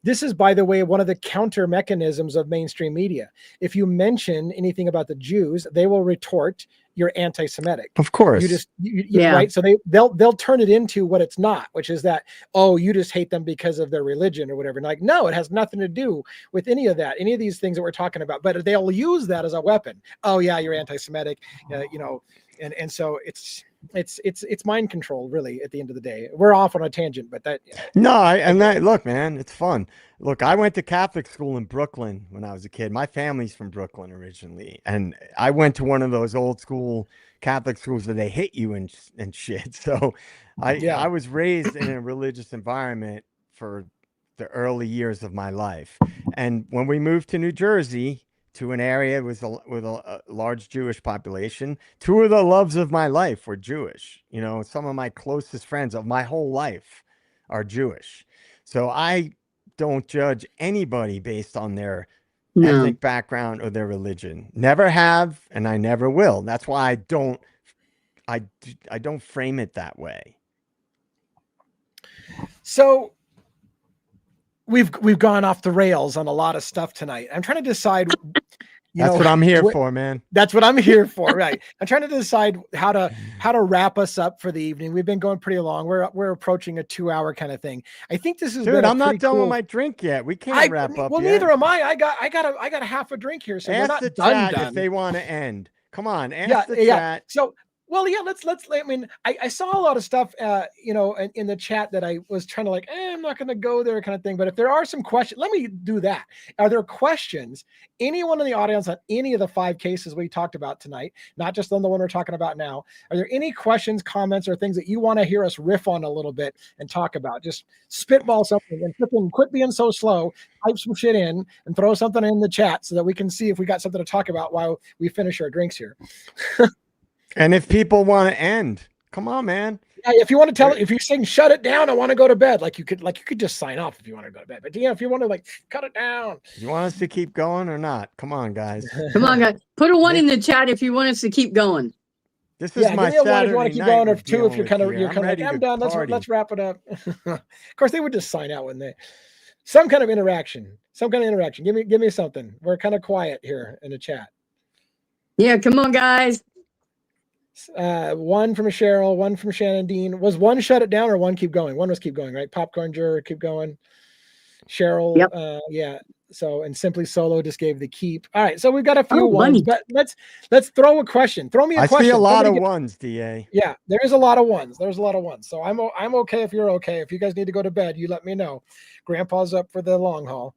this is one of the counter mechanisms of mainstream media. If you mention anything about the Jews, they will retort, you're anti-Semitic. Of course. Yeah. Right. So they'll turn it into what it's not, which is that, oh, you just hate them because of their religion or whatever. And like, no, it has nothing to do with any of that, any of these things that we're talking about, but they'll use that as a weapon. Oh yeah, you're anti-Semitic, and so it's mind control, really, at the end of the day. We're off on a tangent, but that. Look, man, it's fun. Look, I went to Catholic school in Brooklyn when I was a kid. My family's from Brooklyn originally, and I went to one of those old school Catholic schools where they hit you and shit. So I was raised in a religious environment for the early years of my life. And when we moved to New Jersey, to an area with a large Jewish population, two of the loves of my life were Jewish. Some of my closest friends of my whole life are Jewish. So I don't judge anybody based on their ethnic background or their religion. Never have, and I never will. That's why I don't frame it that way. So we've gone off the rails on a lot of stuff tonight. I'm trying to decide. That's what I'm here for, man. That's what I'm here for, right? I'm trying to decide how to wrap us up for the evening. We've been going pretty long. We're approaching a 2-hour kind of thing. I think this is. Dude, I'm not done with my drink yet. We can't wrap up. Well, yet. Neither am I. I got a half a drink here, so ask we're not the done. Chat if they want to end. Come on, ask the chat. So. Well, yeah, let's, I mean, I saw a lot of stuff, in the chat that I was trying to I'm not going to go there kind of thing. But if there are some questions, let me do that. Are there questions, anyone in the audience on any of the 5 cases we talked about tonight, not just on the one we're talking about now? Are there any questions, comments, or things that you want to hear us riff on a little bit and talk about? Just spitball something and quit being so slow, type some shit in and throw something in the chat so that we can see if we got something to talk about while we finish our drinks here. And if people want to end, come on, man. Yeah, if you want to if you're saying shut it down, I want to go to bed. You could just sign off if you want to go to bed. But if you want to cut it down. You want us to keep going or not? Come on, guys. Come on, guys. Put a 1 in the chat if you want us to keep going. This is my give me a 1 if Saturday you want to keep night going, or we're 2 if you're dealing with like, here. I'm done. party. Let's wrap it up. Of course, they would just sign out, wouldn't they? Some kind of interaction. Give me something. We're kind of quiet here in the chat. Yeah, come on, guys. 1 from Cheryl, 1 from Shannon Dean. Was 1 shut it down or 1 keep going? 1 was keep going, right? Popcorn Juror, keep going. Cheryl, yep. Yeah. So, and Simply Solo just gave the keep. All right, so we've got a few ones, but let's throw a question. Throw me a question. I see a lot of ones, DA. Yeah, there is a lot of ones. There's a lot of ones. So I'm okay if you're okay. If you guys need to go to bed, you let me know. Grandpa's up for the long haul.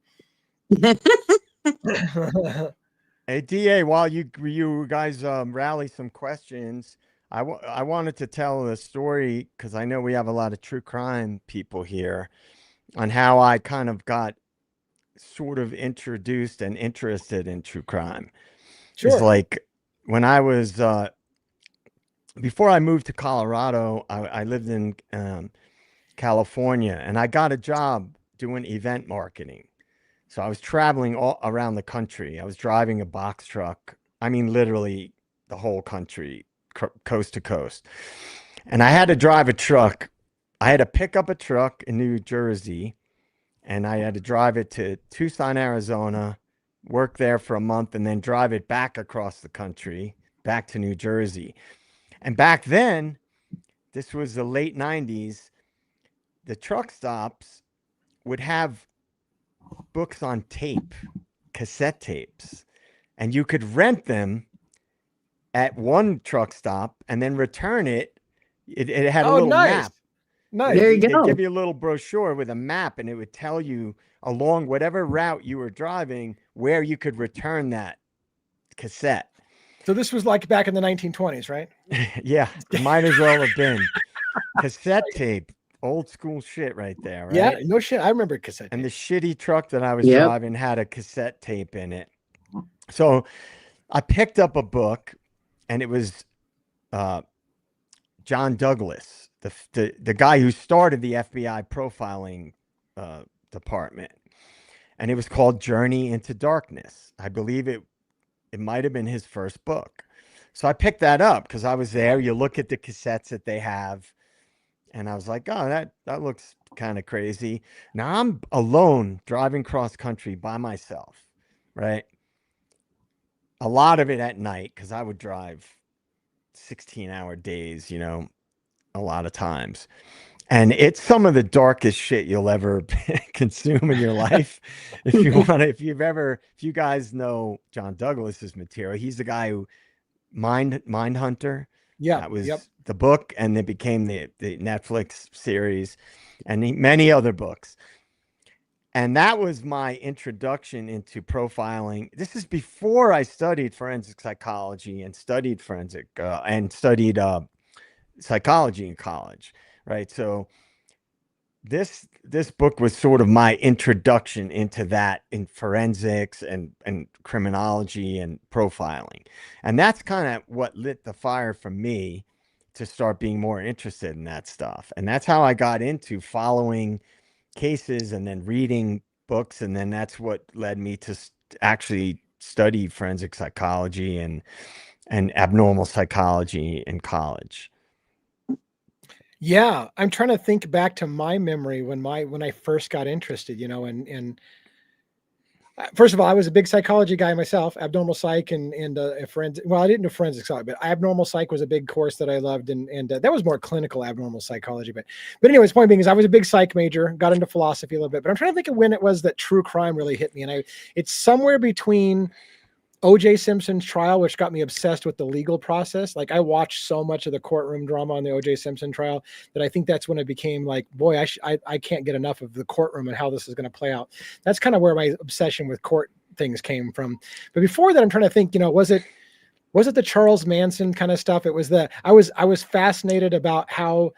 Hey, DA, while you guys rally some questions, I wanted to tell a story because I know we have a lot of true crime people here on how I kind of got sort of introduced and interested in true crime. Sure. It's like when I was, before I moved to Colorado, I lived in California, and I got a job doing event marketing. So I was traveling all around the country. I was driving a box truck. I mean, literally the whole country, coast to coast. And I had to drive a truck. I had to pick up a truck in New Jersey, and I had to drive it to Tucson, Arizona, work there for a month, and then drive it back across the country, back to New Jersey. And back then, this was the late 90s, the truck stops would have books on tape, cassette tapes, and you could rent them at one truck stop and then return it. It had a little map. Nice. There you They'd go. give you a little brochure with a map, and it would tell you along whatever route you were driving where you could return that cassette. So this was like back in the 1920s, right? Yeah, it might as well have been cassette tape. Old school shit right there, right? Yeah, no shit. I remember cassette. And the shitty truck that I was Yep. driving had a cassette tape in it. So I picked up a book, and it was John Douglas, the guy who started the FBI profiling department. And it was called Journey into Darkness. I believe it might have been his first book. So I picked that up because I was there. You look at the cassettes that they have, and I was like, oh, that looks kind of crazy. Now I'm alone driving cross country by myself, right? A lot of it at night because I would drive 16-hour days, you know, a lot of times. And it's some of the darkest shit you'll ever consume in your life. If you guys know John Douglas's material, he's the guy who Mindhunter. Yeah, That was yep. the book, and it became the Netflix series, and many other books. And that was my introduction into profiling. This is before I studied forensic psychology and studied psychology in college, right? So this book was sort of my introduction into that in forensics and criminology and profiling. And that's kind of what lit the fire for me to start being more interested in that stuff. And that's how I got into following cases and then reading books. And then that's what led me to actually study forensic psychology and abnormal psychology in college. Yeah, I'm trying to think back to my memory when I first got interested, you know, and first of all, I was a big psychology guy myself, abnormal psych and forensic. Well, I didn't do forensic psych, but abnormal psych was a big course that I loved, and that was more clinical abnormal psychology. But anyways, point being is I was a big psych major, got into philosophy a little bit, but I'm trying to think of when it was that true crime really hit me, and it's somewhere between O.J. Simpson's trial, which got me obsessed with the legal process. Like I watched so much of the courtroom drama on the O.J. Simpson trial that I think that's when it became like, boy, I can't get enough of the courtroom and how this is going to play out. That's kind of where my obsession with court things came from. But before that, I'm trying to think, you know, was it the Charles Manson kind of stuff? It was I was fascinated about how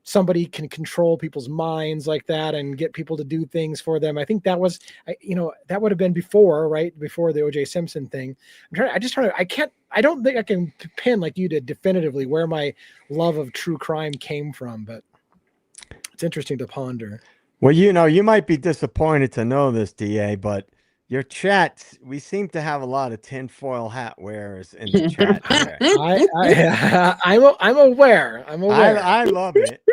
somebody can control people's minds like that and get people to do things for them. I think that was, you know, that would have been before the O.J. Simpson thing. I don't think I can pin like you did definitively where my love of true crime came from, but it's interesting to ponder. Well, you know, you might be disappointed to know this, DA, but your chat, we seem to have a lot of tinfoil hat wearers in the chat there. I'm aware. I love it.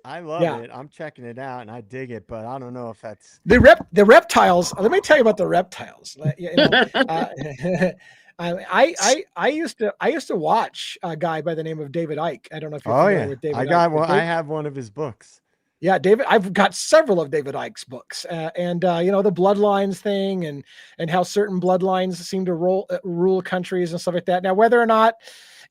I love Yeah. it. I'm checking it out and I dig it, but I don't know if that's the reptiles. Let me tell you about the reptiles. You know, I used to watch a guy by the name of David Icke. I don't know if you're familiar with David. I have one of his books. Yeah, David. I've got several of David Icke's books, and you know, the bloodlines thing, and how certain bloodlines seem to rule countries and stuff like that. Now, whether or not,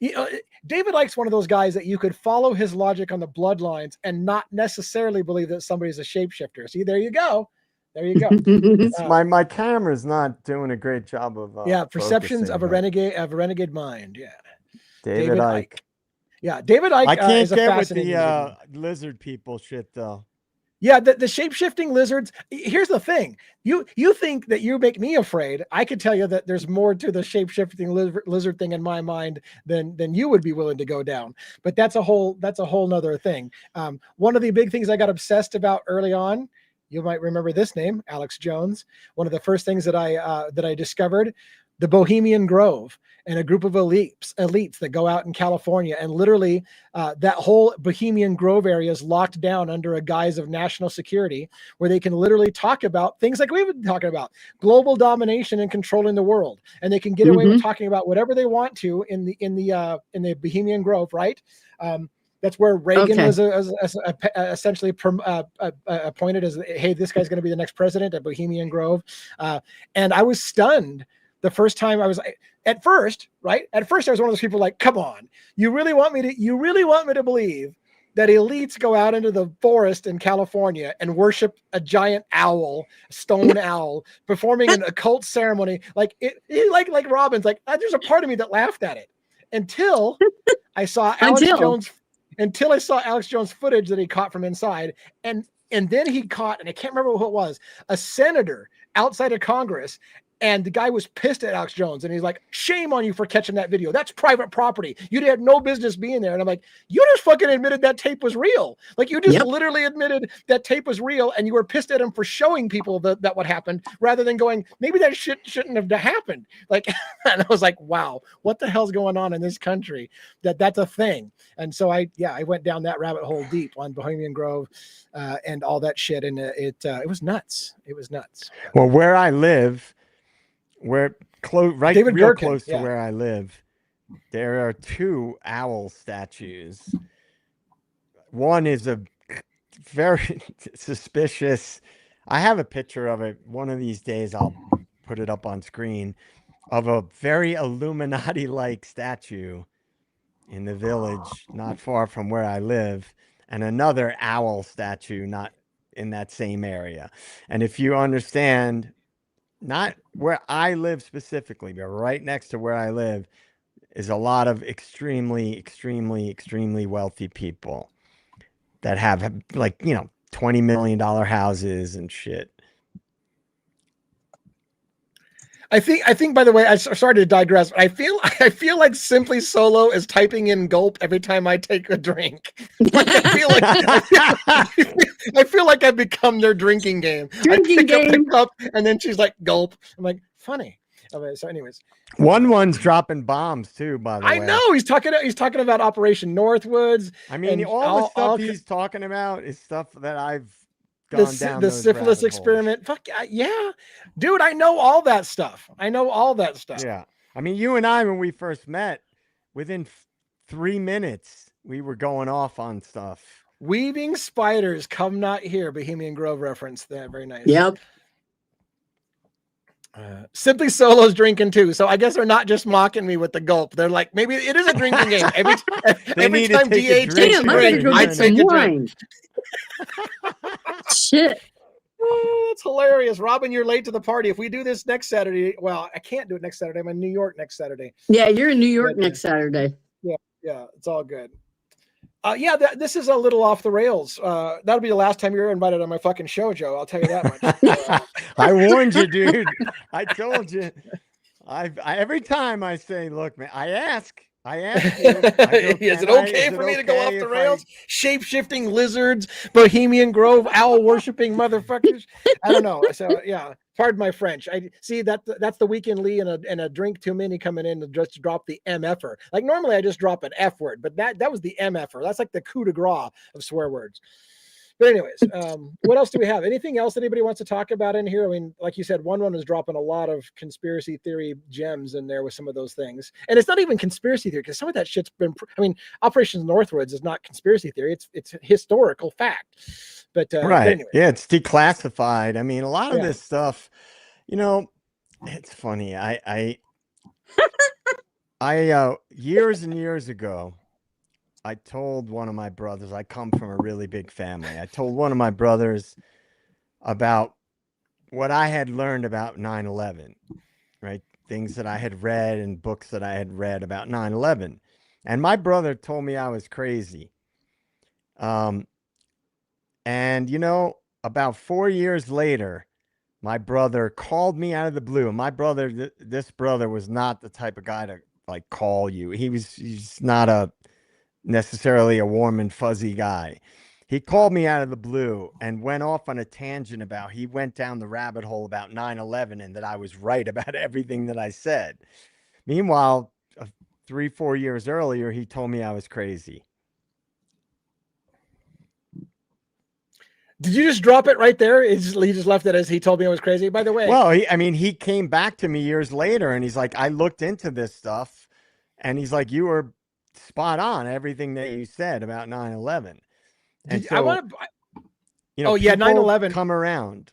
you know, David Icke's one of those guys that you could follow his logic on the bloodlines and not necessarily believe that somebody's a shapeshifter. See, there you go. It's my camera's not doing a great job of perceptions of a focusing, renegade mind. Yeah, David Icke. Yeah, David Icke. I can't is a get with fascinating the lizard people shit though. Yeah, the shape-shifting lizards. Here's the thing. You think that you make me afraid. I could tell you that there's more to the shape-shifting lizard thing in my mind than you would be willing to go down. But that's a whole nother thing. One of the big things I got obsessed about early on You might remember this name, Alex Jones. One of the first things that I discovered, the Bohemian Grove, and a group of elites that go out in California, and literally that whole Bohemian Grove area is locked down under a guise of national security, where they can literally talk about things like we've been talking about, global domination and controlling the world, and they can get away with talking about whatever they want to in the Bohemian Grove, right? That's where Reagan was essentially appointed as, hey, this guy's going to be the next president at Bohemian Grove. And I was stunned the first time I was at first I was one of those people like, come on, you really want me to believe that elites go out into the forest in California and worship a giant owl, a stone owl, performing an occult ceremony. Like Robin's like, there's a part of me that laughed at it until I saw Until I saw Alex Jones footage that he caught from inside. And then he caught, and I can't remember who it was, a senator outside of Congress. And the guy was pissed at Alex Jones. And he's like, shame on you for catching that video. That's private property. You had no business being there. And I'm like, you just fucking admitted that tape was real. Like, you just literally admitted that tape was real. And you were pissed at him for showing people that what happened, rather than going, maybe that shit shouldn't have happened. Like, and I was like, wow, what the hell's going on in this country? That's a thing. And so I went down that rabbit hole deep on Bohemian Grove and all that shit. And it was nuts. It was nuts. Well, where I live, real close to where I live, there are two owl statues. One is a very suspicious. I have a picture of it. One of these days I'll put it up on screen, of a very Illuminati-like statue in the village not far from where I live, and another owl statue not in that same area. And if you understand, not where I live specifically, but right next to where I live is a lot of extremely, extremely, extremely wealthy people that have, like, $20 million houses and shit. I think, by the way, I started to digress, but I feel like Simply Solo is typing in gulp every time I take a drink. Like, I feel like I've become their drinking game. I pick up the cup and then she's like, gulp. I'm like, funny. Okay, so anyways. One's dropping bombs too, by the way. I know he's talking about Operation Northwoods. I mean, all the stuff he's talking about is stuff that I've gone down the syphilis experiment. Fuck yeah, dude, I know all that stuff. Yeah, I mean, you and I, when we first met, within 3 minutes we were going off on stuff. Weaving spiders come not here. Bohemian Grove reference there. Very nice. Yep. Simply Solo's drinking too, so I guess they're not just mocking me with the gulp. They're like, maybe it is a drinking game. Every time DA takes a drink, I take a drink. Shit. Oh, that's hilarious. Robin, you're late to the party. If we do this next Saturday, well, I can't do it next Saturday. I'm in New York next Saturday. Yeah, you're in New York next Saturday. Yeah, it's all good. This is a little off the rails. That'll be the last time you're invited on my fucking show, Joe. I'll tell you that much. I warned you, dude. I told you. Every time I say, look, man, I ask you, is it okay for me to go off the rails? Shape-shifting lizards, Bohemian Grove, owl-worshipping motherfuckers. I don't know. So yeah, pardon my French. I see that's the Weekend Lee and a drink too many coming in to just drop the MFer. Like, normally I just drop an F word, but that was the MFer. That's like the coup de grace of swear words. But anyways, what else do we have? Anything else anybody wants to talk about in here? I mean, like you said, one was dropping a lot of conspiracy theory gems in there with some of those things. And it's not even conspiracy theory, because some of that shit's been, Operation Northwoods is not conspiracy theory. It's historical fact. But right. But anyways. Yeah, it's declassified. I mean, a lot of this stuff, it's funny. I years and years ago, I told one of my brothers, I come from a really big family. I told one of my brothers about what I had learned about 9/11, right? Things that I had read and books that I had read about 9/11. And my brother told me I was crazy. And, about 4 years later, my brother called me out of the blue. And my brother, this brother was not the type of guy to like call you. He's not necessarily a warm and fuzzy guy. He called me out of the blue and went off on a tangent about, he went down the rabbit hole about 9/11 and that I was right about everything that I said. Meanwhile, 3-4 years earlier, he told me I was crazy. Did you just drop it right there? He just left it as he told me I was crazy. By the way, Well, he came back to me years later and he's like, I looked into this stuff, and he's like, you were spot on everything that you said about 9/11. And so, I want to. you know, Oh yeah, people 9/11. come around.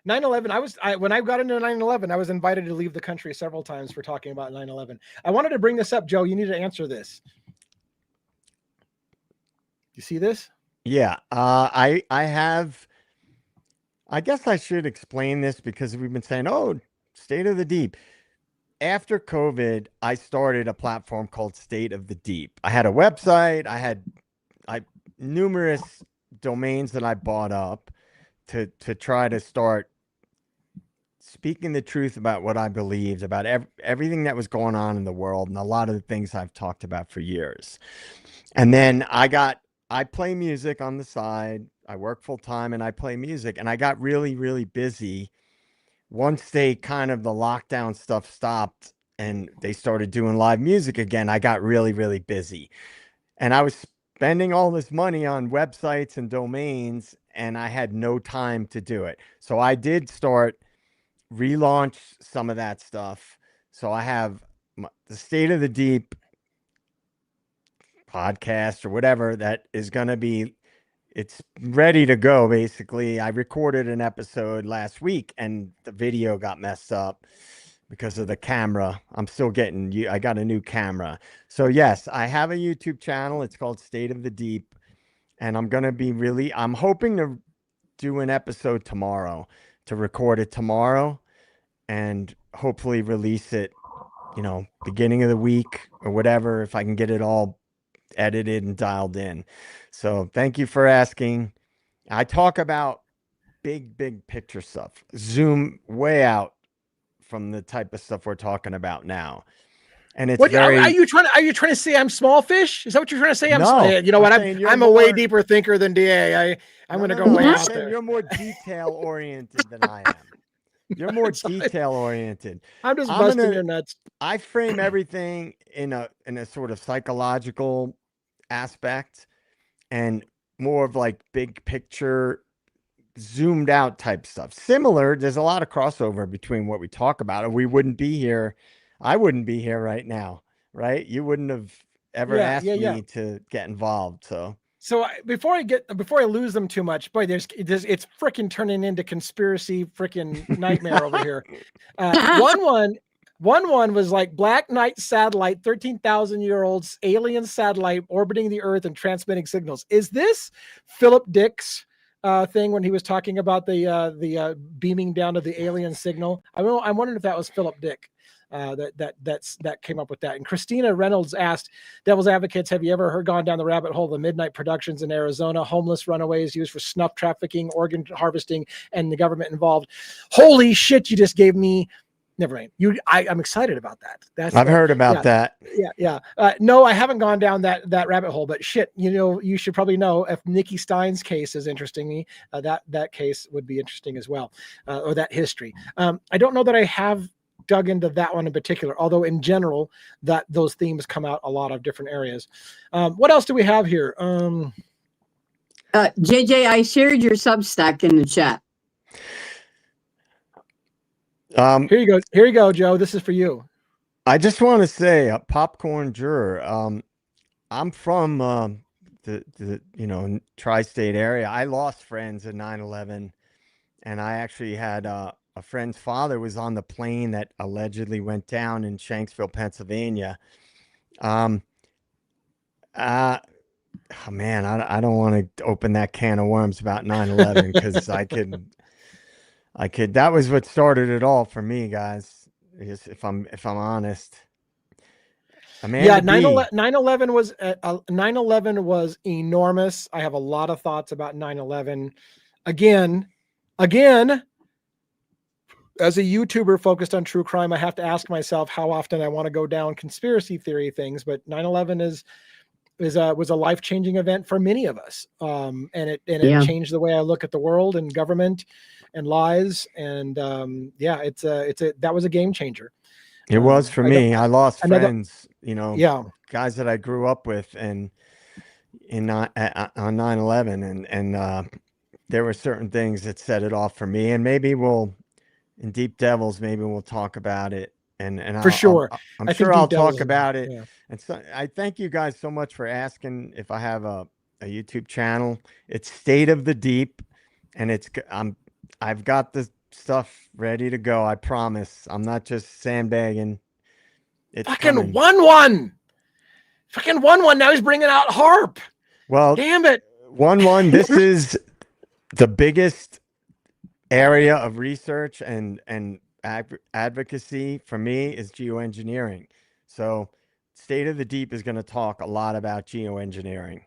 9/11. When I got into 9/11, I was invited to leave the country several times for talking about 9/11. I wanted to bring this up, Joe. You need to answer this. You see this? Yeah, I guess I should explain this because we've been saying, oh, State of the Deep. After COVID, I started a platform called State of the Deep. I had a website. I had numerous domains that I bought up to try to start speaking the truth about what I believed, about everything that was going on in the world, and a lot of the things I've talked about for years. And then I play music on the side. I work full time and I play music, and I got really, really busy once the lockdown stuff stopped and they started doing live music again. I got really, really busy, and I was spending all this money on websites and domains, and I had no time to do it. So I did relaunch some of that stuff. So I have the State of the Deep podcast or whatever that is going to be, it's ready to go. Basically, I recorded an episode last week and the video got messed up because of the camera. I got a new camera. So yes, I have a YouTube channel. It's called State of the Deep, and I'm hoping to do an episode tomorrow, to record it tomorrow and hopefully release it, beginning of the week or whatever, if I can get it all edited and dialed in. So thank you for asking. I talk about big picture stuff, zoom way out from the type of stuff we're talking about now. And it's are you trying to say I'm small fish? Is that what you're trying to say? No, you know what? I'm a way more deeper thinker than DA. I'm going to go way out there. You're more detail oriented than I am. You're more detail oriented. I'm just busting your nuts. I frame everything in a sort of psychological aspect and more of like big picture, zoomed out type stuff. Similar, there's a lot of crossover between what we talk about, or we wouldn't be here. I wouldn't be here right now, right? You wouldn't have ever asked me to get involved. So before I lose them too much, boy, it's freaking turning into conspiracy freaking nightmare over here. One was like Black Knight satellite, 13,000-year-old alien satellite orbiting the Earth and transmitting signals. Is this Philip Dick's thing when he was talking about the beaming down of the alien signal? I'm wondering if that was Philip Dick. That came up with that. And Christina Reynolds asked, Devil's Advocates, have you ever gone down the rabbit hole of the Midnight Productions in Arizona, homeless runaways used for snuff trafficking, organ harvesting, and the government involved? Holy shit, you just gave me. Never mind. I'm excited about that. I've heard about that. Yeah. No, I haven't gone down that rabbit hole, but shit, you should probably know if Nikki Stein's case is interesting me, that case would be interesting as well, or that history. I don't know that I have dug into that one in particular, although in general those themes come out a lot of different areas. What else do we have here? JJ, I shared your Substack in the chat. Here you go, Joe. This is for you. I just want to say, popcorn juror. I'm from the tri-state area. I lost friends in 9/11, and I actually had a friend's father was on the plane that allegedly went down in Shanksville, Pennsylvania. Oh man, I don't want to open that can of worms about 9/11 because I could. That was what started it all for me, guys. If I'm honest. Yeah, 9/11 was 9/11 was enormous. I have a lot of thoughts about 9/11. Again, as a YouTuber focused on true crime, I have to ask myself how often I want to go down conspiracy theory things. But 9/11 is was a life-changing event for many of us. And it Yeah. changed the way I look at the world and government and lies. And that was a game changer. It was for me. I lost another- friends, Yeah. guys that I grew up with, and on 9/11, and there were certain things that set it off for me. And maybe in Deep Devils, maybe we'll talk about it. And For sure. I'm I think sure I'll Deep Devils talk is- about it. yeah. And so I thank you guys so much for asking if I have a YouTube channel. It's State of the Deep, and I've got the stuff ready to go. I promise. I'm not just sandbagging. It's Fucking coming. won. Fucking won. Now he's bringing out harp. Well, Damn it. 1-1. This is the biggest area of research and advocacy for me is geoengineering. So State of the Deep is going to talk a lot about geoengineering.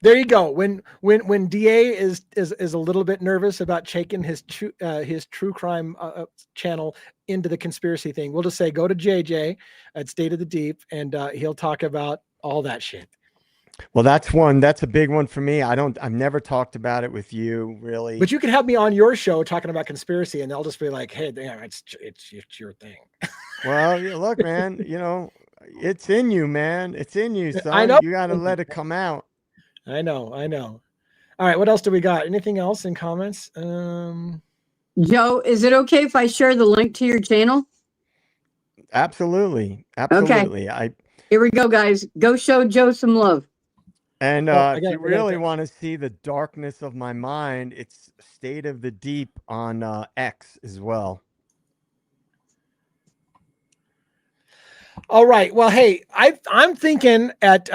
There you go. When DA is a little bit nervous about taking his true crime channel into the conspiracy thing, we'll just say go to JJ at State of the Deep, and he'll talk about all that shit. Well, that's a big one for me. I've never talked about it with you, really. But you can have me on your show talking about conspiracy, and they'll just be like, "Hey, damn, it's your thing." Well, look, man, it's in you, man. It's in you, son. I know. You got to let it come out. I know. All right, what else do we got? Anything else in comments? Joe, is it okay if I share the link to your channel? Absolutely. Here we go, guys. Go show Joe some love. And I if you really want to see the darkness of my mind, it's State of the Deep on X as well. All right. Well, hey, I'm thinking at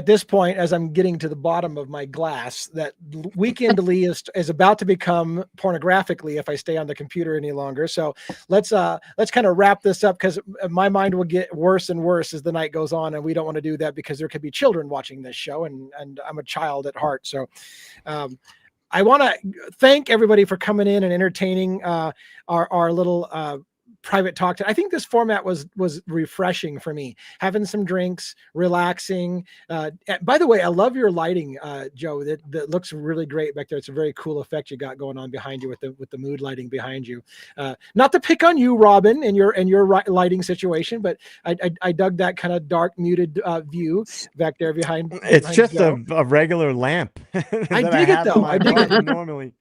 this point, as I'm getting to the bottom of my glass, that Weekend Lee is about to become pornographically if I stay on the computer any longer. So let's kind of wrap this up, because my mind will get worse and worse as the night goes on, and we don't want to do that because there could be children watching this show, and I'm a child at heart. So I want to thank everybody for coming in and entertaining our little private talk. I think this format was refreshing for me, having some drinks, relaxing. By the way, I love your lighting, Joe. That looks really great back there. It's a very cool effect you got going on behind you with the mood lighting behind you. Not to pick on you, Robin, and your lighting situation, but I dug that kind of dark, muted view back there behind. It's just a regular lamp. I dig it though. I dig it normally.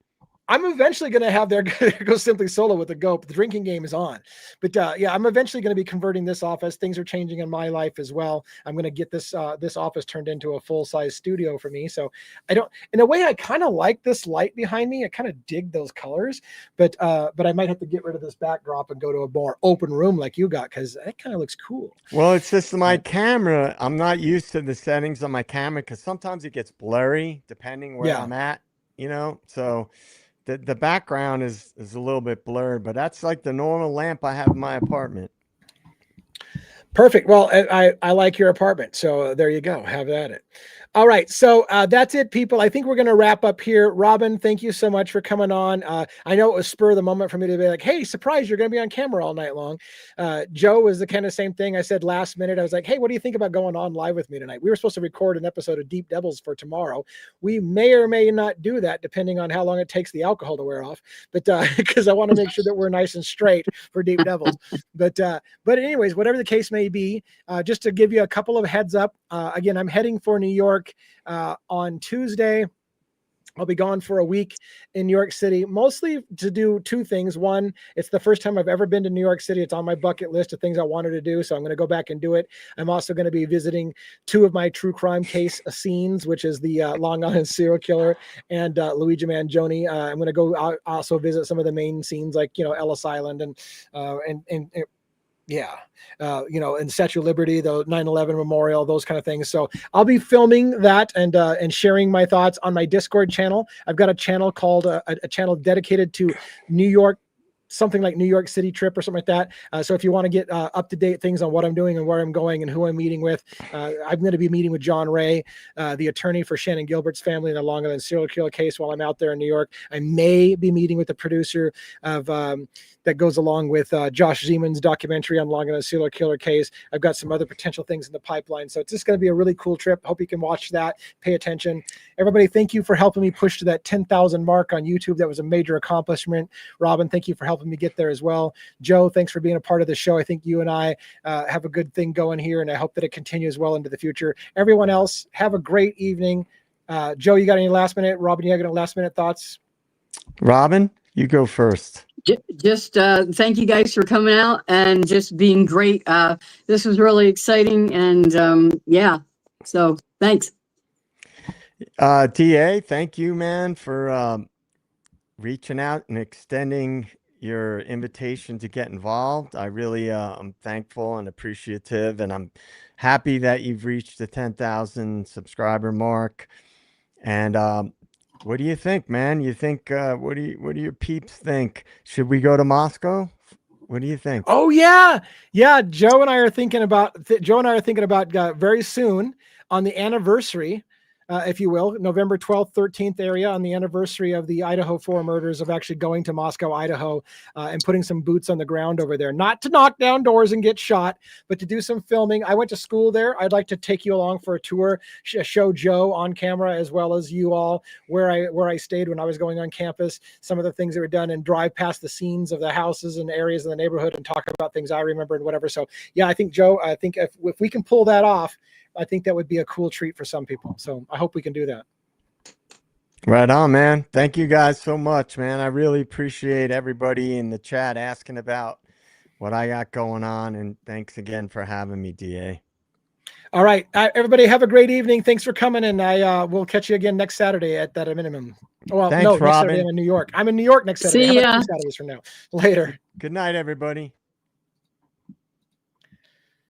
I'm eventually going to have there go Simply Solo with the GOAT. The drinking game is on. But yeah, I'm eventually going to be converting this office. Things are changing in my life as well. I'm going to get this office turned into a full-size studio for me. So in a way, I kind of like this light behind me. I kind of dig those colors, but I might have to get rid of this backdrop and go to a more open room like you got, because that kind of looks cool. Well, it's just my camera. I'm not used to the settings on my camera because sometimes it gets blurry depending where I'm at, so the background is a little bit blurred, but that's like the normal lamp I have in my apartment. Perfect. Well, I like your apartment. So there you go. Have at it. All right. So that's it, people. I think we're going to wrap up here. Robin, thank you so much for coming on. I know it was spur of the moment for me to be like, hey, surprise, you're going to be on camera all night long. Joe was the kind of same thing. I said last minute, I was like, hey, what do you think about going on live with me tonight? We were supposed to record an episode of Deep Devils for tomorrow. We may or may not do that depending on how long it takes the alcohol to wear off. But because I want to make sure that we're nice and straight for Deep Devils. But anyways, whatever the case may be, just to give you a couple of heads up, again, I'm heading for New York on Tuesday. I'll be gone for a week in New York City, mostly to do two things. One, it's the first time I've ever been to New York City. It's on my bucket list of things I wanted to do, so I'm going to go back and do it. I'm also going to be visiting two of my true crime case scenes, which is the Long Island serial killer and Luigi Manjoni. I'm going to go also visit some of the main scenes like, Ellis Island and Statue of Liberty, the 9/11 memorial, those kind of things. So I'll be filming that and sharing my thoughts on my Discord channel. I've got a channel called a channel dedicated to New York something like New York City trip or something like that. So if you want to get up to date things on what I'm doing and where I'm going and who I'm meeting with, I'm going to be meeting with John Ray, the attorney for Shannon Gilbert's family in the Long Island serial killer case while I'm out there in New York. I may be meeting with the producer of that goes along with Josh Zeman's documentary on Long Island serial killer case. I've got some other potential things in the pipeline. So it's just going to be a really cool trip. Hope you can watch that. Pay attention. Everybody, thank you for helping me push to that 10,000 mark on YouTube. That was a major accomplishment. Robin, thank you for helping me get there as well. Joe, thanks for being a part of the show. I think you and I have a good thing going here, and I hope that it continues well into the future. Everyone else, have a great evening. Joe, you got any last minute? Robin, you got any last minute thoughts? Robin, you go first. Just thank you guys for coming out and just being great. This was really exciting, and yeah, so thanks. TA, thank you, man, for reaching out and extending your invitation to get involved. I really I'm thankful and appreciative, and I'm happy that you've reached the 10,000 subscriber mark. And what do you think, man? You think what do your peeps think? Should we go to Moscow? What do you think? Oh yeah. Joe and I are thinking about very soon on the anniversary, if you will, November 12th, 13th area, on the anniversary of the Idaho 4 murders, of actually going to Moscow, Idaho, and putting some boots on the ground over there. Not to knock down doors and get shot, but to do some filming. I went to school there. I'd like to take you along for a tour, show Joe on camera, as well as you all, where I stayed when I was going on campus, some of the things that were done, and drive past the scenes of the houses and areas in the neighborhood and talk about things I remember and whatever. So yeah, I think, Joe, if we can pull that off, I think that would be a cool treat for some people. So I hope we can do that. Right on, man. Thank you guys so much, man. I really appreciate everybody in the chat asking about what I got going on. And thanks again for having me, DA. All right. Everybody have a great evening. Thanks for coming. And I will catch you again next Saturday at that minimum. Well, thanks, no, Robin. next Saturday I'm in New York. I'm in New York next Saturday. See How about ya. 2 Saturdays from now? Later. Good night, everybody.